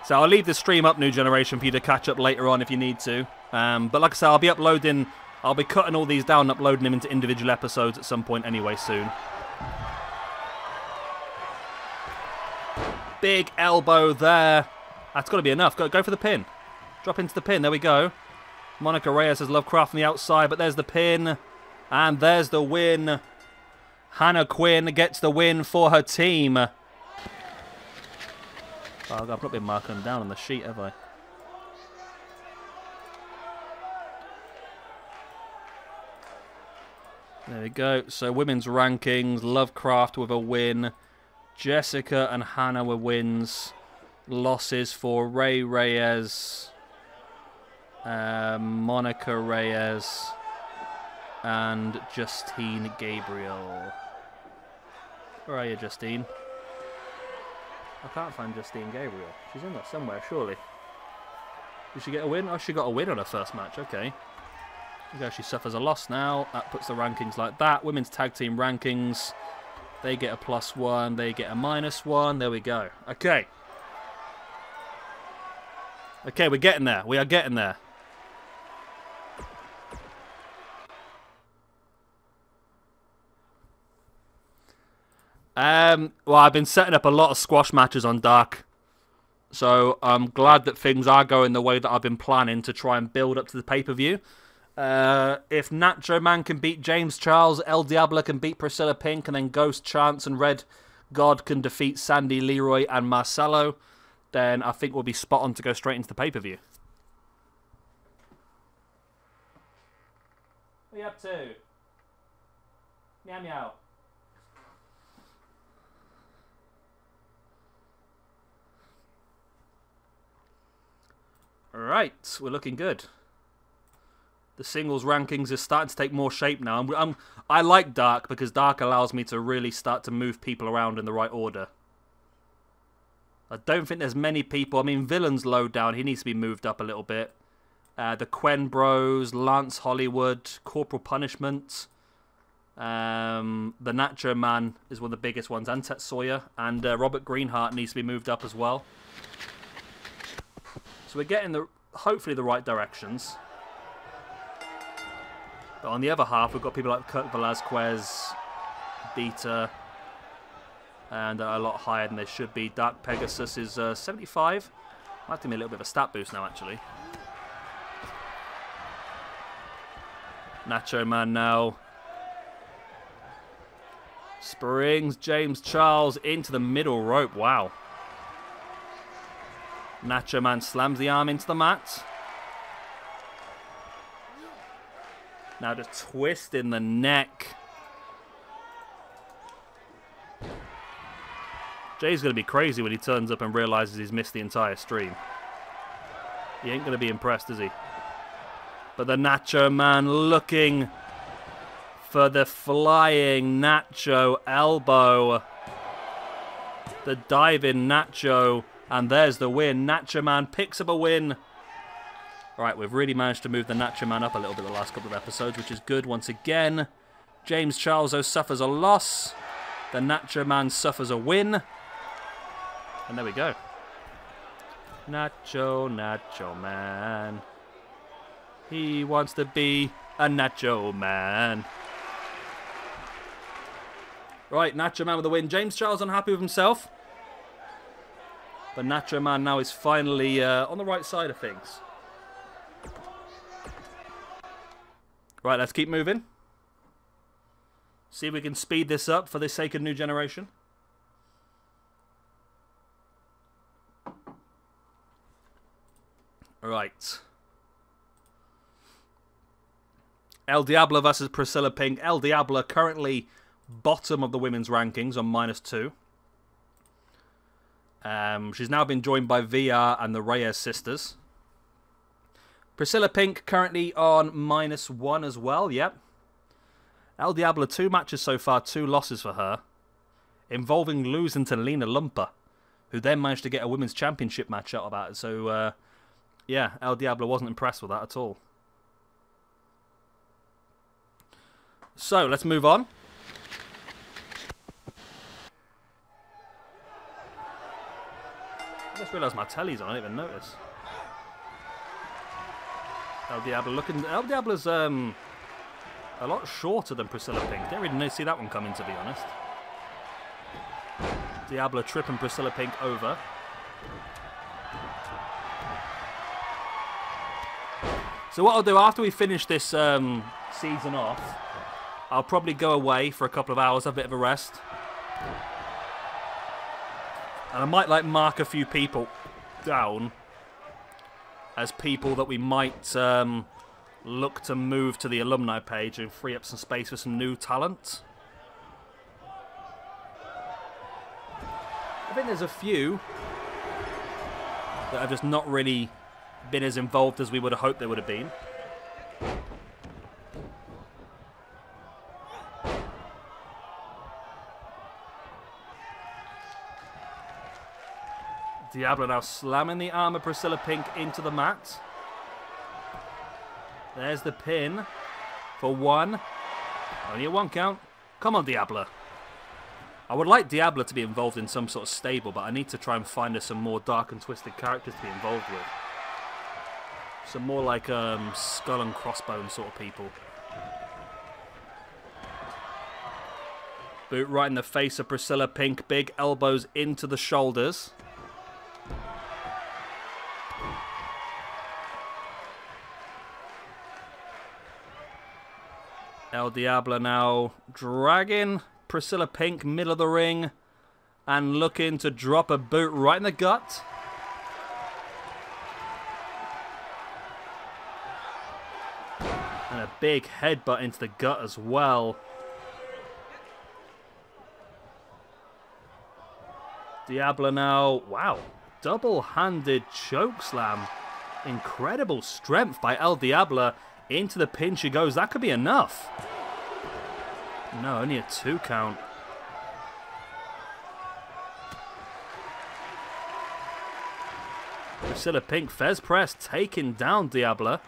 So I'll leave the stream up, New Generation, for you to catch up later on if you need to. But like I said, I'll be cutting all these down and uploading them into individual episodes at some point anyway soon. Big elbow there. That's got to be enough. Go for the pin. Drop into the pin. There we go. Monica Reyes has Lovecraft on the outside, but there's the pin. And there's the win. Hannah Quinn gets the win for her team. Oh, I've not been marking them down on the sheet, have I? There we go. So women's rankings. Lovecraft with a win. Jessica and Hannah were wins. losses for Ray Reyes, Monica Reyes, and Justine Gabriel. Where are you, Justine? I can't find Justine Gabriel. She's in there somewhere, surely. Did she get a win? Oh, she got a win on her first match. Okay. Okay, she suffers a loss now. That puts the rankings like that. Women's tag team rankings. They get a +1. They get a -1. There we go. Okay. Okay, we're getting there. We are getting there. Well, I've been setting up a lot of squash matches on Dark. So I'm glad that things are going the way that I've been planning to try and build up to the pay-per-view. If Nacho Man can beat James Charles, El Diablo can beat Priscilla Pink, and then Ghost Chance and Red God can defeat Sandy Leroy and Marcelo, then I think we'll be spot on to go straight into the pay-per-view. What are you up to? Meow meow. Alright, we're looking good. The singles rankings is starting to take more shape now. I like Dark because Dark allows me to really start to move people around in the right order. I don't think there's many people. I mean, Villain's low down. He needs to be moved up a little bit. The Quen Bros, Lance Hollywood, Corporal Punishment. The Nacho Man is one of the biggest ones. And Tetsuya. And Robert Greenheart needs to be moved up as well. So we're getting hopefully the right directions. But on the other half, we've got people like Kirk Velasquez, Beta, and a lot higher than they should be. Dark Pegasus is 75. Might have to give me a little bit of a stat boost now, actually. Nacho Man now. Springs James Charles into the middle rope. Wow. Nacho Man slams the arm into the mat. Now the twist in the neck. Jay's going to be crazy when he turns up and realizes he's missed the entire stream. He ain't going to be impressed, is he? But the Nacho Man looking for the flying Nacho elbow. The diving Nacho. And there's the win. Nacho Man picks up a win. Right, we've really managed to move the Nacho Man up a little bit the last couple of episodes, which is good once again. James Charles, though, suffers a loss. The Nacho Man suffers a win. And there we go. Nacho Man. He wants to be a Nacho Man. Right, Nacho Man with the win. James Charles unhappy with himself. But Nacho Man now is finally on the right side of things. Right, let's keep moving. See if we can speed this up for the sake of New Generation. Right. El Diablo versus Priscilla Pink. El Diablo currently bottom of the women's rankings on -2. She's now been joined by VR and the Reyes sisters. Priscilla Pink currently on -1 as well, yep. El Diablo, 2 matches so far, 2 losses for her, involving losing to Lena Lumpa, who then managed to get a women's championship match out of that. So, yeah, El Diablo wasn't impressed with that at all. So, let's move on. I just realised my telly's on, I didn't even notice. El Diablo looking... El Diablo's a lot shorter than Priscilla Pink. Didn't really see that one coming, to be honest. Diablo tripping Priscilla Pink over. So what I'll do after we finish this season off, I'll probably go away for a couple of hours, have a bit of a rest. And I might like mark a few people down as people that we might look to move to the alumni page and free up some space for some new talent. I think there's a few that have just not really been as involved as we would have hoped they would have been. Diablo now slamming the arm of Priscilla Pink into the mat. There's the pin for one. Only a 1 count. Come on, Diablo. I would like Diablo to be involved in some sort of stable, but I need to try and find her some more dark and twisted characters to be involved with. Some more like skull and crossbone sort of people. Boot right in the face of Priscilla Pink. Big elbows into the shoulders. El Diablo now dragging Priscilla Pink middle of the ring and looking to drop a boot right in the gut. And a big headbutt into the gut as well. Diablo now, wow, double-handed chokeslam. Incredible strength by El Diablo. Into the pin she goes. That could be enough. No, only a 2 count. Priscilla Pink, Fez press, taking down Diablo.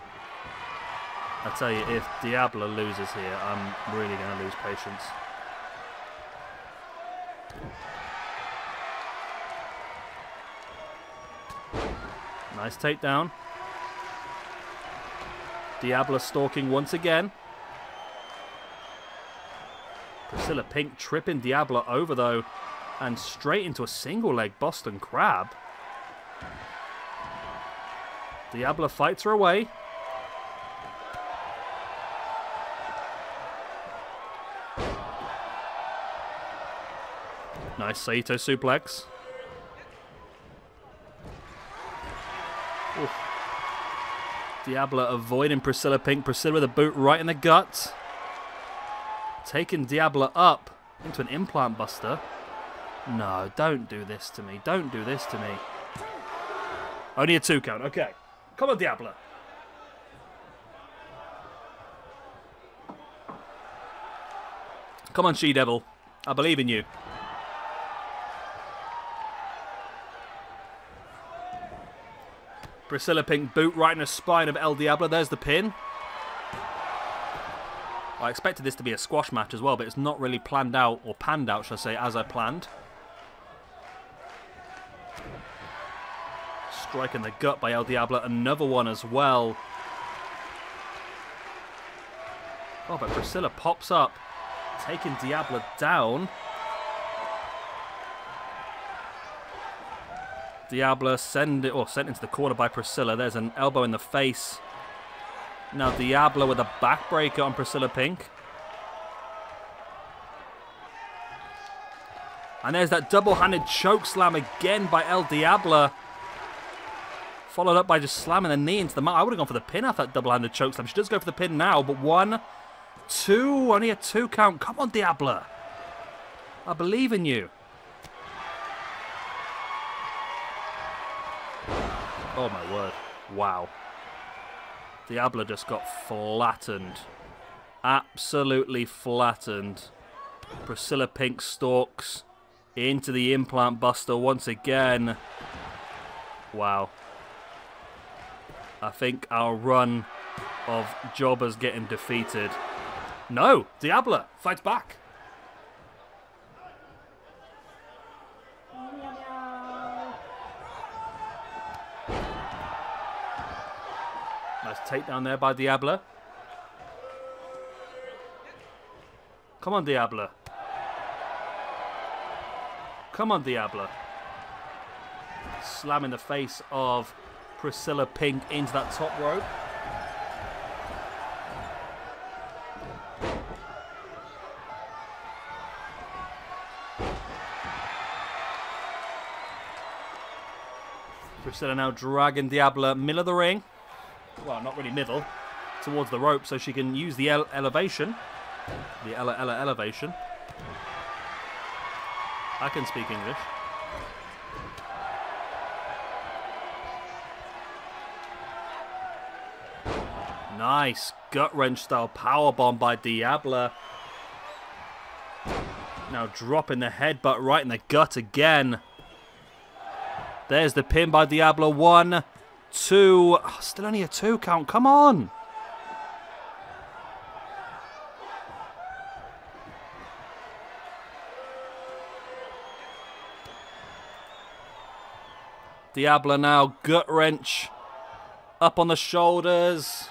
I tell you, if Diablo loses here, I'm really going to lose patience. Nice takedown. Diablo stalking once again. Priscilla Pink tripping Diablo over though, and straight into a single leg Boston Crab. Diablo fights her away. Nice Saito suplex. Oof. Diablo avoiding Priscilla Pink. Priscilla with a boot right in the gut. Taking Diablo up into an implant buster. No, don't do this to me. Don't do this to me. Only a 2 count. Okay. Come on, Diablo. Come on, She-Devil. I believe in you. Priscilla Pink boot right in the spine of El Diablo. There's the pin. I expected this to be a squash match as well, but it's not really planned out, or panned out, should I say, as I planned. Strike in the gut by El Diablo. Another one as well. Oh, but Priscilla pops up, taking Diablo down. Diablo sent into the corner by Priscilla. There's an elbow in the face. Now Diablo with a backbreaker on Priscilla Pink. And there's that double-handed choke slam again by El Diablo. Followed up by just slamming the knee into the mat. I would have gone for the pin after that double-handed choke slam. She does go for the pin now, but 1, 2, only a 2 count. Come on, Diablo. I believe in you. Oh my word. Wow. Diablo just got flattened. Absolutely flattened. Priscilla Pink stalks into the implant buster once again. Wow. I think our run of jobbers getting defeated. No! Diablo fights back. Nice takedown there by Diablo. Come on, Diablo. Come on, Diablo. Slam in the face of Priscilla Pink into that top rope. Priscilla now dragging Diablo middle of the ring. Well, not really middle. Towards the rope so she can use the elevation. The elevation. I can speak English. Nice gut-wrench style powerbomb by Diabla. Now dropping the headbutt right in the gut again. There's the pin by Diabla. 1, 2. Oh, still only a 2 count. Come on. Diabla now gut-wrench. Up on the shoulders.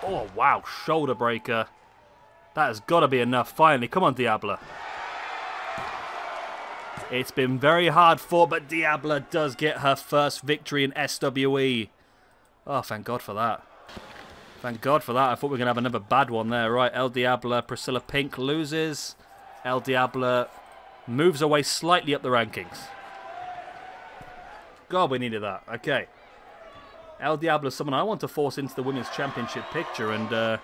Oh, wow. Shoulder breaker. That has got to be enough. Finally. Come on, Diabla. It's been very hard fought, but Diabla does get her first victory in SWE. Oh, thank God for that. Thank God for that. I thought we were going to have another bad one there. Right, El Diabla, Priscilla Pink loses. El Diabla moves away slightly up the rankings. God, we needed that. Okay. El Diabla is someone I want to force into the Women's Championship picture, and the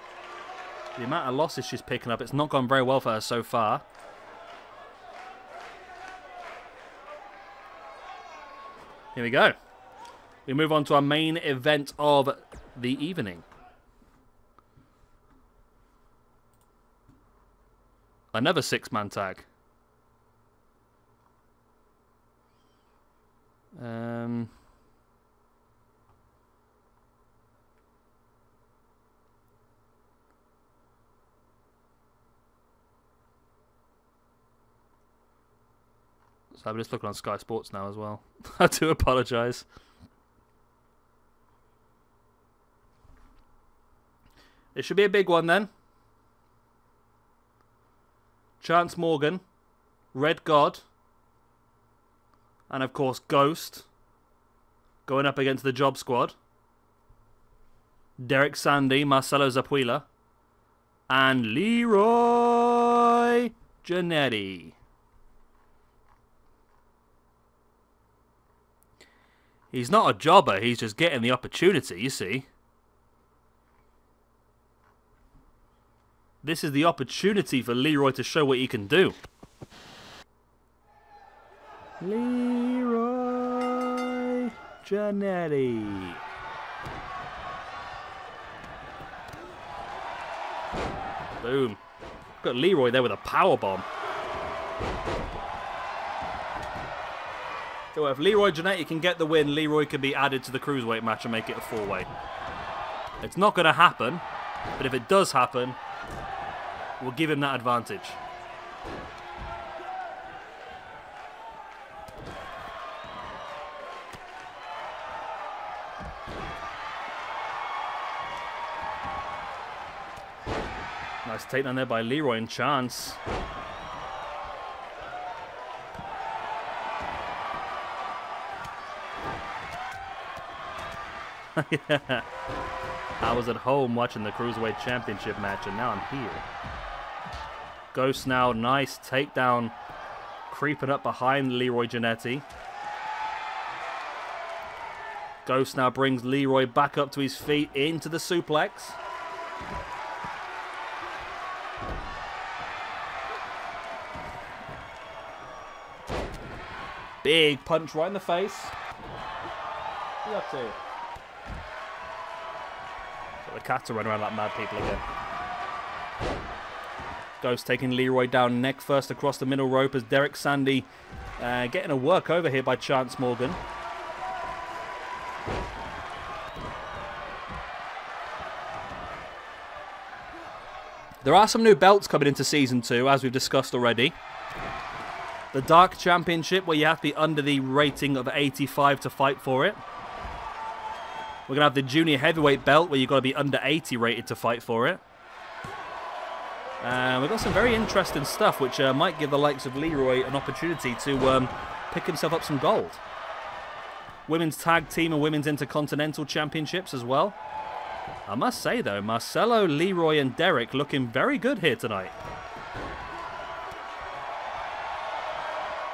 amount of losses she's picking up, it's not gone very well for her so far. Here we go. We move on to our main event of the evening. Another 6-man tag. So I'm just looking on Sky Sports now as well. I do apologise. It should be a big one then. Chance Morgan, Red God, and of course Ghost going up against the Job Squad. Derek Sandy, Marcelo ZAPPUILA, and Leroy Janetti. He's not a jobber, he's just getting the opportunity, you see. This is the opportunity for Leroy to show what he can do. Leroy Janetti. Boom. Got Leroy there with a powerbomb. So if Leroy Janetti can get the win, Leroy can be added to the Cruiserweight match and make it a 4-way. It's not going to happen, but if it does happen, we'll give him that advantage. Nice takedown there by Leroy and Chance. Yeah. I was at home watching the Cruiserweight Championship match, and now I'm here. Ghost now, nice takedown, creeping up behind Leroy Janetti. Ghost now brings Leroy back up to his feet into the suplex. Big punch right in the face. What are you up to? The cats are running around like mad people again. Ghost taking Leroy down neck first across the middle rope as Derek Sandy getting a work over here by Chance Morgan. There are some new belts coming into Season 2, as we've discussed already. The Dark Championship, where you have to be under the rating of 85 to fight for it. We're going to have the Junior Heavyweight belt, where you've got to be under 80 rated to fight for it. We've got some very interesting stuff, which might give the likes of Leroy an opportunity to pick himself up some gold. Women's Tag Team and Women's Intercontinental Championships as well. I must say, though, Marcelo, Leroy, and Derek looking very good here tonight.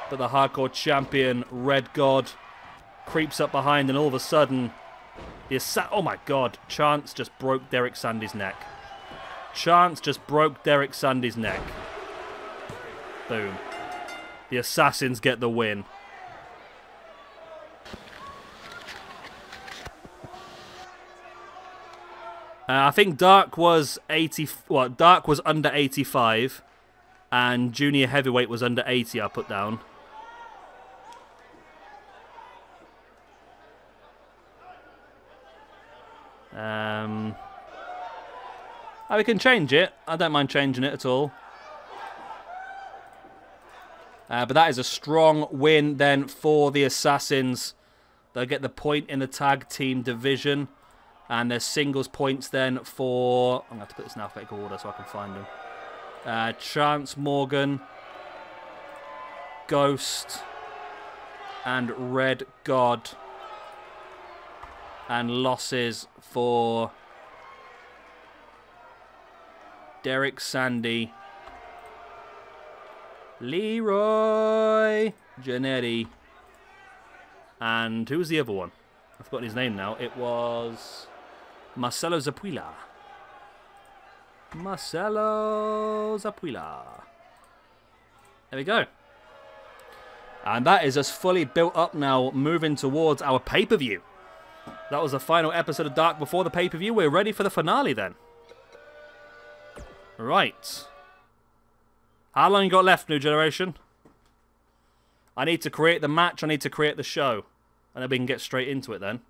But the Hardcore Champion, Red God, creeps up behind, and all of a sudden... oh my God, Chance just broke Derek Sandy's neck. Chance just broke Derek Sandy's neck. Boom. The Assassins get the win. I think Dark was 80. Well, Dark was under 85, and Junior Heavyweight was under 80. I put down. We can change it. I don't mind changing it at all. But that is a strong win then for the Assassins. They'll get the point in the tag team division. And there's singles points then for... I'm going to have to put this in alphabetical order so I can find them. Chance Morgan, Ghost, and Red God. And losses for Derek Sandy, Leroy Janetti, and who was the other one? I've forgotten his name now. It was Marcelo ZAPPUILA. Marcelo ZAPPUILA. There we go. And that is us fully built up now, moving towards our pay-per-view. That was the final episode of Dark before the pay-per-view. We're ready for the finale then. Right. How long you got left, New Generation? I need to create the match. I need to create the show. And then we can get straight into it then.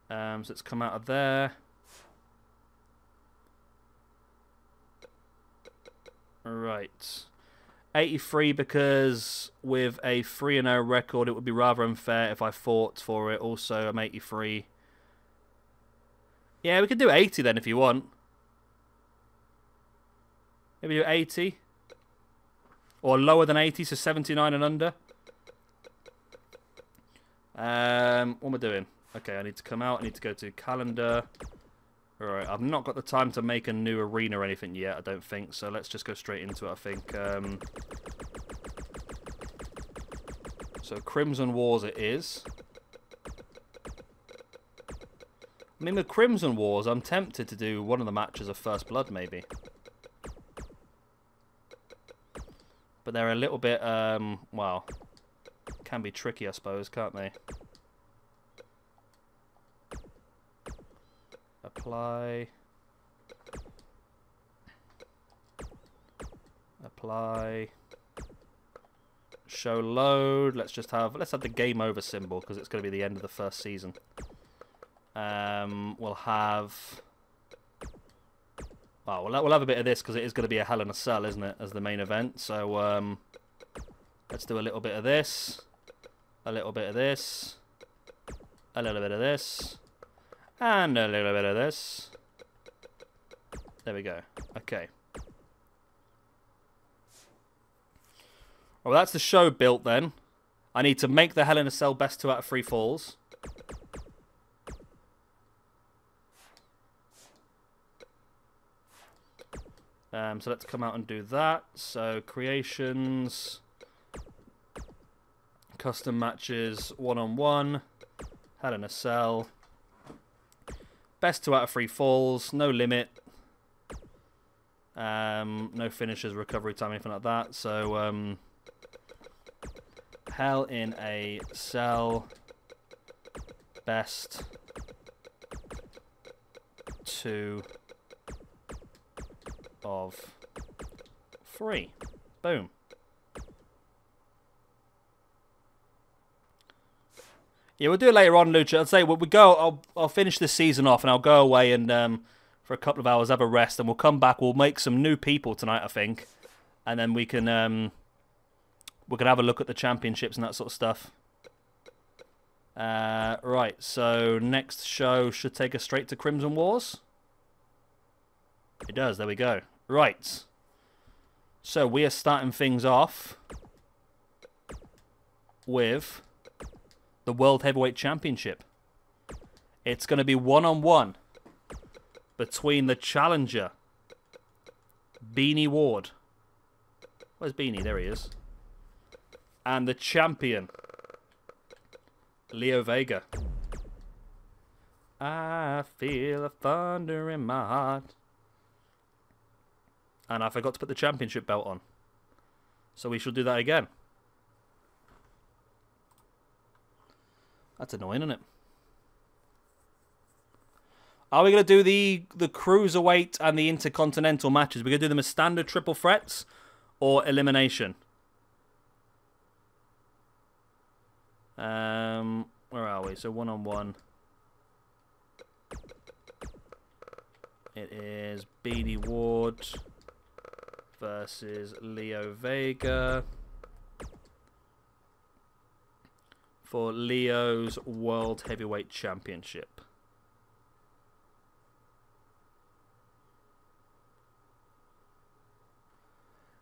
So let's come out of there. Right. 83 because with a 3-0 record, it would be rather unfair if I fought for it. Also, I'm 83. Yeah, we could do 80 then if you want. Maybe do 80. Or lower than 80, so 79 and under. What am I doing? Okay, I need to come out. I need to go to calendar. Alright, I've not got the time to make a new arena or anything yet, I don't think. So let's just go straight into it, I think. So Crimson Wars it is. I mean, with Crimson Wars, I'm tempted to do one of the matches of First Blood, maybe. But they're a little bit, well, can be tricky, I suppose, can't they? Apply. Apply. Show load. Let's have the game over symbol because it's going to be the end of the first season. We'll have. Well, we'll have a bit of this because it is going to be a Hell in a Cell, isn't it, as the main event? So let's do a little bit of this, a little bit of this, a little bit of this, and a little bit of this. There we go. Okay. Well, that's the show built then. I need to make the Hell in a Cell best 2 out of 3 falls. So let's come out and do that. So creations, custom matches, 1-on-1, Hell in a Cell, best 2 out of 3 falls, no limit, no finishes, recovery time, anything like that. So Hell in a Cell, best 2 of 3. Boom. Yeah, we'll do it later on, Lucha. I'd say when we go, I'll finish this season off and I'll go away and for a couple of hours have a rest, and we'll come back. We'll make some new people tonight, I think, and then we can have a look at the championships and that sort of stuff. Right. So next show should take us straight to Crimson Wars. It does. There we go. Right. So we are starting things off with the World Heavyweight Championship. It's going to be 1-on-1 between the challenger, Beanie Ward. Where's Beanie? There he is. And the champion, Leo Vega. I feel a thunder in my heart. And I forgot to put the championship belt on. So we shall do that again. That's annoying, isn't it? Are we going to do the Cruiserweight and the Intercontinental matches? We're going to do them as standard triple threats or elimination? Where are we? So one-on-one. It is Beanie Ward versus Leo Vega for Leo's World Heavyweight Championship.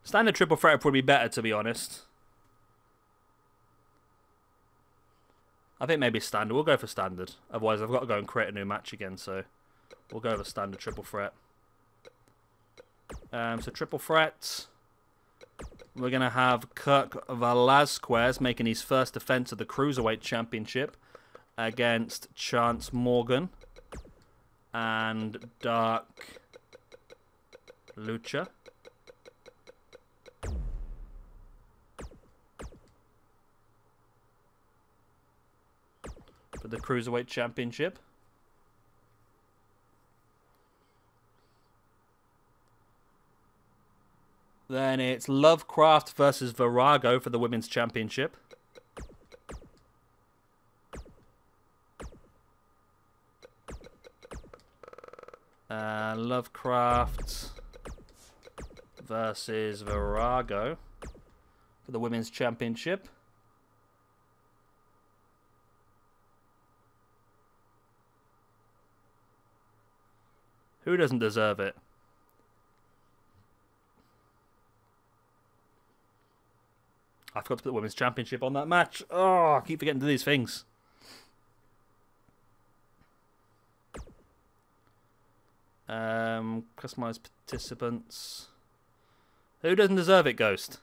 Standard triple threat would probably be better, to be honest. I think maybe standard. We'll go for standard. Otherwise, I've got to go and create a new match again, so we'll go with standard triple threat. So triple threat. We're going to have Kirk Velasquez making his first defense of the Cruiserweight Championship against Chance Morgan and Dark Lucha. For the Cruiserweight Championship. Then it's Lovecraft versus Virago for the Women's Championship. Lovecraft versus Virago for the Women's Championship. Who doesn't deserve it? I forgot to put the Women's Championship on that match. Oh, I keep forgetting to do these things. Customize participants. Who doesn't deserve it, Ghost?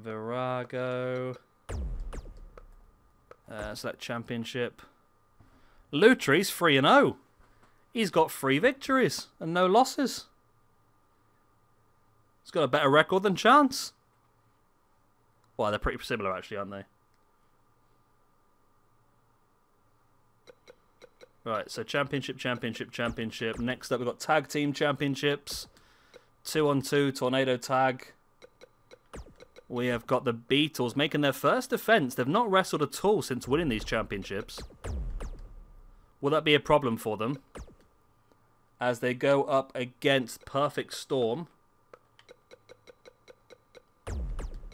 Virago. Select Championship. Lucha, he's 3-0. He's got 3 victories and no losses. He's got a better record than Chance. Well, they're pretty similar actually, aren't they? Right, so Championship, Championship, Championship. Next up, we've got Tag Team Championships. 2-on-2 Tornado Tag. We have got the Beatles making their first defense. They've not wrestled at all since winning these championships. Will that be a problem for them? As they go up against Perfect Storm.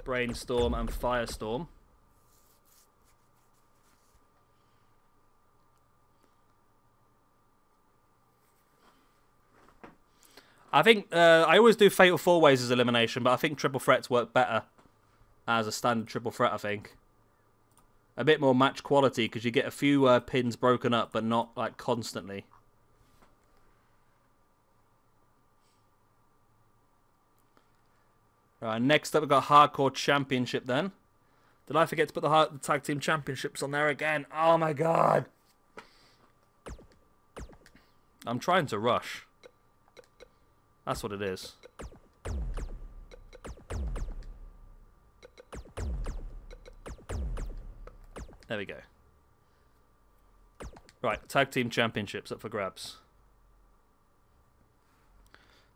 Brainstorm and Firestorm. I think I always do Fatal 4-Ways as elimination, but I think triple threats work better as a standard triple threat, I think. A bit more match quality because you get a few pins broken up, but not like constantly. Right, next up we've got Hardcore Championship then. Did I forget to put the Tag Team Championships on there again? Oh my god. I'm trying to rush. That's what it is. There we go. Right, Tag Team Championships up for grabs.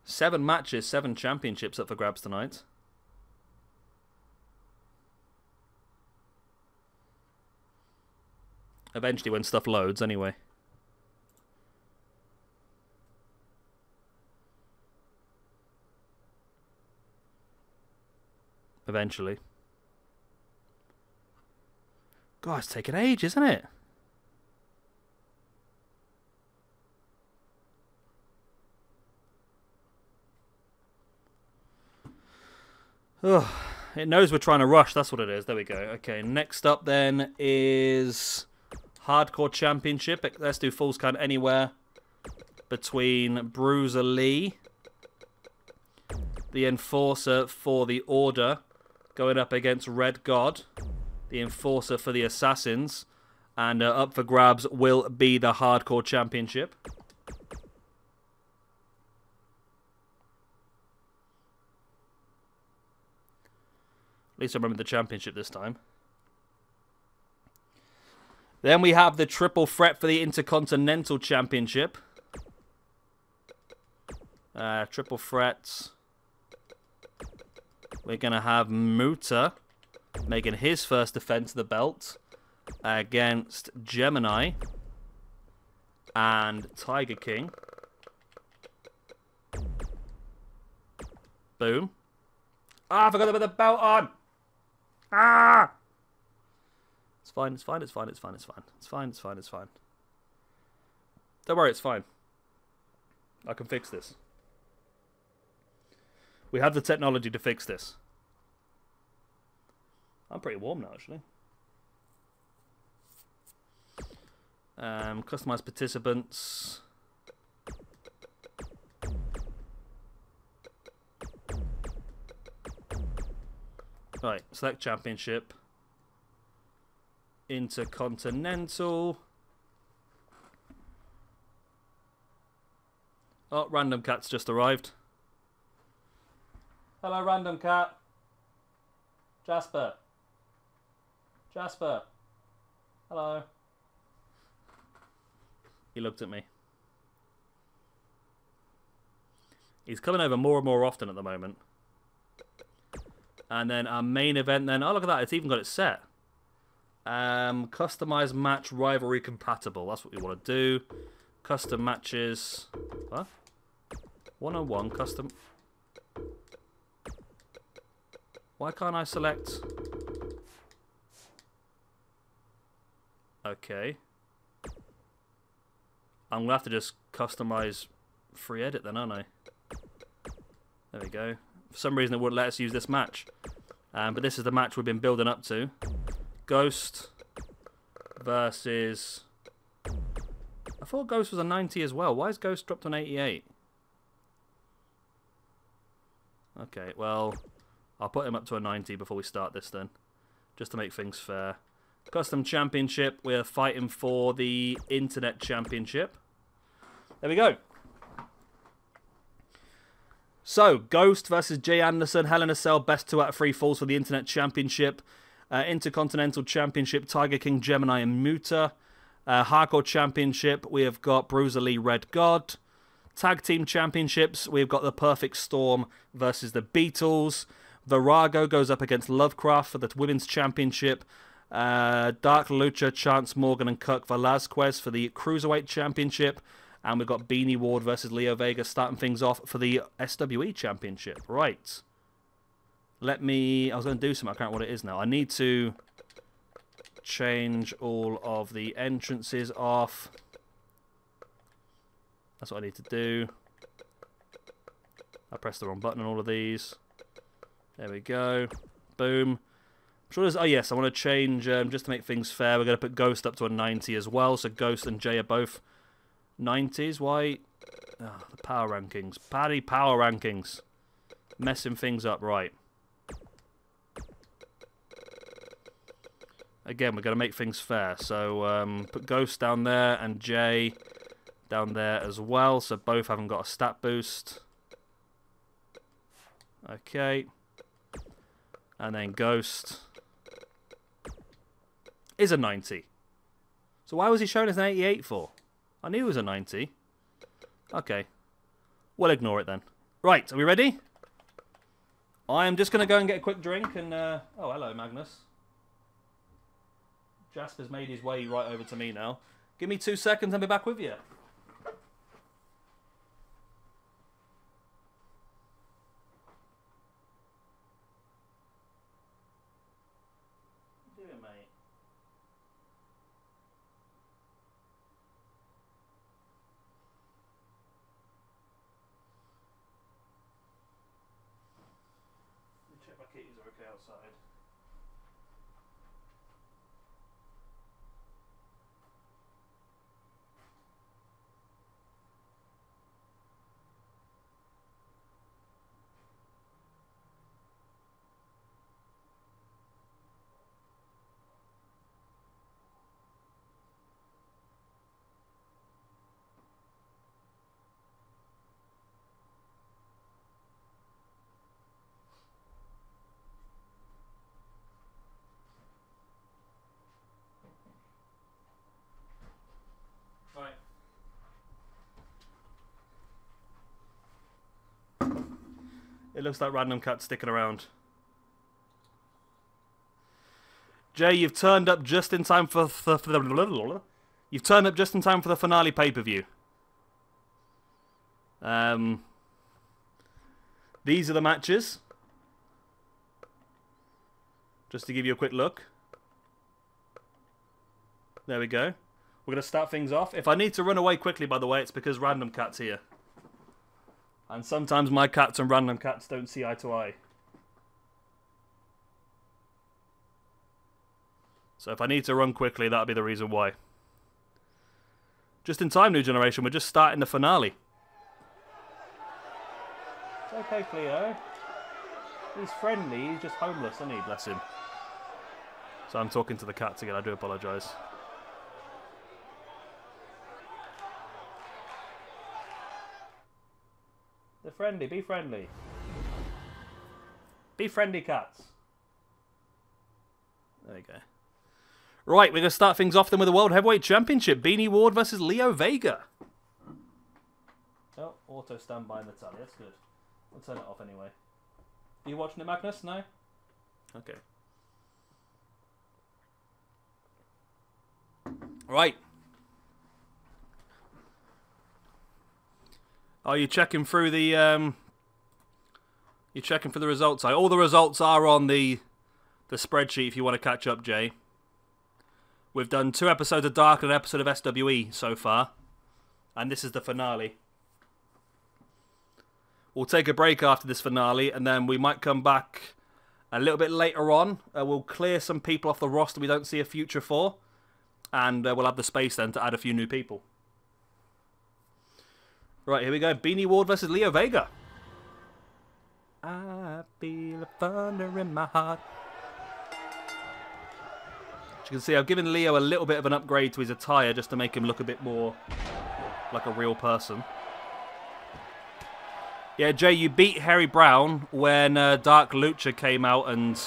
7 matches, 7 championships up for grabs tonight. Eventually when stuff loads, anyway. Eventually. God, it's taking ages, isn't it? Oh, it knows we're trying to rush. That's what it is. There we go. Okay, next up then is Hardcore Championship. Let's do Falls Count Anywhere between Bruiser Lee, the Enforcer for the Order, going up against Red God, the Enforcer for the Assassins, and up for grabs will be the Hardcore Championship. At least I remember the championship this time. Then we have the triple threat for the Intercontinental Championship. Triple threats. We're going to have Muta making his first defense of the belt against Gemini and Tiger King. Boom. Ah, I forgot to put the belt on. Ah! It's fine, it's fine, it's fine, it's fine, it's fine. It's fine, it's fine, it's fine. Don't worry, it's fine. I can fix this. We have the technology to fix this. I'm pretty warm now, actually. Customize participants. Right, select championship. Intercontinental. Oh, Random Cat's just arrived. Hello, Random Cat. Jasper. Jasper. Hello. He looked at me. He's coming over more and more often at the moment. And then our main event then. Oh, look at that. It's even got it set. Customize match rivalry compatible. That's what we want to do. Custom matches. What? 101 custom. Why can't I select? Okay. I'm going to have to just customize free edit then, aren't I? There we go. For some reason it wouldn't let us use this match. But this is the match we've been building up to. Ghost versus... I thought Ghost was a 90 as well. Why is Ghost dropped to an 88? Okay, well, I'll put him up to a 90 before we start this then. Just to make things fair. Custom Championship, we're fighting for the Internet Championship. There we go. So, Ghost versus Jay Anderson, Hell in a Cell, best 2 out of 3 falls for the Internet Championship. Intercontinental Championship, Tiger King, Gemini, and Muta. Hardcore Championship, we have got Bruiser Lee, Red God. Tag Team Championships, we've got the Perfect Storm versus the Beatles. Virago goes up against Lovecraft for the Women's Championship. Dark Lucha, Chance Morgan, and Kirk Velasquez for the Cruiserweight Championship. And we've got Beanie Ward versus Leo Vega starting things off for the SWE Championship. Right. Let me... I was going to do something. I can't remember what it is now. I need to change all of the entrances off. That's what I need to do. I pressed the wrong button on all of these. There we go. Boom. I'm sure there's... Oh, yes. I want to change... just to make things fair, we're going to put Ghost up to a 90 as well. So Ghost and Jay are both 90s. Why? Oh, the power rankings. Paddy power rankings. Messing things up. Right. Again, we're going to make things fair. So put Ghost down there and Jay down there as well. So both haven't got a stat boost. Okay. And then Ghost is a 90. So why was he showing us an 88 for? I knew it was a 90. Okay. We'll ignore it then. Right, are we ready? I am just going to go and get a quick drink and... Oh, hello, Magnus. Jasper's made his way right over to me now. Give me 2 seconds and I'll be back with you. What are you doing, mate? Let me check my kitties are okay outside. It looks like Random Cat's sticking around. Jay, you've turned up just in time for the you've turned up just in time for the finale pay-per-view. These are the matches. Just to give you a quick look. There we go. We're going to start things off. If I need to run away quickly, by the way, it's because Random Cat's here. And sometimes my cats and Random Cats don't see eye to eye. So if I need to run quickly, that'll be the reason why. Just in time, New Generation. We're just starting the finale. It's okay, Cleo. He's friendly. He's just homeless, isn't he? Bless him. So I'm talking to the cats again. I do apologise. They're friendly. Be friendly. Be friendly, cats. There we go. Right, we're going to start things off then with the World Heavyweight Championship. Beanie Ward versus Leo Vega. Oh, auto standby Natalia. That's good. I'll turn it off anyway. Are you watching it, Magnus? No? Okay. Right. Oh, you're checking through the you're checking for the results. All the results are on the spreadsheet if you want to catch up, Jay. We've done 2 episodes of Dark and an episode of SWE so far. And this is the finale. We'll take a break after this finale, and then we might come back a little bit later on. We'll clear some people off the roster we don't see a future for. And we'll have the space then to add a few new people. Right, here we go. Beanie Ward versus Leo Vega. I feel a thunder in my heart. As you can see, I've given Leo a little bit of an upgrade to his attire just to make him look a bit more like a real person. Yeah, Jay, you beat Harry Brown when Dark Lucha came out and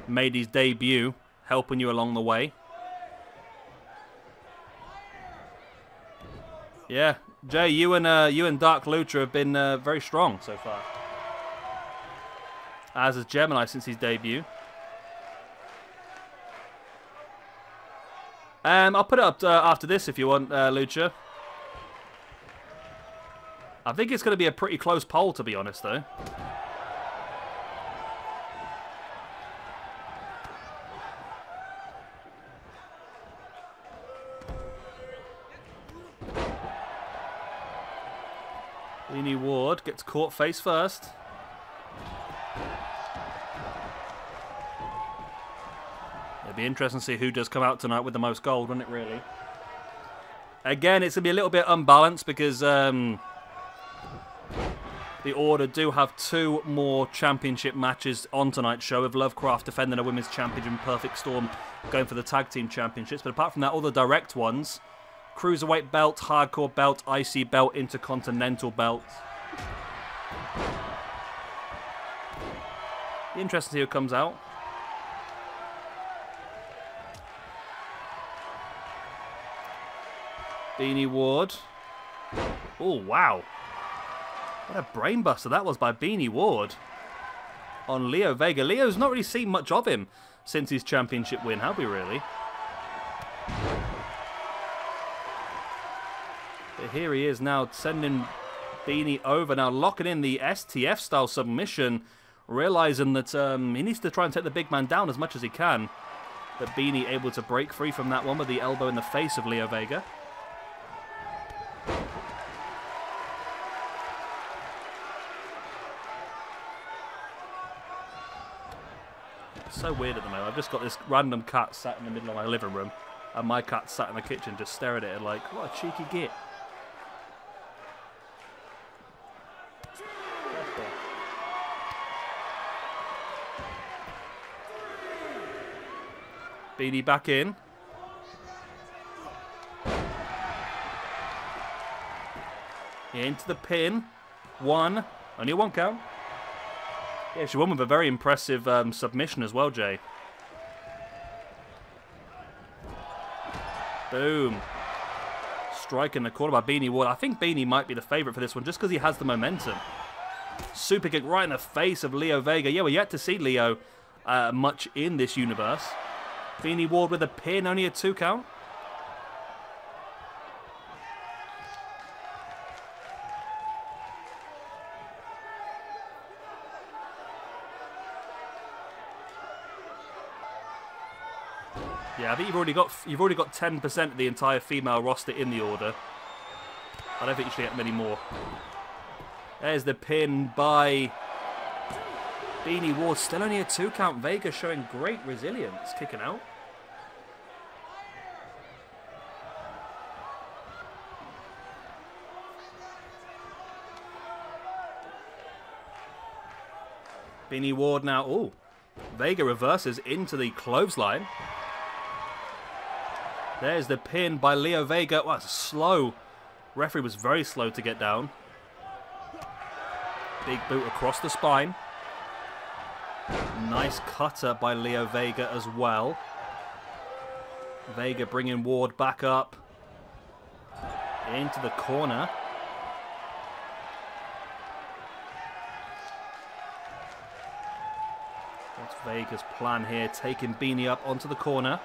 made his debut, helping you along the way. Yeah, Jay, you and Dark Lucha have been very strong so far. As has Gemini since his debut. I'll put it up after this if you want, Lucha. I think it's going to be a pretty close poll, to be honest, though. Beanie Ward gets caught face first. It'll be interesting to see who does come out tonight with the most gold, wouldn't it, really? Again, it's going to be a little bit unbalanced because the Order do have 2 more championship matches on tonight's show, with Lovecraft defending a women's championship and Perfect Storm going for the tag team championships. But apart from that, all the direct ones, Cruiserweight belt, Hardcore belt, IC belt, Intercontinental belt. Be interesting to see who comes out. Beanie Ward. Oh, wow. What a brainbuster that was by Beanie Ward on Leo Vega. Leo's not really seen much of him since his championship win, have we really? But here he is now sending Beanie over. Now locking in the STF style submission, realizing that he needs to try and take the big man down as much as he can. But Beanie able to break free from that one with the elbow in the face of Leo Vega. So weird at the moment. I've just got this random cat sat in the middle of my living room, and my cat sat in the kitchen just staring at it like, what a cheeky git. Beanie back in. Into the pin. 1. Only a 1 count. Yeah, she won with a very impressive submission as well, Jay. Boom. Strike in the corner by Beanie Ward. I think Beanie might be the favourite for this one just because he has the momentum. Super kick right in the face of Leo Vega. Yeah, we're yet to see Leo much in this universe. Beanie Ward with a pin, only a 2 count. Yeah, I think you've already got 10% of the entire female roster in the order. I don't think you should get many more. There's the pin by Beanie Ward. Still only a 2 count. Vega showing great resilience, kicking out. Beanie Ward now. Oh, Vega reverses into the clothesline. There's the pin by Leo Vega. Well, it's slow. Referee was very slow to get down. Big boot across the spine. Nice cutter by Leo Vega as well. Vega bringing Ward back up. Into the corner. What's Vega's plan here? Taking Beanie up onto the corner.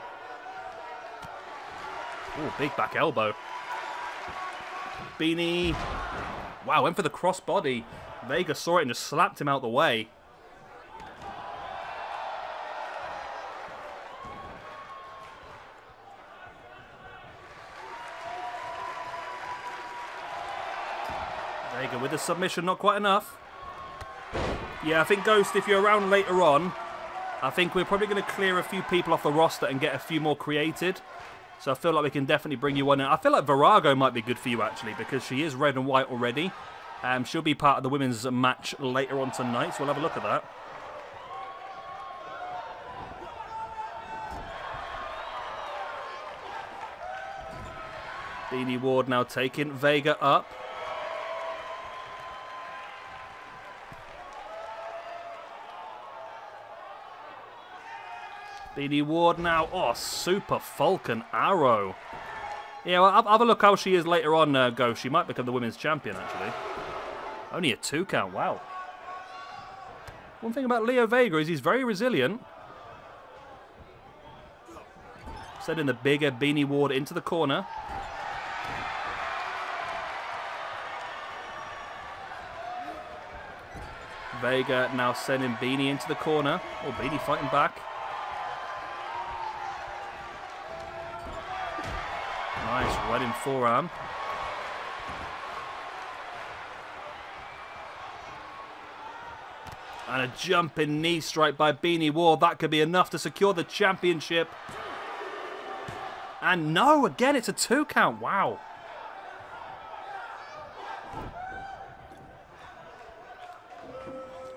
Oh, big back elbow. Beanie. Wow, went for the crossbody. Vega saw it and just slapped him out the way. Vega with the submission, not quite enough. Yeah, I think, Ghost, if you're around later on, I think we're probably going to clear a few people off the roster and get a few more created. So I feel like we can definitely bring you on in. I feel like Virago might be good for you, actually, because she is red and white already. She'll be part of the women's match later on tonight, so we'll have a look at that. Beanie Ward now taking Vega up. Beanie Ward now. Oh, super Falcon Arrow. Yeah, well, have a look how she is later on, Ghost. She might become the women's champion, actually. Only a 2 count. Wow. One thing about Leo Vega is he's very resilient. Sending the bigger Beanie Ward into the corner. Vega now sending Beanie into the corner. Oh, Beanie fighting back. Nice running forearm. And a jumping knee strike by Beanie Ward. That could be enough to secure the championship. And no, again, it's a 2 count. Wow.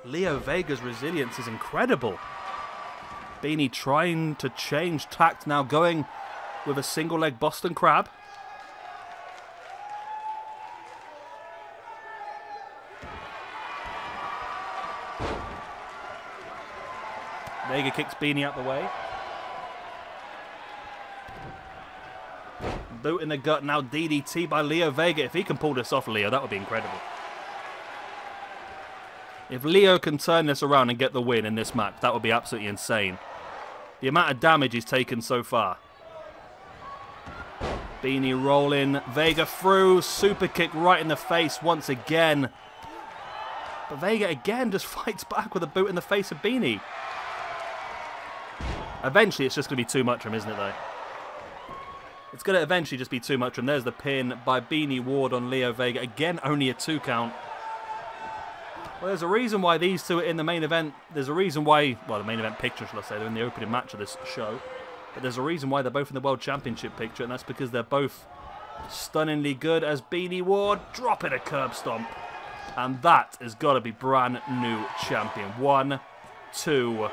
Leo Vega's resilience is incredible. Beanie trying to change tact now, going with a single leg Boston Crab. Vega kicks Beanie out the way. Boot in the gut, now DDT by Leo Vega. If he can pull this off, Leo, that would be incredible. If Leo can turn this around and get the win in this match, that would be absolutely insane. The amount of damage he's taken so far. Beanie rolling, Vega through, super kick right in the face once again. But Vega again just fights back with a boot in the face of Beanie. Eventually it's just going to be too much for him, isn't it, though? It's going to eventually just be too much for him. There's the pin by Beanie Ward on Leo Vega. Again, only a 2 count. Well, there's a reason why these two are in the main event. There's a reason why, well, the main event picture, shall I say. They're in the opening match of this show. But there's a reason why they're both in the World Championship picture, and that's because they're both stunningly good as Beanie Ward dropping a curb stomp. And that has got to be brand new champion. 1, 2,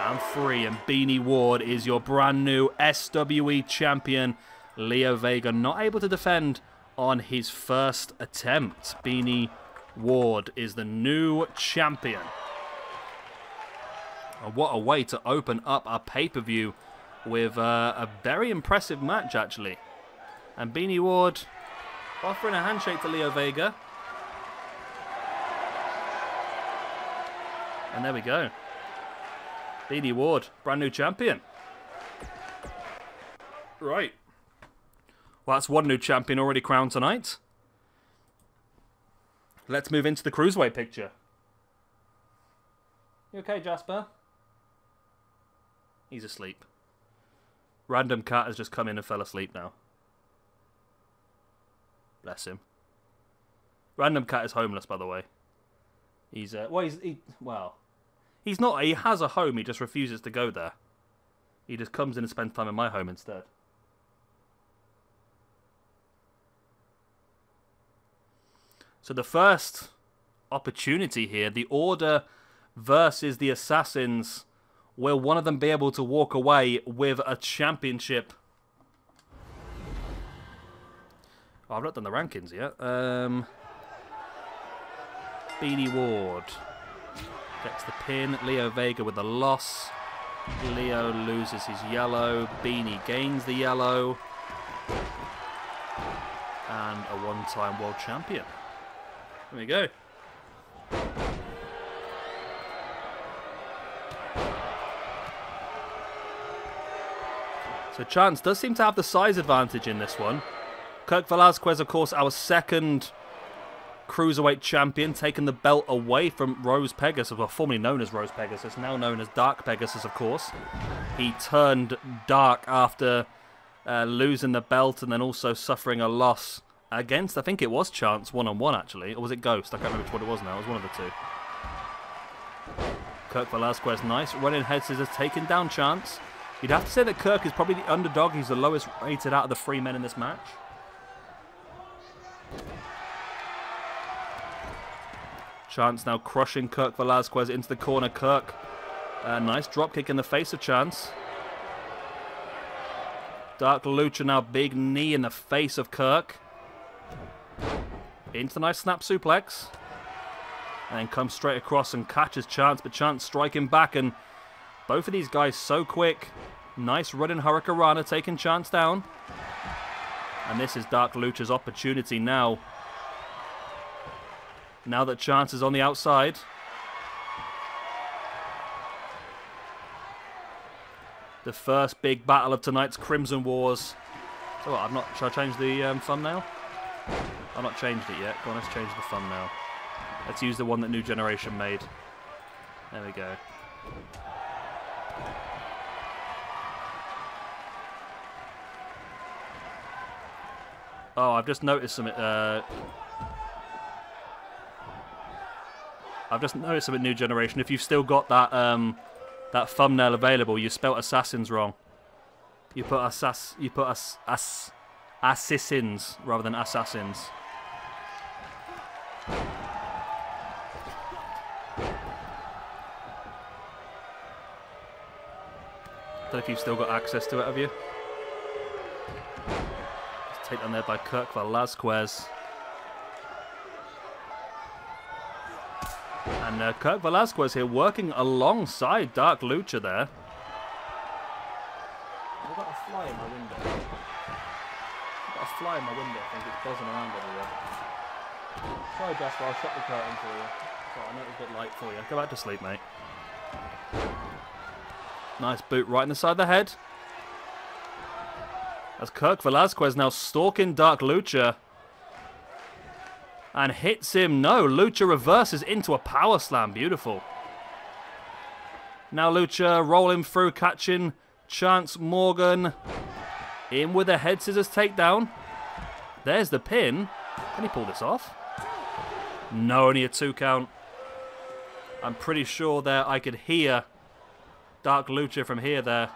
and 3. And Beanie Ward is your brand new SWE champion. Leo Vega not able to defend on his first attempt. Beanie Ward is the new champion. And what a way to open up our pay-per-view with a very impressive match, actually. And Beanie Ward offering a handshake to Leo Vega. And there we go. BD Ward, brand new champion. Right. Well, that's one new champion already crowned tonight. Let's move into the cruiserweight picture. You okay, Jasper? He's asleep. Random Cat has just come in and fell asleep now. Bless him. Random Cat is homeless, by the way. He's he's not. He has a home. He just refuses to go there. He just comes in and spends time in my home instead. So the first opportunity here, the Order versus the Assassins. Will one of them be able to walk away with a championship? Oh, I've not done the rankings yet. BD Ward gets the pin. Leo Vega with the loss. Leo loses his yellow. Beanie gains the yellow. And a one-time world champion. There we go. So Chance does seem to have the size advantage in this one. Kirk Velasquez, of course, our second cruiserweight champion, taking the belt away from Rose Pegasus, well, formerly known as Rose Pegasus, now known as Dark Pegasus, of course. He turned dark after losing the belt and then also suffering a loss against, I think it was Chance, one-on-one, actually. Or was it Ghost? I can't remember which one it was now. It was one of the two. Kirk Velasquez, nice. Running head scissors, taking down Chance. You'd have to say that Kirk is probably the underdog. He's the lowest rated out of the three men in this match. Chance now crushing Kirk Velasquez into the corner. Kirk, nice dropkick in the face of Chance. Dark Lucha now, big knee in the face of Kirk. Into the nice snap suplex. And then comes straight across and catches Chance, but Chance striking back, and both of these guys so quick. Nice running Hurricanrana taking Chance down. And this is Dark Lucha's opportunity now. Now that Chance is on the outside. The first big battle of tonight's Crimson Wars. So what, should I change the thumbnail? I've not changed it yet. Go on, let's change the thumbnail. Let's use the one that New Generation made. There we go. Oh, I've just noticed something. I've just noticed something. New Generation. If you've still got that that thumbnail available, you spelt assassins wrong. You put assassins rather than assassins. Don't know if you've still got access to it, have you? Take on there by Kirk Velasquez. And Kirk Velasquez here working alongside Dark Lucha there. I've got a fly in my window. I've got a fly in my window. I think it's buzzing around everywhere. Sorry, Jasper, I'll shut the curtain for you. Sorry, I know it's a bit light for you. Go back to sleep, mate. Nice boot right in the side of the head. As Kirk Velasquez now stalking Dark Lucha. And hits him. No, Lucha reverses into a power slam. Beautiful. Now Lucha rolling through, catching Chance Morgan. In with a head scissors takedown. There's the pin. Can he pull this off? No, only a 2 count. I'm pretty sure there I could hear Dark Lucha from here there.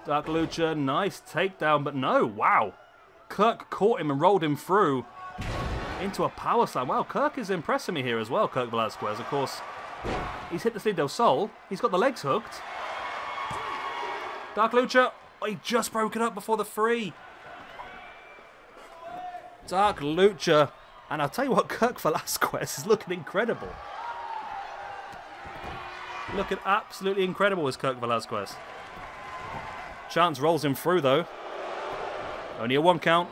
Dark Lucha, nice takedown, but no, wow. Kirk caught him and rolled him through into a power slam. Wow, Kirk is impressing me here as well, Kirk Velasquez. Of course, he's hit the Slid del Sol. He's got the legs hooked. Dark Lucha, oh, he just broke it up before the 3. Dark Lucha, and I'll tell you what, Kirk Velasquez is looking incredible. Looking absolutely incredible as Kirk Velasquez. Chance rolls him through though. Only a 1 count.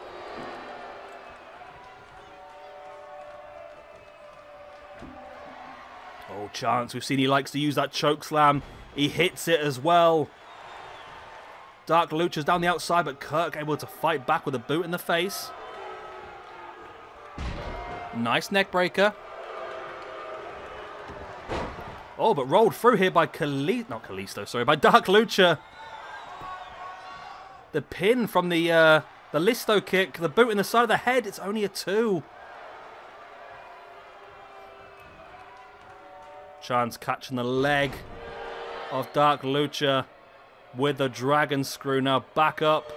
Oh, Chance. We've seen he likes to use that choke slam. He hits it as well. Dark Lucha's down the outside, but Kirk able to fight back with a boot in the face. Nice neck breaker. Oh, but rolled through here by not Kalisto, sorry, by Dark Lucha. The pin from the Listo kick, the boot in the side of the head. It's only a 2. Chance catching the leg of Dark Lucha with the dragon screw. Now back up.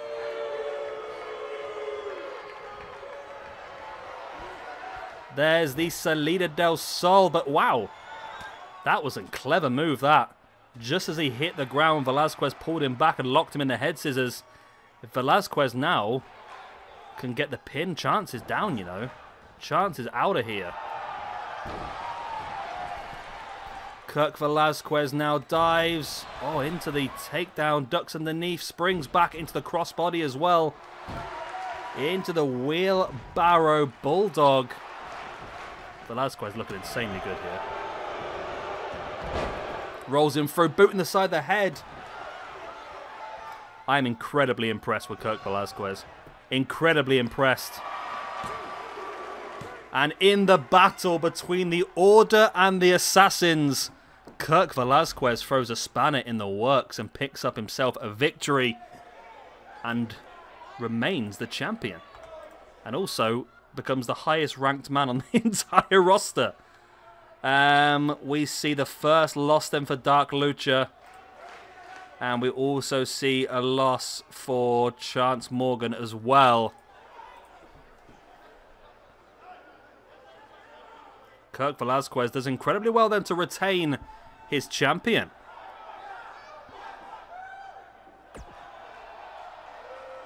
There's the Salida del Sol, but wow. That was a clever move, that. Just as he hit the ground, Velasquez pulled him back and locked him in the head scissors. If Velasquez now can get the pin, Chance is down, you know. Chance is out of here. Kirk Velasquez now dives. Oh, into the takedown, ducks underneath, springs back into the crossbody as well. Into the wheelbarrow bulldog. Velasquez looking insanely good here. Rolls him through, boot in the side of the head. I'm incredibly impressed with Kirk Velasquez. Incredibly impressed. And in the battle between the Order and the Assassins, Kirk Velasquez throws a spanner in the works and picks up himself a victory and remains the champion. And also becomes the highest ranked man on the entire roster. We see the first loss then for Dark Lucha. And we also see a loss for Chance Morgan as well. Kirk Velasquez does incredibly well then to retain his champion.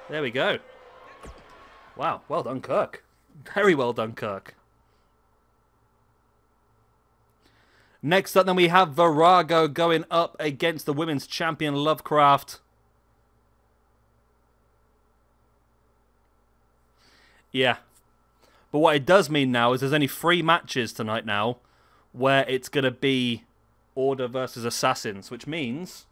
There we go. Wow, well done, Kirk. Very well done, Kirk. Next up then we have Virago going up against the women's champion Lovecraft. Yeah. But what it does mean now is there's only 3 matches tonight now where it's going to be Order versus Assassins, which means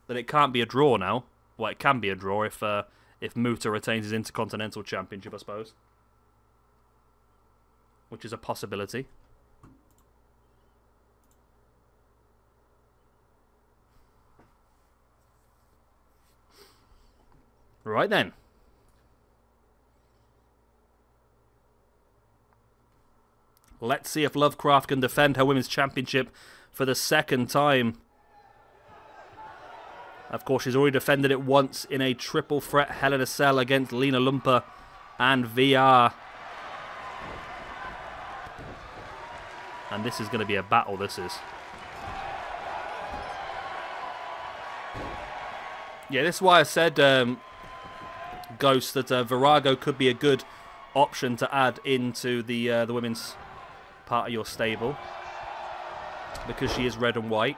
that it can't be a draw now. Well, it can be a draw if Muta retains his Intercontinental Championship, I suppose. Which is a possibility. Right then. Let's see if Lovecraft can defend her women's championship for the 2nd time. Of course, she's already defended it once in a triple threat Hell in a Cell against Lena Lumpa and VR. And this is going to be a battle, this is. Yeah, this is why I said, Ghost, that Virago could be a good option to add into the women's part of your stable. Because she is red and white.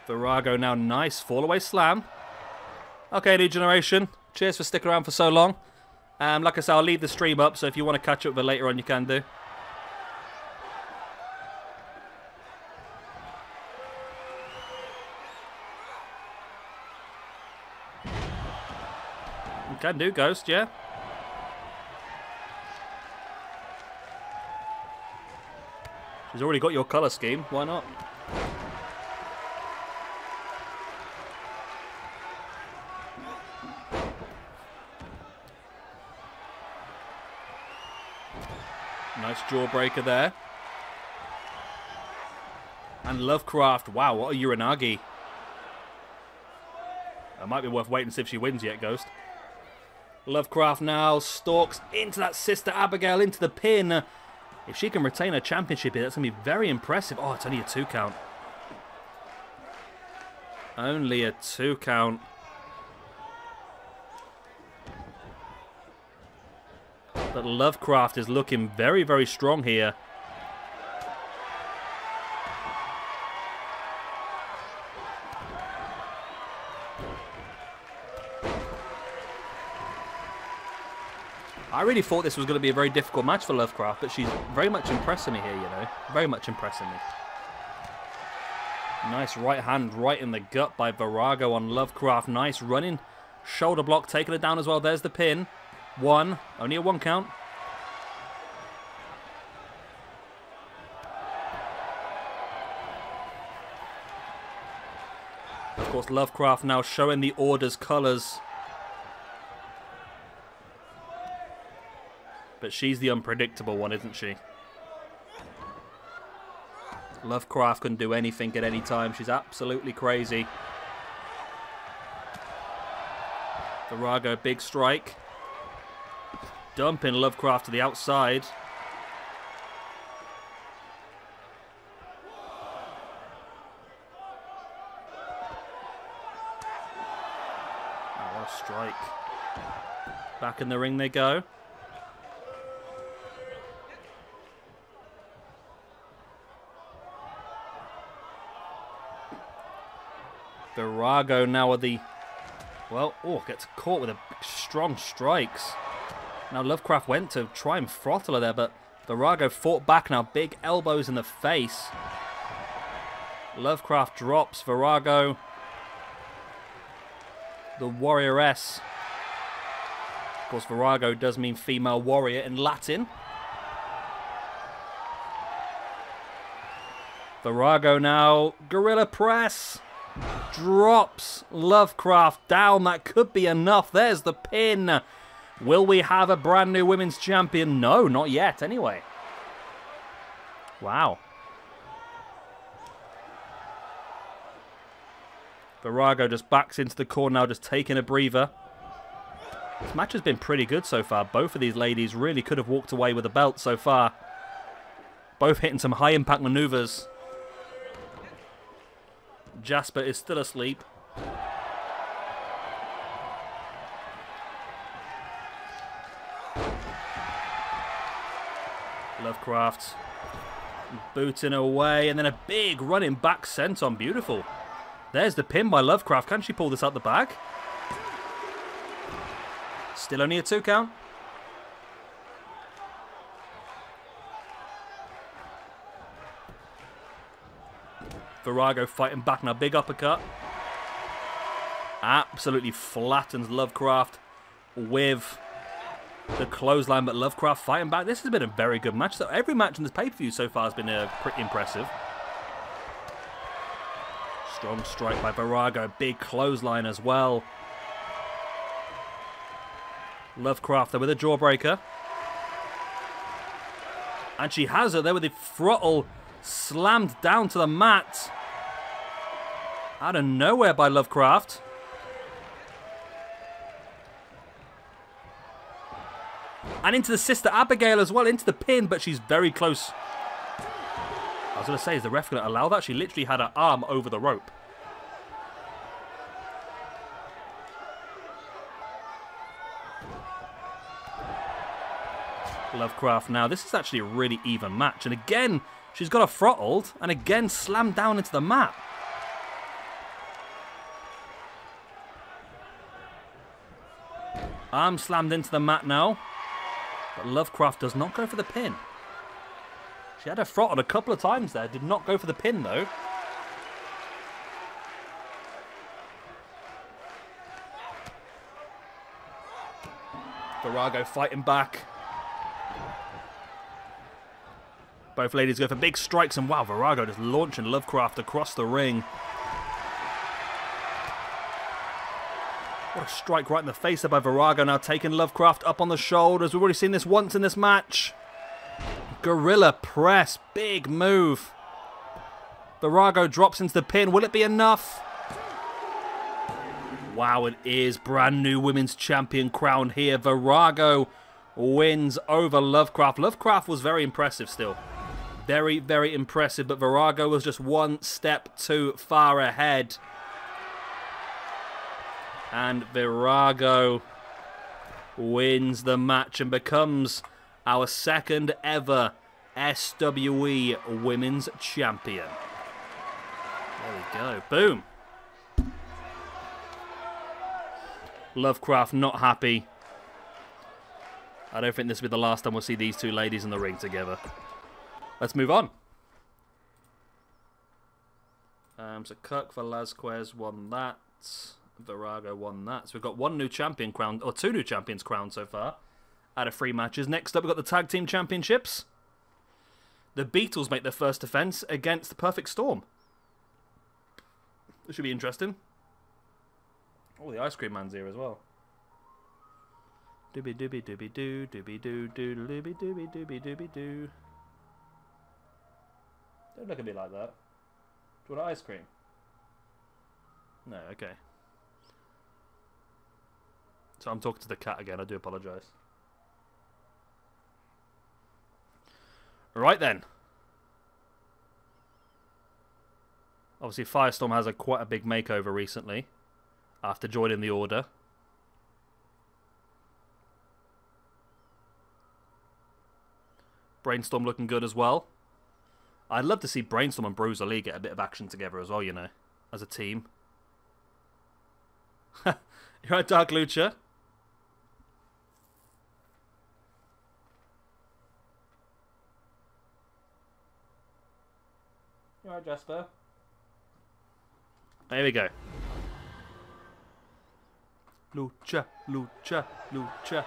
Virago now, nice fall-away slam. Okay, New Generation, cheers for sticking around for so long. Like I said, I'll leave the stream up, so if you want to catch up with it later on, you can do. You can do, Ghost, yeah. She's already got your colour scheme, why not? Nice jawbreaker there. And Lovecraft, wow, what a Uranagi. It might be worth waiting to see if she wins yet, Ghost. Lovecraft now stalks into that Sister Abigail, into the pin. If she can retain her championship here, that's going to be very impressive. Oh, it's only a 2 count. Only a 2 count. But Lovecraft is looking very, very strong here. I really thought this was going to be a very difficult match for Lovecraft, but she's very much impressing me here, you know. Very much impressing me. Nice right hand right in the gut by Virago on Lovecraft. Nice running shoulder block, taking it down as well. There's the pin. One. Only a 1 count. Of course, Lovecraft now showing the Order's colours. But she's the unpredictable one, isn't she? Lovecraft can do anything at any time. She's absolutely crazy. Virago, big strike. Dumping Lovecraft to the outside. Oh, what a strike. Back in the ring they go. Virago now with the, well, oh, gets caught with a strong strikes. Now Lovecraft went to try and throttle her there, but Virago fought back now. Big elbows in the face. Lovecraft drops Virago. The warrioress. Of course, Virago does mean female warrior in Latin. Virago now, gorilla press. Drops Lovecraft down. That could be enough. There's the pin. Will we have a brand new women's champion? No, not yet anyway. Wow. Virago just backs into the corner now, just taking a breather. This match has been pretty good so far. Both of these ladies really could have walked away with a belt so far. Both hitting some high impact maneuvers. Jasper is still asleep. Lovecraft booting away, and then a big running back senton. Beautiful. There's the pin by Lovecraft. Can she pull this out the bag? Still only a 2 count. Virago fighting back now. Big uppercut. Absolutely flattens Lovecraft with the clothesline, but Lovecraft fighting back. This has been a very good match. So every match in this pay-per-view so far has been pretty impressive. Strong strike by Virago. Big clothesline as well. Lovecraft there with a jawbreaker. And she has her there with the throttle slammed down to the mat. Out of nowhere by Lovecraft. And into the Sister Abigail as well, into the pin, but she's very close. I was going to say, is the ref going to allow that? She literally had her arm over the rope. Lovecraft now. This is actually a really even match. And again, she's got her throttled and again slammed down into the mat. Arm slammed into the mat now. But Lovecraft does not go for the pin. She had her throttled a couple of times there. Did not go for the pin though. Virago fighting back. Both ladies go for big strikes, and wow, Virago just launching Lovecraft across the ring. What a strike right in the face there by Virago, now taking Lovecraft up on the shoulders. We've already seen this once in this match. Gorilla press, big move. Virago drops into the pin. Will it be enough? Wow, it is. Brand new women's champion crown here. Virago wins over Lovecraft. Lovecraft was very impressive still. Very, very impressive, but Virago was just one step too far ahead. And Virago wins the match and becomes our second ever SWE Women's Champion. There we go. Boom. Lovecraft not happy. I don't think this will be the last time we'll see these two ladies in the ring together. Let's move on. So Kirk Velasquez won that. Virago won that. So we've got one new champion crowned, or two new champions crowned so far out of 3 matches. Next up, we've got the Tag Team Championships. The Beatles make their first defense against the Perfect Storm. This should be interesting. Oh, the Ice Cream Man's here as well. Doobie doobie doobie doo, doobie doo doo doobie doobie doobie doobie doo. Don't look at me like that. Do you want ice cream? No, okay. So I'm talking to the cat again, I do apologise. Right then. Obviously Firestorm has quite a big makeover recently after joining the Order. Brainstorm looking good as well. I'd love to see Brainstorm and Bruiser Lee get a bit of action together as well, you know, as a team. You're right, Dark Lucha. You're right, Jasper. There we go. Lucha, Lucha, Lucha.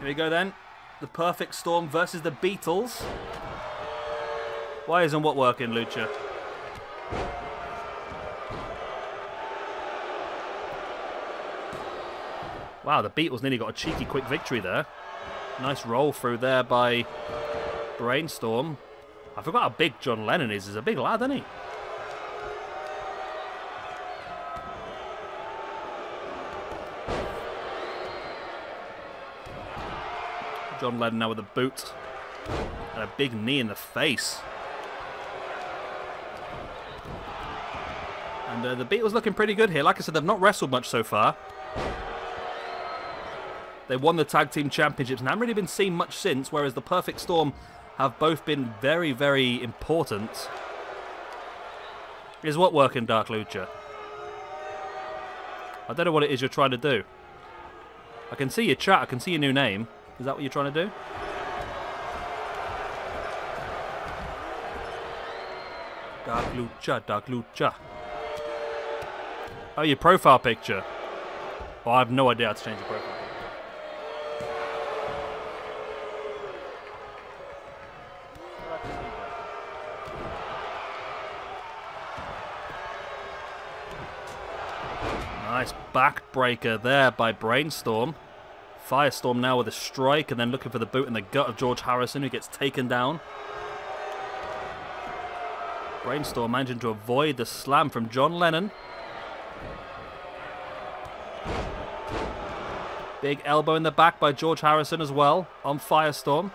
Here we go then. The Perfect Storm versus the Beatles. Why isn't what working, Lucha? Wow, the Beatles nearly got a cheeky quick victory there. Nice roll through there by Brainstorm. I forgot how big John Lennon is. He's a big lad, isn't he? John Lennon now with a boot and a big knee in the face. And the Beatles looking pretty good here. Like I said, they've not wrestled much so far. They won the Tag Team Championships and haven't really been seen much since, whereas the Perfect Storm have both been very, very important. Is what working, Dark Lucha? I don't know what it is you're trying to do. I can see your chat. I can see your new name. Is that what you're trying to do? Dark Lucha, Dark Lucha. Oh, your profile picture. Oh, I have no idea how to change your profile picture. Nice backbreaker there by Brainstorm. Firestorm now with a strike and then looking for the boot in the gut of George Harrison, who gets taken down. Brainstorm managing to avoid the slam from John Lennon. Big elbow in the back by George Harrison as well on Firestorm.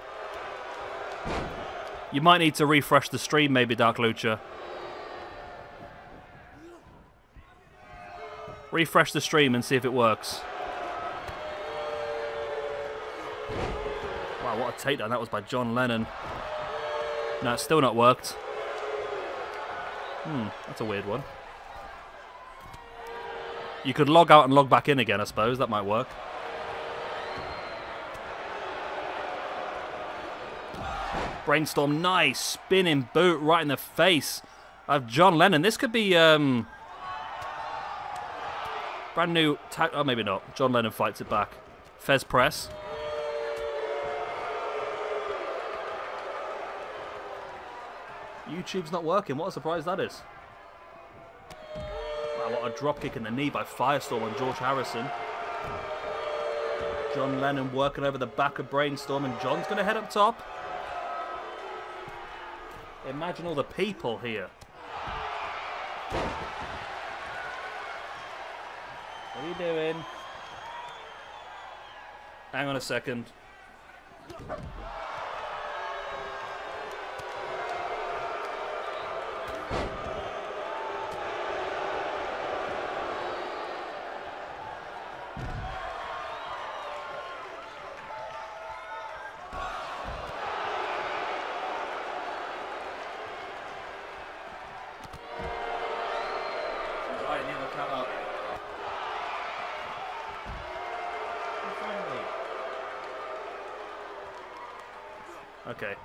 You might need to refresh the stream maybe, Dark Lucha. Refresh the stream and see if it works. Wow, what a takedown that was by John Lennon. No, it's still not worked. That's a weird one. You could log out and log back in again, I suppose. That might work. Brainstorm, nice spinning boot right in the face of John Lennon. This could be brand new tag. Oh, maybe not. John Lennon fights it back. Fez press. YouTube's not working. What a surprise that is. Wow, what a dropkick in the knee by Firestorm on George Harrison. John Lennon working over the back of Brainstorm, and John's going to head up top. Imagine all the people here. What are you doing? Hang on a second. Okay.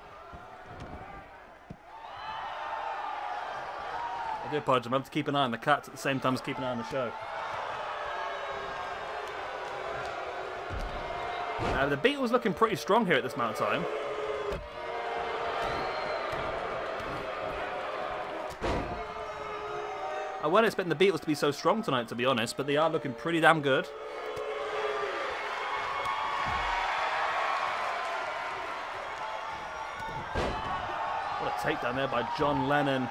I do apologize. I have to keep an eye on the cats at the same time as keeping an eye on the show. The beat was looking pretty strong here at this amount of time. I wasn't expecting the Beatles to be so strong tonight, to be honest, but they are looking pretty damn good. What a takedown there by John Lennon.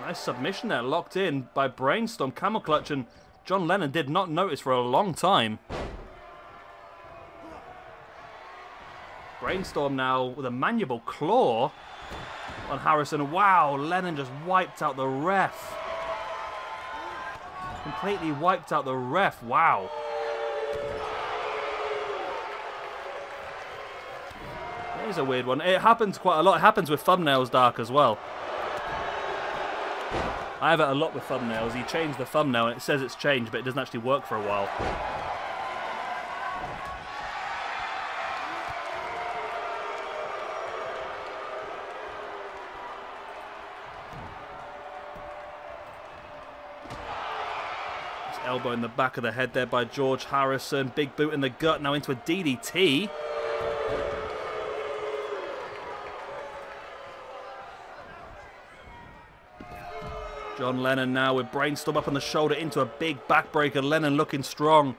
Nice submission there, locked in by Brainstorm, camel clutch, and John Lennon did not notice for a long time. Brainstorm now with a mandible claw on Harrison. Wow, Lennon just wiped out the ref. Completely wiped out the ref. Wow. Here's a weird one. It happens quite a lot. It happens with thumbnails, Dark, as well. I have it a lot with thumbnails. You change the thumbnail and it says it's changed, but it doesn't actually work for a while. Elbow in the back of the head there by George Harrison. Big boot in the gut, now into a DDT. John Lennon now with Brainstorm up on the shoulder into a big backbreaker. Lennon looking strong.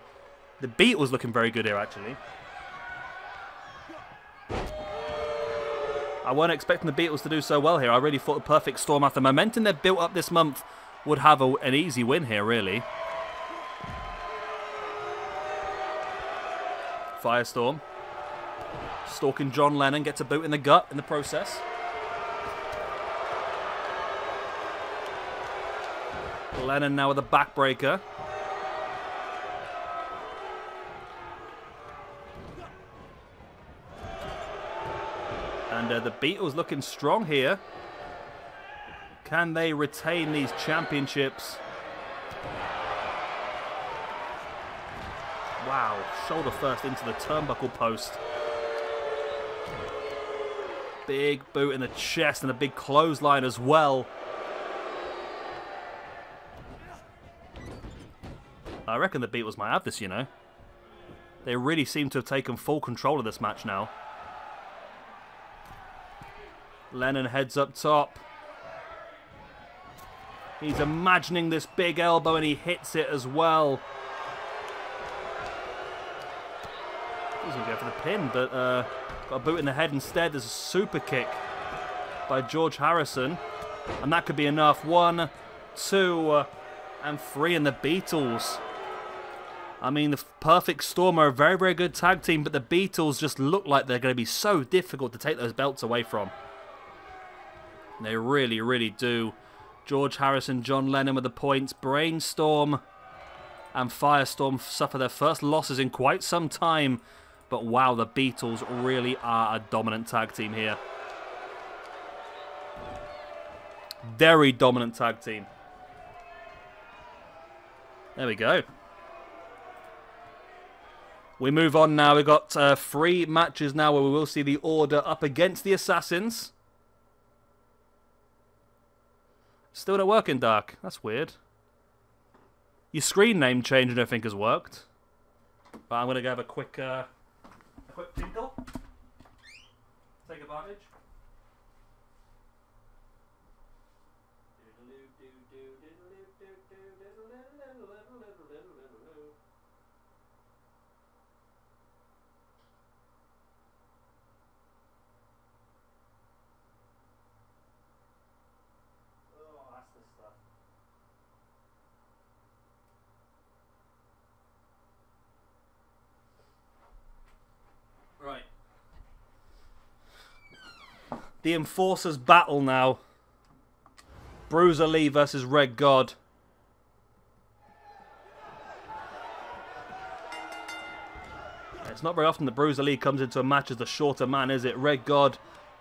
The beat was looking very good here, actually. I wasn't expecting the Beatles to do so well here. I really thought the Perfect Storm, after the momentum they've built up this month, would have an easy win here, really. Firestorm. Stalking John Lennon, gets a boot in the gut in the process. Lennon now with a backbreaker. And the Beatles looking strong here. Can they retain these championships? Wow, shoulder first into the turnbuckle post. Big boot in the chest and a big clothesline as well. I reckon the Beatles might have this, you know. They really seem to have taken full control of this match now. Lennon heads up top. He's imagining this big elbow and he hits it as well. He's going to go for the pin, but got a boot in the head instead. There's a super kick by George Harrison. And that could be enough. 1, 2, and 3 in the Beatles. I mean, the Perfect Storm are a very, very good tag team, but the Beatles just look like they're going to be so difficult to take those belts away from. They really, really do. George Harrison, John Lennon with the points. Brainstorm and Firestorm suffer their first losses in quite some time. But wow, the Beatles really are a dominant tag team here. Very dominant tag team. There we go. We move on now. We've got 3 matches now where we will see the Order up against the Assassins. Still not working, Dark. That's weird. Your screen name change, I don't think has worked. But I'm going to go have a quick tinkle. Take advantage. Right. The Enforcers battle now. Bruiser Lee versus Red God. It's not very often that Bruiser Lee comes into a match as the shorter man, is it? Red God,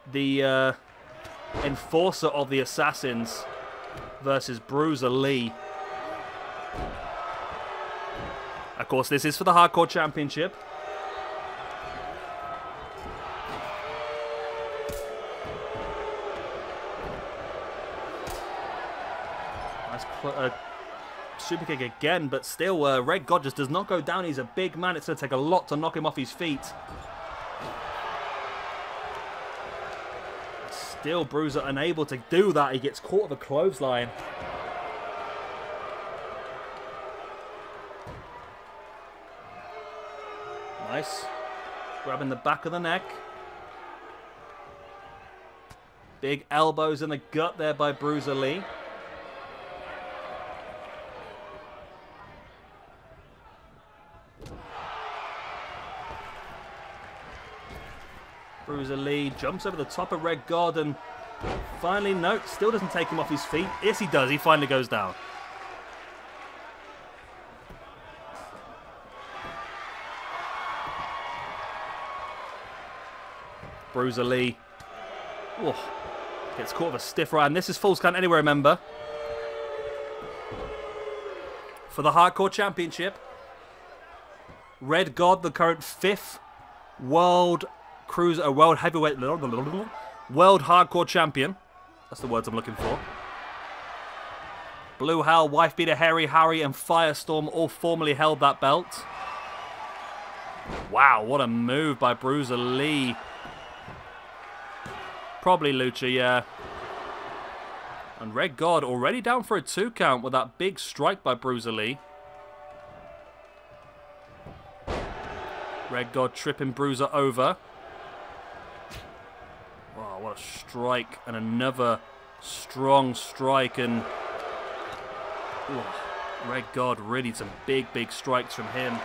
the enforcer of the Assassins, versus Bruiser Lee. Of course, this is for the Hardcore Championship. Nice super kick again, but still, Red God just does not go down. He's a big man. It's going to take a lot to knock him off his feet. Still, Bruiser unable to do that. He gets caught with a clothesline. Nice. Grabbing the back of the neck. Big elbows in the gut there by Bruiser Lee. Bruiser Lee jumps over the top of Red God and finally, no, still doesn't take him off his feet. Yes, he does. He finally goes down. Bruiser Lee gets caught with a stiff right, and this is Falls Count Anywhere, remember. For the Hardcore Championship, Red God, the current 5th World Heavyweight, World Hardcore Champion. That's the words I'm looking for. Blue Hell, Wife Beater, Harry, and Firestorm all formerly held that belt. Wow, what a move by Bruiser Lee. Probably Lucha, yeah. And Red God already down for a 2 count with that big strike by Bruiser Lee. Red God tripping Bruiser over. Wow, what a strike. And another strong strike. And Red God really some big strikes from him.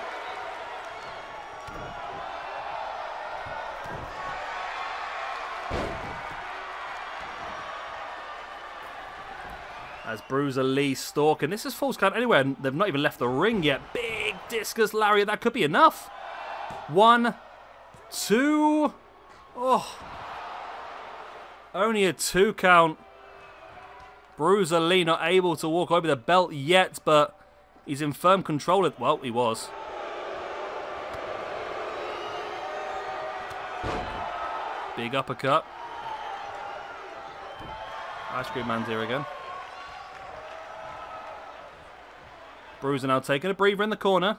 As Bruiser Lee stalking. This is Falls Count Anywhere, and they've not even left the ring yet. Big discus lariat. That could be enough. 1, 2. Oh. Only a 2 count. Bruiser Lee not able to walk over the belt yet, but he's in firm control. Well, he was. Big uppercut. Ice Cream Man's here again. Bruiser now taking a breather in the corner.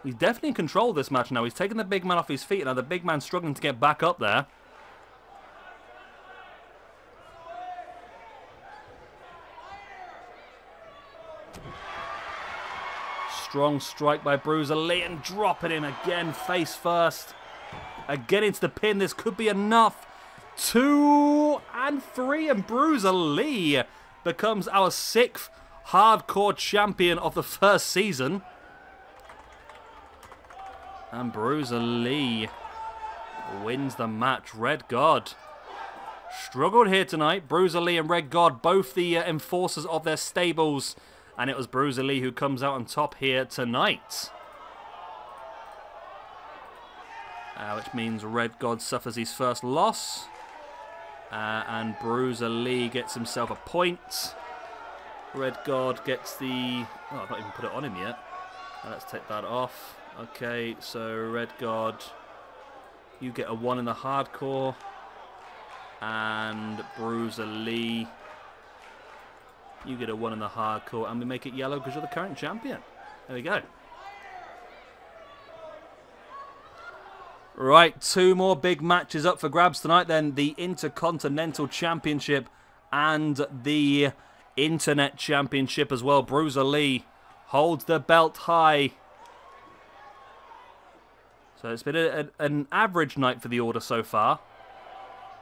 He's definitely in control of this match now. He's taking the big man off his feet. Now the big man's struggling to get back up there. Strong strike by Bruiser Lee and dropping him again face first. Again into the pin. This could be enough. 2 and 3, and Bruiser Lee becomes our 6th Hardcore Champion of the first season. And Bruiser Lee wins the match. Red God struggled here tonight. Bruiser Lee and Red God, both the enforcers of their stables. And it was Bruiser Lee who comes out on top here tonight. Which means Red God suffers his first loss. And Bruiser Lee gets himself a point. Red God gets the... Oh, I've not even put it on him yet. Let's take that off. Okay, so Red God, you get a 1 in the Hardcore. And Bruiser Lee, you get a 1 in the Hardcore. And we make it yellow because you're the current champion. There we go. Right, 2 more big matches up for grabs tonight then. The Intercontinental Championship and the Internet Championship as well. Bruiser Lee holds the belt high. So it's been an average night for the Order so far.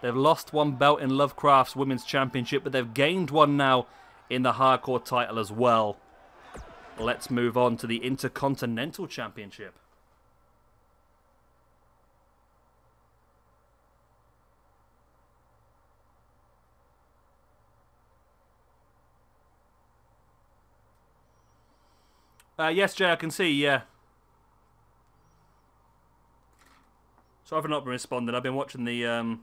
They've lost 1 belt in Lovecraft's Women's Championship, but they've gained 1 now in the Hardcore title as well. Let's move on to the Intercontinental Championship. Yes, Jay, I can see, yeah. Sorry for not responding. I've been watching the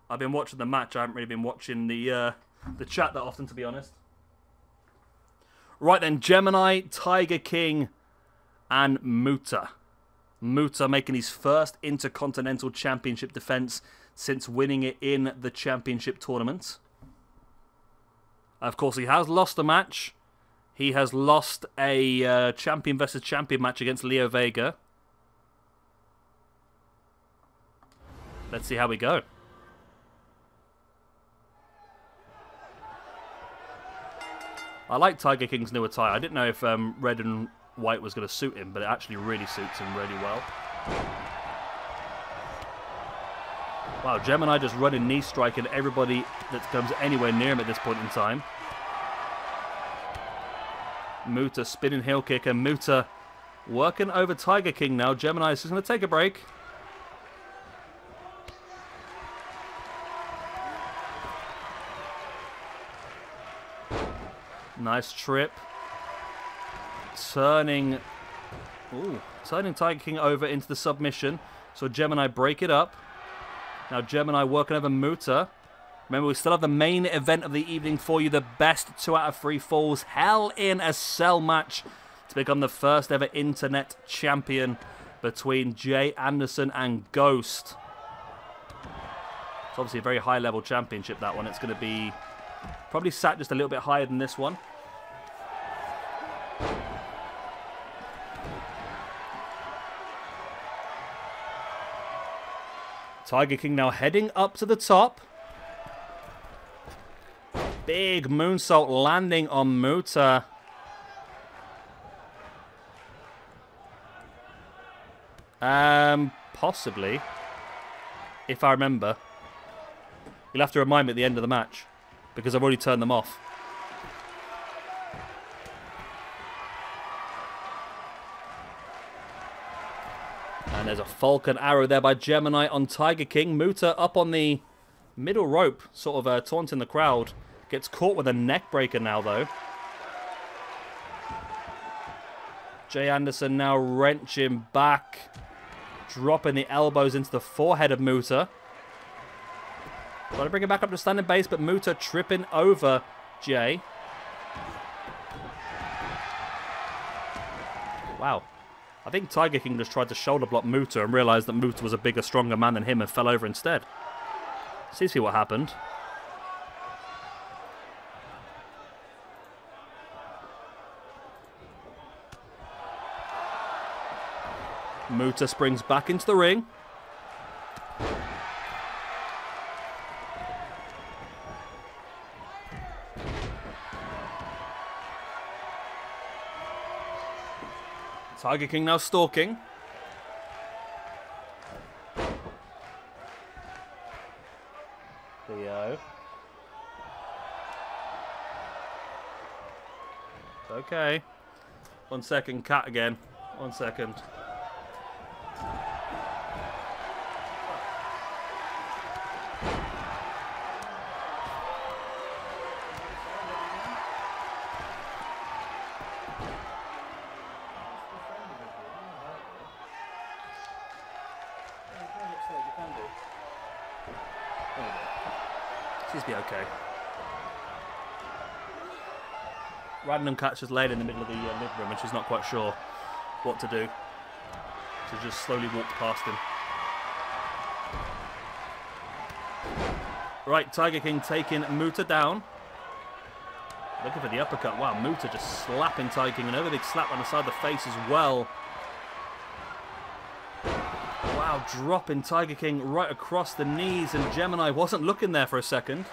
match. I haven't really been watching the chat that often, to be honest. Right then, Gemini, Tiger King, and Muta. Muta making his first Intercontinental Championship defense since winning it in the Championship tournament. Of course, he has lost a match. He has lost a champion versus champion match against Leo Vega. Let's see how we go. I like Tiger King's new attire. I didn't know if red and white was going to suit him, but it actually really suits him really well. Wow, Gemini just running knee striking everybody that comes anywhere near him at this point in time. Muta spinning heel kick, and Muta working over Tiger King now. Gemini is just going to take a break. Nice trip. Turning Tiger King over into the submission. So Gemini break it up. Now Gemini working over Muta. Remember, we still have the main event of the evening for you. The best 2 out of 3 falls Hell in a Cell match to become the first ever internet champion between Jay Anderson and Ghost. It's obviously a very high level championship, that one. It's going to be probably sat just a little bit higher than this one. Tiger King now heading up to the top. Big moonsault landing on Muta. Possibly. If I remember. You'll have to remind me at the end of the match, because I've already turned them off. And there's a Falcon Arrow there by Gemini on Tiger King. Muta up on the middle rope, sort of taunting the crowd. Gets caught with a neck breaker now, though. Jay Anderson now wrenching back. Dropping the elbows into the forehead of Muta. Trying to bring it back up to standing base, but Muta tripping over Jay. Wow. I think Tiger King just tried to shoulder block Muta and realised that Muta was a bigger, stronger man than him and fell over instead. See what happened. Muta springs back into the ring. Tiger King now stalking. Theo. It's okay. 1 second, cat again. 1 second. She's be okay. Random catch just laid in the middle of the mid-room and she's not quite sure what to do. She just slowly walked past him. Right, Tiger King taking Muta down. Looking for the uppercut. Wow, Muta just slapping Tiger King. Another big slap on the side of the face as well. Wow, dropping Tiger King right across the knees, and Gemini wasn't looking there for a second.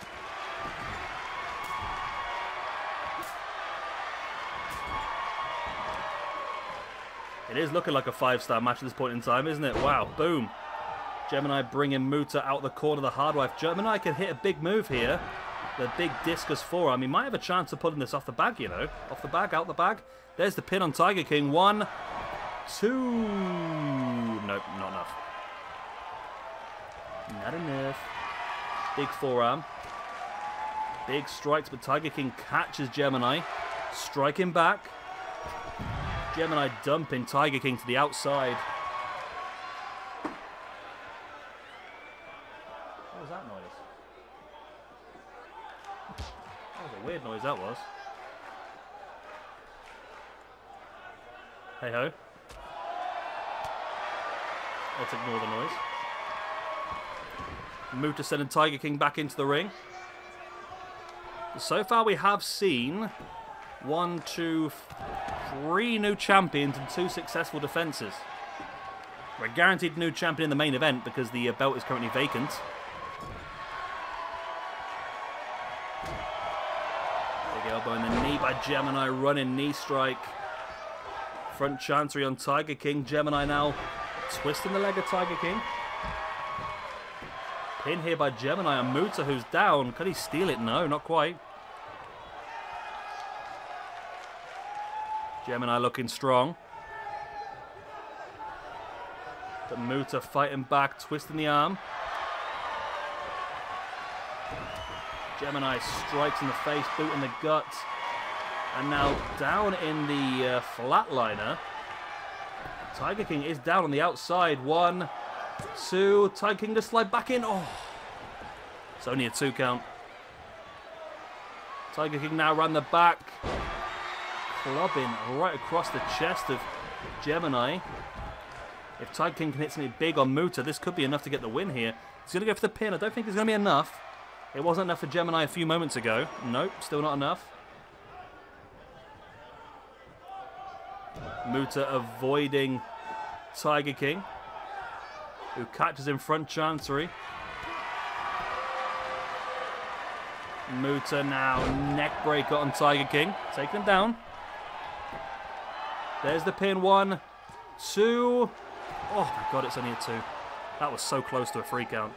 It is looking like a 5-star match at this point in time, isn't it? Wow, boom. Gemini bringing Muta out the corner of the hard wife. Gemini can hit a big move here. The big discus forearm. He might have a chance of pulling this off the bag, you know. Off the bag, out the bag. There's the pin on Tiger King. 1, 2. Nope, not enough. Not enough. Big forearm. Big strikes, but Tiger King catches Gemini. Striking back. Gemini dumping Tiger King to the outside. What was that noise? That was a weird noise, that was. Hey ho. Let's ignore the noise. Muta sending Tiger King back into the ring. So far we have seen 1, 2, 3 new champions and 2 successful defenses. We're guaranteed new champion in the main event because the belt is currently vacant. Big elbow in the knee by Gemini, running knee strike. Front chancery on Tiger King. Gemini now twisting the leg of Tiger King. Pin here by Gemini on Muta, who's down. Could he steal it? No, not quite. Gemini looking strong. But Muta fighting back, twisting the arm. Gemini strikes in the face, boot in the gut. And now down in the flatliner. Tiger King is down on the outside. 1, 2. Tiger King to slide back in. Oh, it's only a 2 count. Tiger King now around the back. Clubbing right across the chest of Gemini. If Tiger King can hit something big on Muta, this could be enough to get the win here. He's going to go for the pin. I don't think it's going to be enough. It wasn't enough for Gemini a few moments ago. Nope, still not enough. Muta avoiding Tiger King, who catches in front chancery. Muta now neck breaker on Tiger King, taking him down. There's the pin. 1, 2. Oh my god, it's only a 2. That was so close to a 3 count.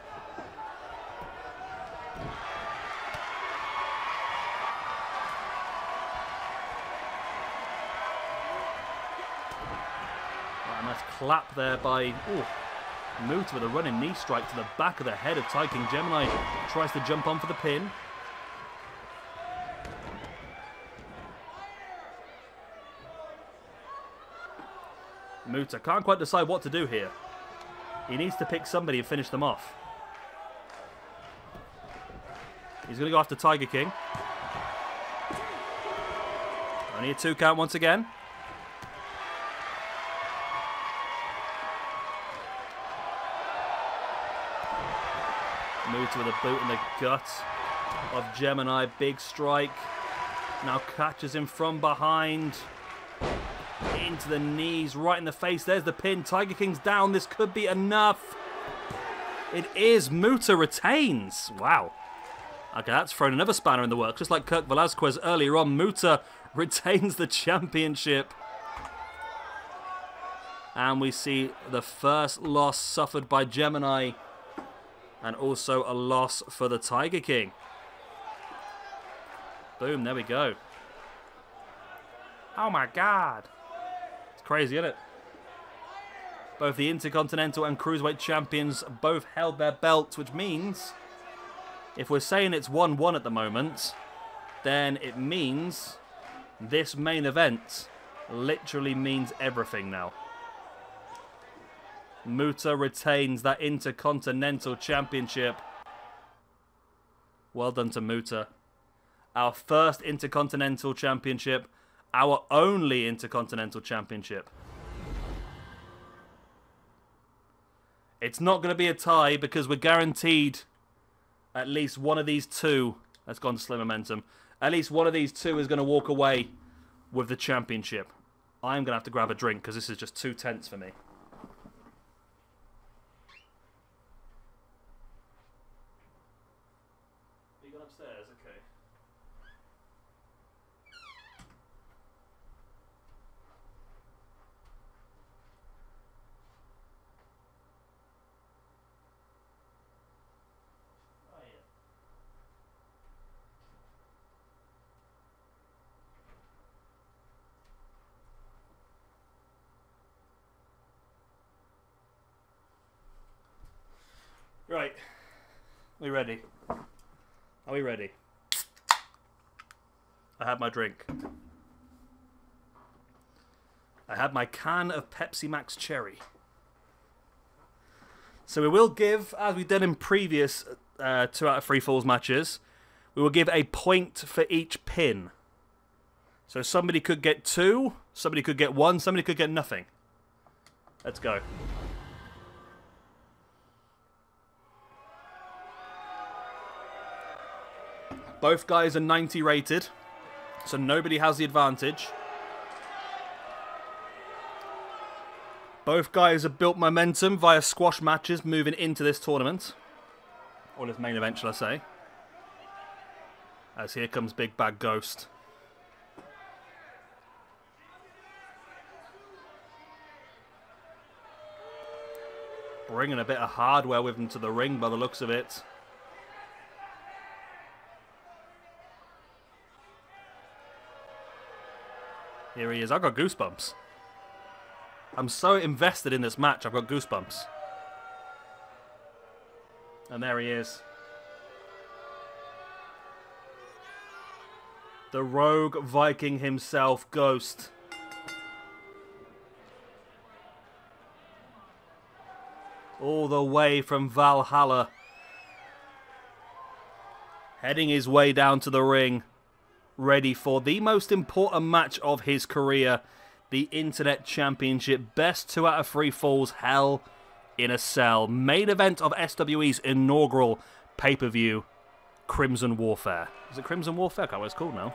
Right, nice clap there by Muta with a running knee strike to the back of the head of Tiger King. Gemini tries to jump on for the pin. Muta can't quite decide what to do here. He needs to pick somebody and finish them off. He's going to go after Tiger King. Only a 2 count once again. Muta with a boot in the gut of Gemini. Big strike. Now catches him from behind. Into the knees, right in the face. There's the pin. Tiger King's down. This could be enough. It is. Muta retains. Wow. Okay, that's thrown another spanner in the works. Just like Kirk Velasquez earlier on, Muta retains the championship. And we see the first loss suffered by Gemini. And also a loss for the Tiger King. Boom, there we go. Oh my god. Crazy, isn't it? Both the Intercontinental and Cruiserweight champions both held their belts, which means if we're saying it's 1-1 at the moment, then it means this main event literally means everything now. Muta retains that Intercontinental Championship. Well done to Muta. Our first Intercontinental Championship. Our only Intercontinental Championship. It's not going to be a tie because we're guaranteed at least one of these 2. That's gone to slow momentum. At least one of these 2 is going to walk away with the championship. I'm going to have to grab a drink because this is just too tense for me. Are you going upstairs? Okay. Right, we ready? Are we ready? I had my drink. I had my can of Pepsi Max Cherry. So we will give, as we did in previous 2 out of 3 Falls matches, we will give a point for each pin. So somebody could get 2, somebody could get 1, somebody could get nothing. Let's go. Both guys are 90 rated, so nobody has the advantage. Both guys have built momentum via squash matches moving into this tournament. Or this main event, shall I say. As here comes Big Bad Ghost. Bringing a bit of hardware with him to the ring by the looks of it. Here he is. I've got goosebumps. I'm so invested in this match. I've got goosebumps. And there he is. The rogue Viking himself, Ghost. All the way from Valhalla. Heading his way down to the ring. Ready for the most important match of his career. The Internet Championship. Best 2 out of 3 falls. Hell in a Cell. Main event of SWE's inaugural pay-per-view. Crimson Warfare. Is it Crimson Warfare? I can't remember what it's called now.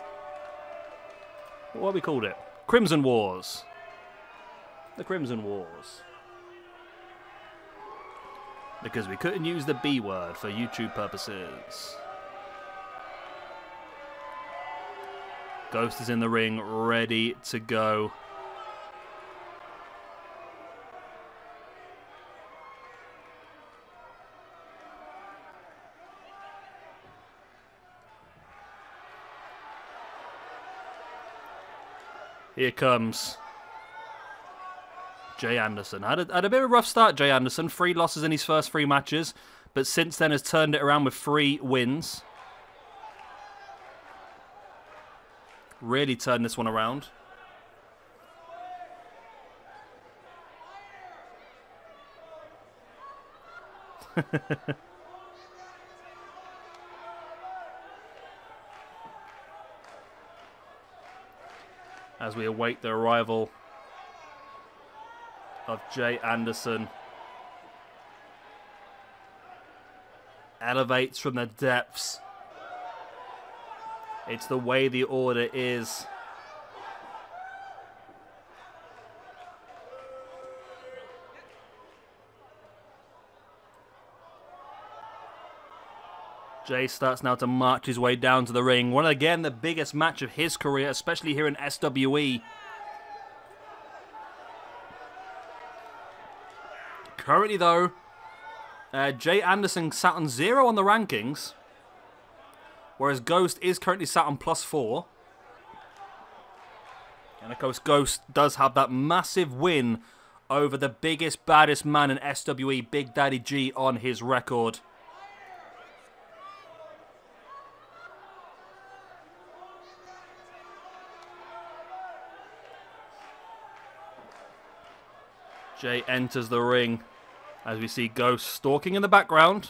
What have we called it? Crimson Wars. The Crimson Wars. Because we couldn't use the B word for YouTube purposes. Ghost is in the ring, ready to go. Here comes Jay Anderson. Had a bit of a rough start, Jay Anderson. 3 losses in his first 3 matches, but since then has turned it around with 3 wins. Really turned this one around. As we await the arrival of Jay Anderson. Elevates from the depths. It's the way the order is. Jay starts now to march his way down to the ring. One, again, the biggest match of his career, especially here in SWE. Currently, though, Jay Anderson sat on 0 on the rankings, whereas Ghost is currently sat on +4. And of course, Ghost does have that massive win over the biggest, baddest man in SWE, Big Daddy G, on his record. Jay enters the ring as we see Ghost stalking in the background.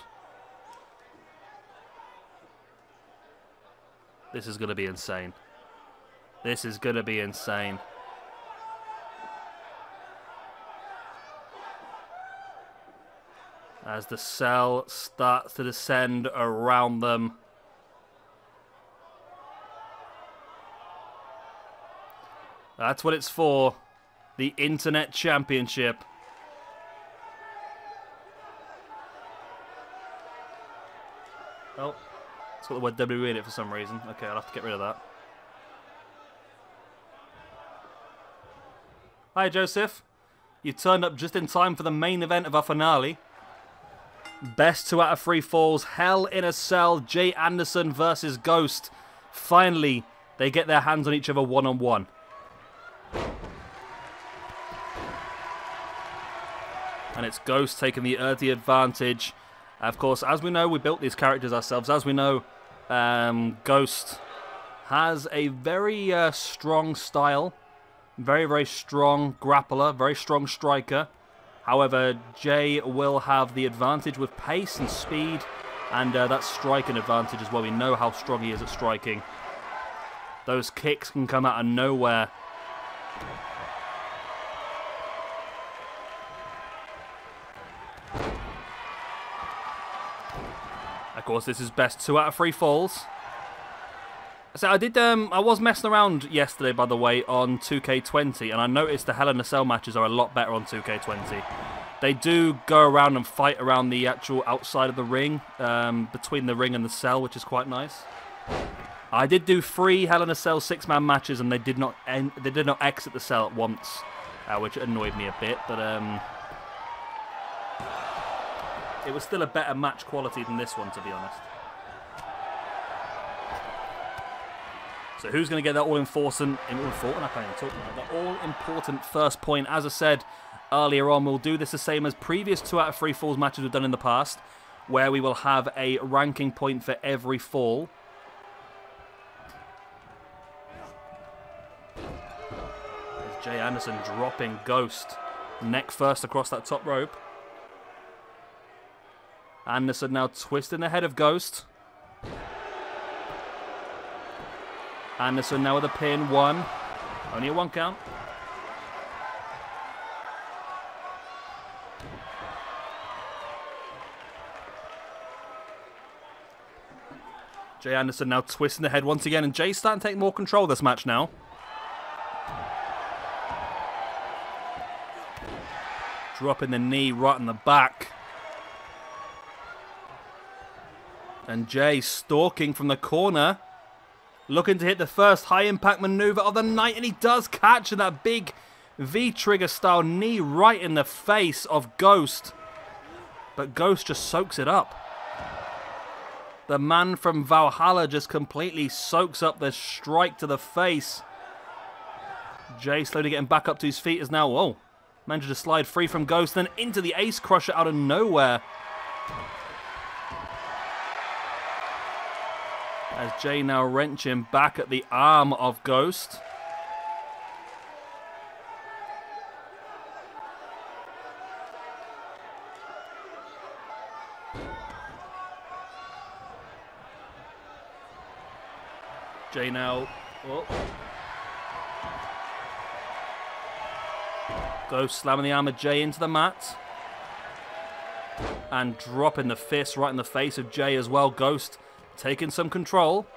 This is going to be insane. This is going to be insane. As the cell starts to descend around them. That's what it's for. The Internet Championship. Oh, it's got the word WWE in it for some reason. Okay, I'll have to get rid of that. Hi, Joseph. You turned up just in time for the main event of our finale. Best 2 out of 3 falls. Hell in a Cell. Jay Anderson versus Ghost. Finally, they get their hands on each other one-on-one. And it's Ghost taking the early advantage. Of course, as we know, we built these characters ourselves. As we know, Ghost has a very strong style. Very, very strong grappler. Very strong striker. However, Jay will have the advantage with pace and speed. And that striking advantage as well. We know how strong he is at striking. Those kicks can come out of nowhere. Of course, this is best 2 out of 3 falls. So I was messing around yesterday, by the way, on 2K20, and I noticed the Hell in a Cell matches are a lot better on 2K20. They do go around and fight around the actual outside of the ring, between the ring and the cell, which is quite nice. I did do 3 Hell in a Cell 6-man matches, and they did not exit the cell at once, which annoyed me a bit. But it was still a better match quality than this one, to be honest. So who's going to get that all-important, I can't even talk now, the all-important first point? As I said earlier on, we'll do this the same as previous 2 out of 3 falls matches we've done in the past, where we will have a ranking point for every fall. There's Jay Anderson dropping Ghost neck first across that top rope. Anderson now twisting the head of Ghost. Anderson now with a pin, 1. Only a 1 count. Jay Anderson now twisting the head once again, and Jay's starting to take more control of this match now. Dropping the knee right in the back. And Jay stalking from the corner. Looking to hit the first high-impact maneuver of the night, and he does catch that big V-trigger style knee right in the face of Ghost. But Ghost just soaks it up. The man from Valhalla just completely soaks up the strike to the face. Jay slowly getting back up to his feet as now, whoa, managed to slide free from Ghost, then into the Ace Crusher out of nowhere. As Jay now wrenching back at the arm of Ghost. Jay now. Oh. Ghost slamming the arm of Jay into the mat. And dropping the fist right in the face of Jay as well. Ghost taking some control.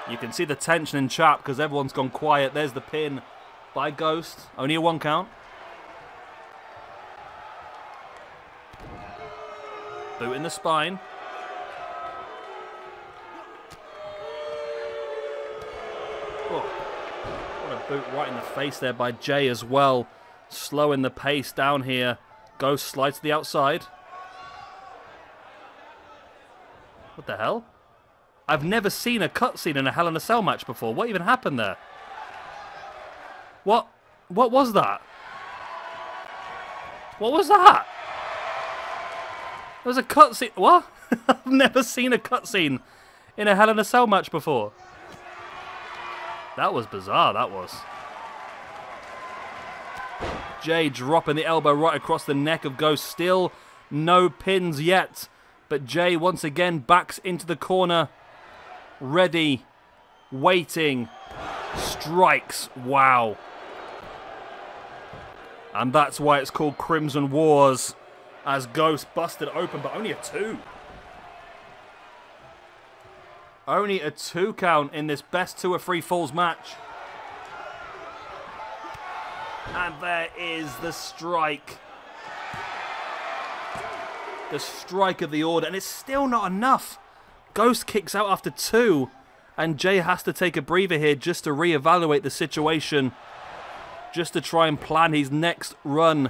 You can see the tension in chat because everyone's gone quiet. There's the pin by Ghost. Only a 1 count. Boot in the spine. Oh, what a boot right in the face there by Jay as well. Slowing the pace down here. Ghost slides to the outside. What the hell? I've never seen a cutscene in a Hell in a Cell match before. What even happened there? What was that? What was that? There was a cutscene. What? I've never seen a cutscene in a Hell in a Cell match before. That was bizarre, that was. Jay dropping the elbow right across the neck of Ghost. Still no pins yet. But Jay once again backs into the corner. Ready. Waiting. Strikes. Wow. And that's why it's called Crimson Wars. As Ghost busted open, but only a 2. Only a 2 count in this best 2 or 3 falls match. And there is the strike. The strike of the order, and it's still not enough. Ghost kicks out after 2, and Jay has to take a breather here just to reevaluate the situation, just to try and plan his next run.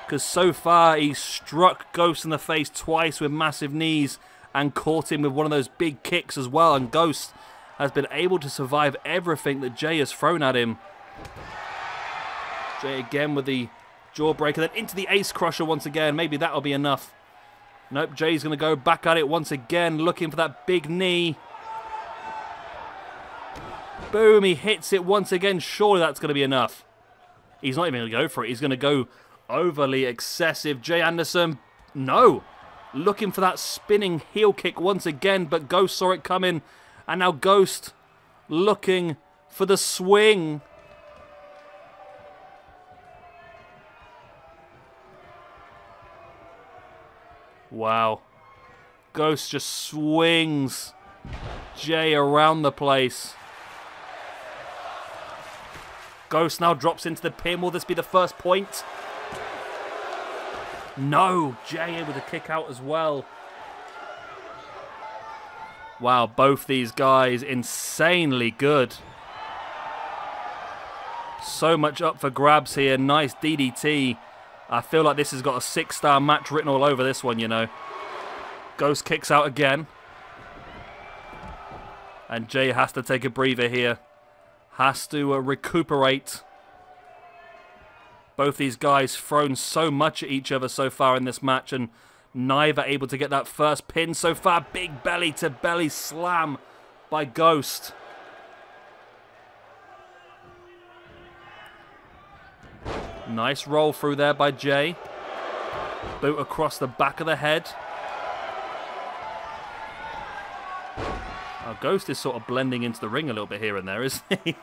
Because so far, he's struck Ghost in the face twice with massive knees and caught him with one of those big kicks as well, and Ghost has been able to survive everything that Jay has thrown at him. Jay again with the jawbreaker, then into the Ace Crusher once again. Maybe that'll be enough. Nope, Jay's going to go back at it once again, looking for that big knee. Boom, he hits it once again. Surely that's going to be enough. He's not even going to go for it. He's going to go overly excessive. Jay Anderson, no. Looking for that spinning heel kick once again, but Ghost saw it coming. And now Ghost looking for the swing. Wow. Ghost just swings Jay around the place. Ghost now drops into the pin. Will this be the first point? No, Jay with a kick out as well. Wow, both these guys insanely good. So much up for grabs here. Nice DDT. I feel like this has got a 6-star match written all over this one, you know. Ghost kicks out again. And Jay has to take a breather here. Has to recuperate. Both these guys thrown so much at each other so far in this match, and neither able to get that first pin so far. Big belly to belly slam by Ghost. Nice roll through there by Jay. Boot across the back of the head. Our Ghost is sort of blending into the ring a little bit here and there, isn't he?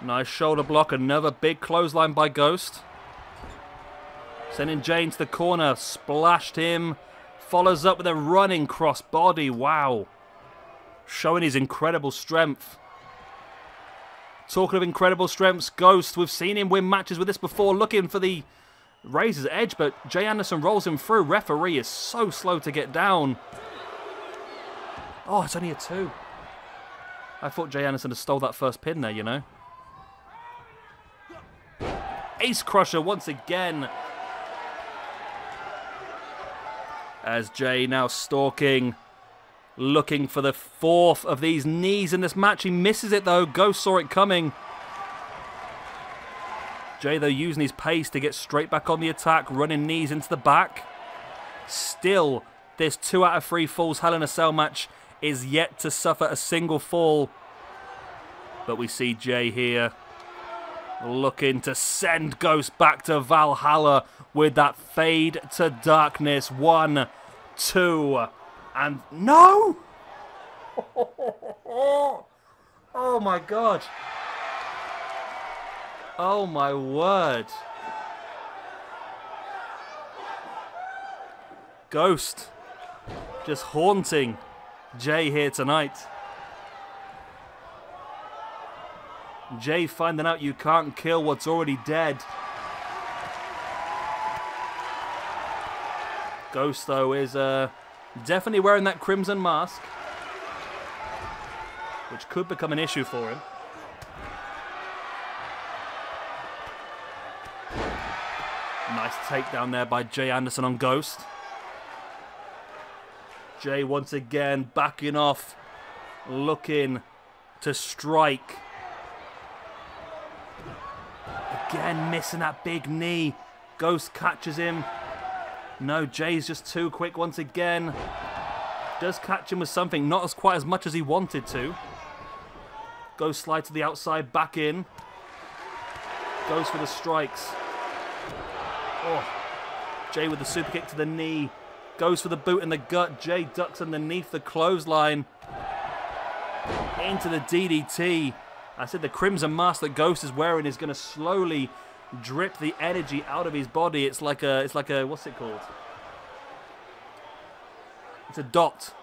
Nice shoulder block. Another big clothesline by Ghost. Sending Jay into the corner. Splashed him. Follows up with a running cross body. Wow. Showing his incredible strength. Talking of incredible strengths, Ghost, we've seen him win matches with this before, looking for the razor's edge, but Jay Anderson rolls him through. Referee is so slow to get down. Oh, it's only a 2. I thought Jay Anderson had stole that first pin there, you know. Ace Crusher once again. As Jay now stalking, looking for the 4th of these knees in this match. He misses it though. Ghost saw it coming. Jay though using his pace to get straight back on the attack, running knees into the back. Still, this 2 out of 3 falls Hell in a Cell match is yet to suffer a single fall. But we see Jay here looking to send Ghost back to Valhalla with that fade to darkness. 1, 2, and no! Oh my God. Oh my word. Ghost just haunting Jay here tonight. Jay finding out you can't kill what's already dead. Ghost though is definitely wearing that crimson mask, which could become an issue for him. Nice takedown there by Jay Anderson on Ghost. Jay once again backing off, looking to strike. Again missing that big knee. Ghost catches him. No, Jay's just too quick once again. Does catch him with something, not as quite as much as he wanted to. Ghost slide to the outside, back in. Goes for the strikes. Oh, Jay with the super kick to the knee. Goes for the boot in the gut. Jay ducks underneath the clothesline. Into the DDT. I said the crimson mask that Ghost is wearing is going to slowly drip the energy out of his body. It's like a, what's it called? It's a dot,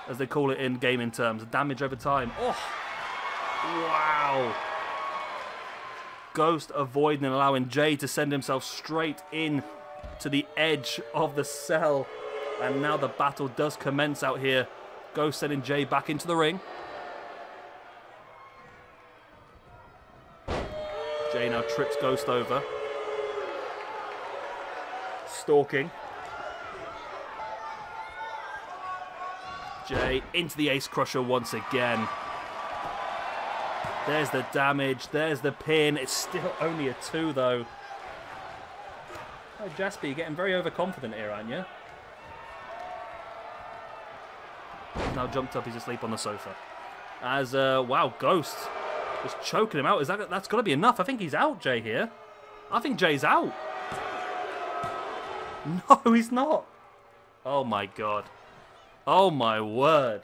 as they call it in gaming terms. Damage over time. Oh, wow. Ghost avoiding and allowing Jay to send himself straight in to the edge of the cell. And now the battle does commence out here. Ghost sending Jay back into the ring. Jay now trips Ghost over. Stalking. Jay into the Ace Crusher once again. There's the damage. There's the pin. It's still only a 2 though. Oh, Jasper, you're getting very overconfident here, aren't you? He's now jumped up. He's asleep on the sofa. As, wow, Ghost just choking him out. That's got to be enough. I think he's out, Jay, here. I think Jay's out. No, he's not. Oh, my God. Oh, my word.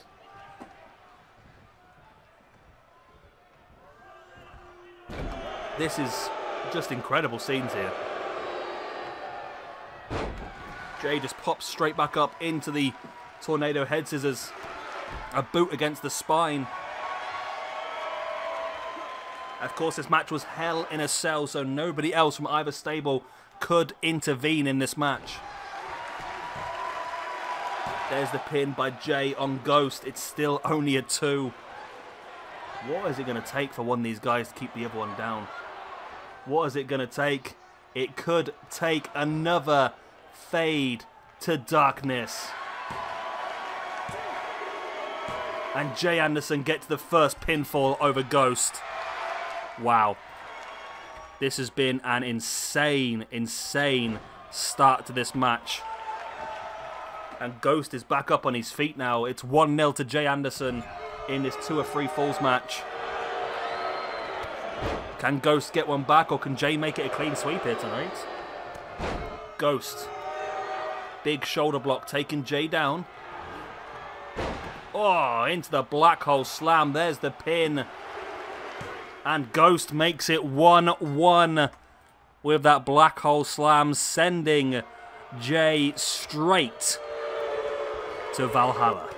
This is just incredible scenes here. Jay just pops straight back up into the tornado head scissors. A boot against the spine. Of course, this match was Hell in a Cell, so nobody else from either stable could intervene in this match. There's the pin by Jay on Ghost. It's still only a 2. What is it going to take for one of these guys to keep the other one down? What is it going to take? It could take another fade to darkness. And Jay Anderson gets the first pinfall over Ghost. Wow. This has been an insane, insane start to this match. And Ghost is back up on his feet now. It's 1-0 to Jay Anderson in this 2 of 3 falls match. Can Ghost get one back, or can Jay make it a clean sweep here tonight? Ghost. Big shoulder block taking Jay down. Oh, into the black hole slam. There's the pin. And Ghost makes it 1-1 with that black hole slam, sending Jay straight to Valhalla.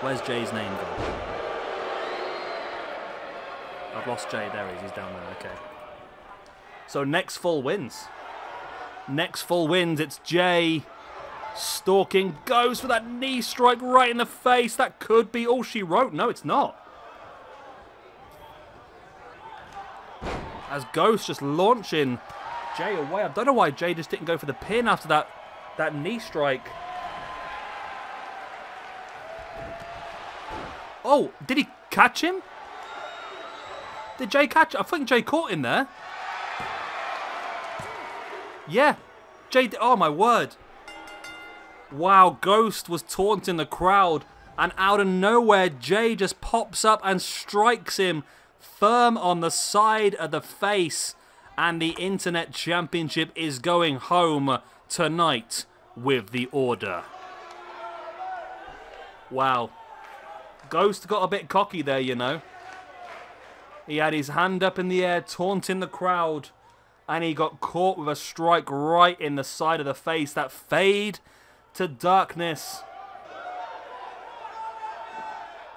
Where's Jay's name gone? I've lost Jay. There he is. He's down there. Okay. So next full wins. Next full wins. It's Jay stalking Ghost for that knee strike right in the face. That could be all she wrote. No, it's not. As Ghost just launching Jay away. I don't know why Jay just didn't go for the pin after that knee strike. Oh, did he catch him? Did Jay catch? I think Jay caught him there. Yeah. Jay, oh my word. Wow, Ghost was taunting the crowd. And out of nowhere, Jay just pops up and strikes him firm on the side of the face. And the Internet Championship is going home tonight with the order. Wow. Ghost got a bit cocky there, you know. He had his hand up in the air, taunting the crowd. And he got caught with a strike right in the side of the face. That fade to darkness.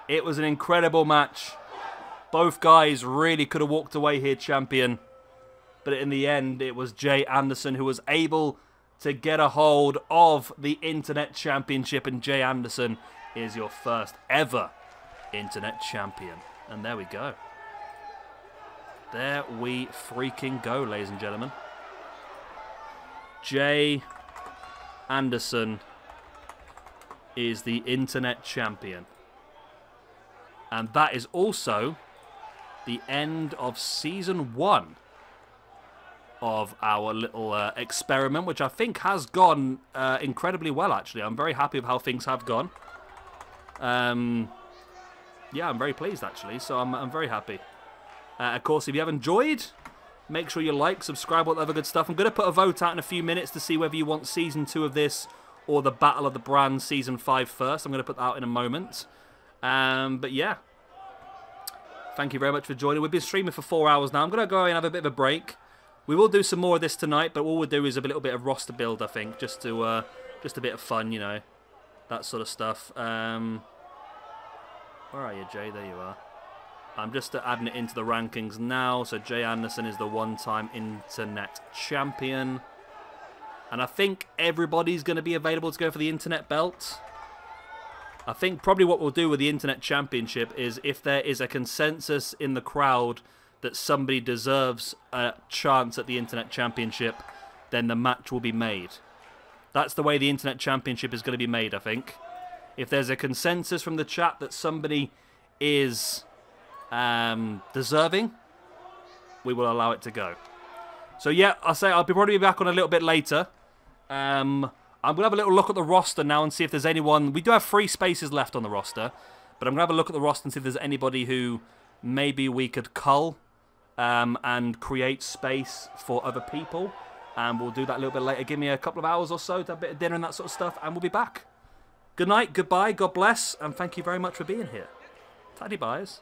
It was an incredible match. Both guys really could have walked away here champion. But in the end, it was Jay Anderson who was able to get a hold of the Internet Championship. And Jay Anderson is your first ever Internet Champion. And there we go. There we freaking go, ladies and gentlemen. Jay Anderson is the Internet Champion. And that is also the end of Season 1 of our little experiment, which I think has gone incredibly well, actually. I'm very happy with how things have gone. Yeah, I'm very pleased, actually, so I'm very happy. Of course, if you have enjoyed, make sure you like, subscribe, all that other good stuff. I'm going to put a vote out in a few minutes to see whether you want Season 2 of this or the Battle of the Brands Season 5 first. I'm going to put that out in a moment. But yeah, thank you very much for joining. We've been streaming for 4 hours now. I'm going to go and have a bit of a break. We will do some more of this tonight, but all we'll do is a little bit of roster build, I think, just to just a bit of fun, you know, that sort of stuff. Where are you, Jay? There you are. I'm just adding it into the rankings now. So Jay Anderson is the one-time Internet Champion. And I think everybody's going to be available to go for the Internet Belt. I think probably what we'll do with the Internet Championship is if there is a consensus in the crowd that somebody deserves a chance at the Internet Championship, then the match will be made. That's the way the Internet Championship is going to be made, I think. If there's a consensus from the chat that somebody is deserving, we will allow it to go. So yeah, I'll probably be back on a little bit later. I'm going to have a little look at the roster now and see if there's anyone. We do have 3 spaces left on the roster, but I'm going to have a look at the roster and see if there's anybody who maybe we could cull and create space for other people. And we'll do that a little bit later. Give me a couple of hours or so to have a bit of dinner and that sort of stuff, and we'll be back. Good night, goodbye, God bless, and thank you very much for being here. Tidy buys.